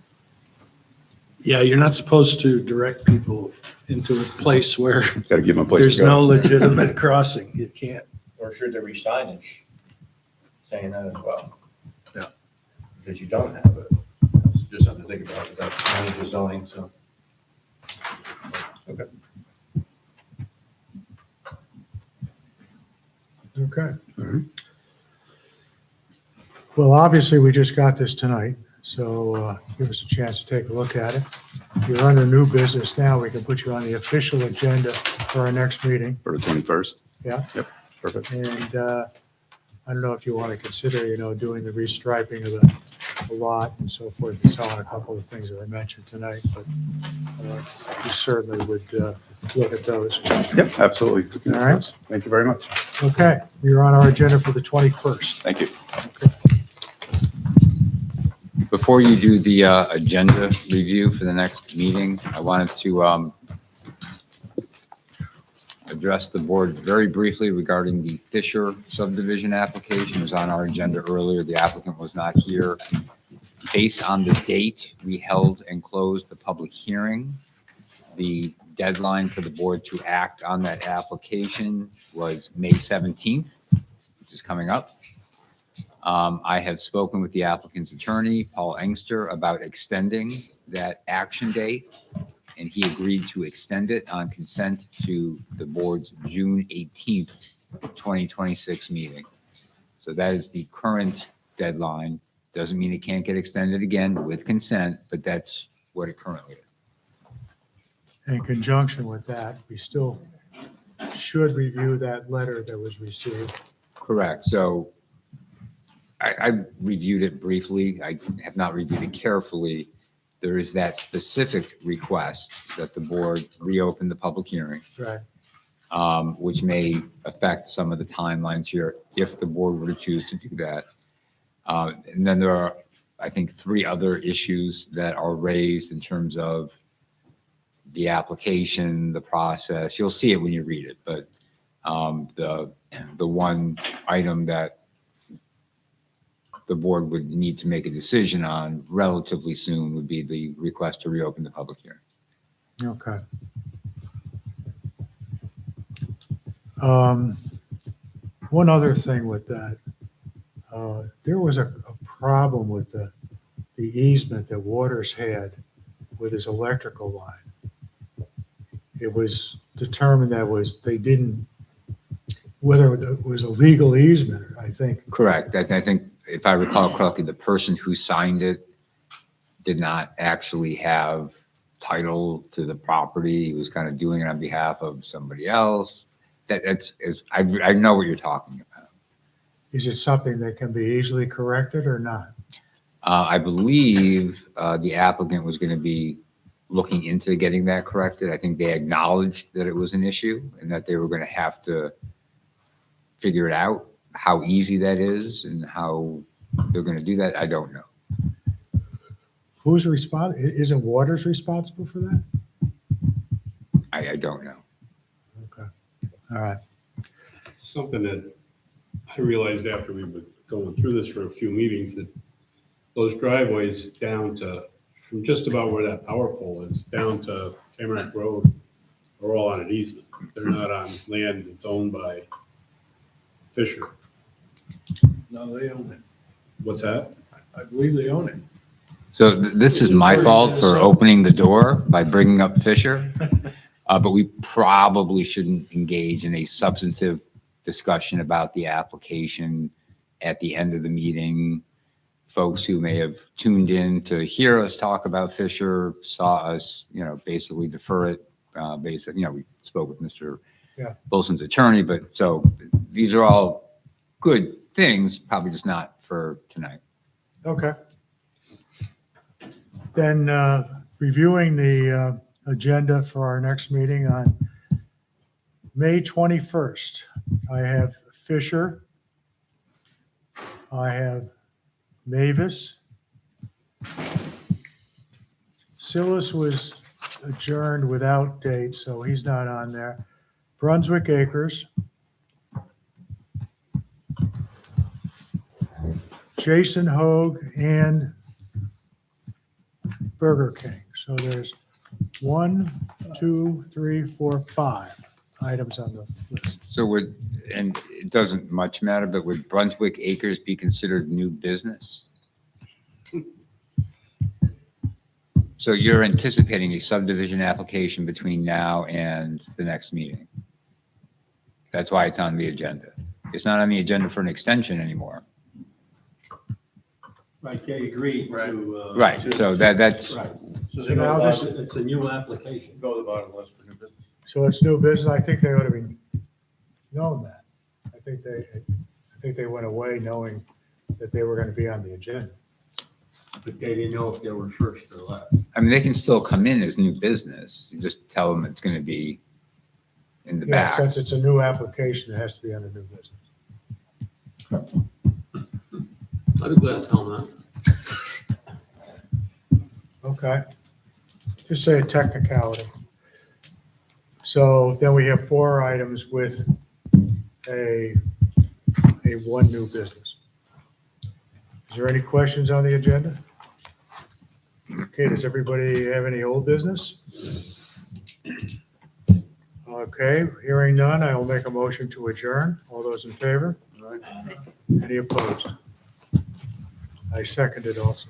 Yeah, you're not supposed to direct people into a place where Got to give them a place there's to go. no legitimate crossing. You can't. Or should there be signage saying that as well? Yeah. Because you don't have it. It's just something to think about, that's managed with zoning, so. Okay. Well, obviously, we just got this tonight, so give us a chance to take a look at it. If you're under new business now, we can put you on the official agenda for our next meeting. For the 21st? Yeah. Yep, perfect. And I don't know if you want to consider, doing the restriping of the lot and so forth, and so on, a couple of things that were mentioned tonight, but we certainly would look at those. Yep, absolutely. We can All right. discuss. Thank you very much. Okay, you're on our agenda for the 21st. Thank you. Before you do the agenda review for the next meeting, I wanted to address the board very briefly regarding the Fisher subdivision application. It was on our agenda earlier. The applicant was not here. Based on the date we held and closed the public hearing, the deadline for the board to act on that application was May 17th, which is coming up. I have spoken with the applicant's attorney, Paul Engster, about extending that action date, and he agreed to extend it on consent to the board's June 18th, 2026 meeting. So that is the current deadline. Doesn't mean it can't get extended again with consent, but that's what it currently is. In conjunction with that, we still should review that letter that was received. Correct. So I reviewed it briefly. I have not reviewed it carefully. There is that specific request that the board reopen the public hearing, Right. which may affect some of the timelines here if the board were to choose to do that. And then there are, I think, 3 other issues that are raised in terms of the application, the process. You'll see it when you read it, but the one item that the board would need to make a decision on relatively soon would be the request to reopen the public hearing. Okay. One other thing with that, there was a problem with the easement that Waters had with his electrical line. It was determined that they didn't, whether it was a legal easement, I think. Correct. I think, if I recall correctly, the person who signed it did not actually have title to the property. He was kind of doing it on behalf of somebody else. I know what you're talking about. Is it something that can be easily corrected or not? I believe the applicant was going to be looking into getting that corrected. I think they acknowledged that it was an issue and that they were going to have to figure it out. How easy that is and how they're going to do that, I don't know. Who's responsible? Isn't Waters responsible for that? I don't know. Okay. All right. Something that I realized after we were going through this for a few meetings, that those driveways down to, from just about where that power pole is, down to Tamarack Road, are all on an easement. They're not on land that's owned by Fisher. No, they own it. What's that? I believe they own it. So this is my fault for opening the door by bringing up Fisher, but we probably shouldn't engage in a substantive discussion about the application at the end of the meeting. Folks who may have tuned in to hear us talk about Fisher saw us, basically defer it. We spoke with Mr. Yeah. Bolson's attorney, but so these are all good things, probably just not for tonight. Okay. Then reviewing the agenda for our next meeting on May 21st, I have Fisher. I have Mavis. Silas was adjourned without date, so he's not on there. Brunswick Acres. Jason Hoag and Burger Kings. So there's 1, 2, 3, 4, 5 items on the list. So would, and it doesn't much matter, but would Brunswick Acres be considered new business? So you're anticipating a subdivision application between now and the next meeting? That's why it's on the agenda. It's not on the agenda for an extension anymore. Right, they agreed to. Right, so that's, Right. So now this is- It's a new application. Go to the bottom list for new business. So it's new business. I think they ought to be known that. I think they went away knowing that they were going to be on the agenda. But they didn't know if they were first or last. I mean, they can still come in as new business. You just tell them it's going to be in the Yeah, back. since it's a new application, it has to be under new business. I'd be glad to tell them Okay. Just say a technicality. So then we have 4 items with a one new business. Is there any questions on the agenda? Okay, does everybody have any old business? Okay, hearing none, I will make a motion to adjourn. All those in favor? Any opposed? I seconded also.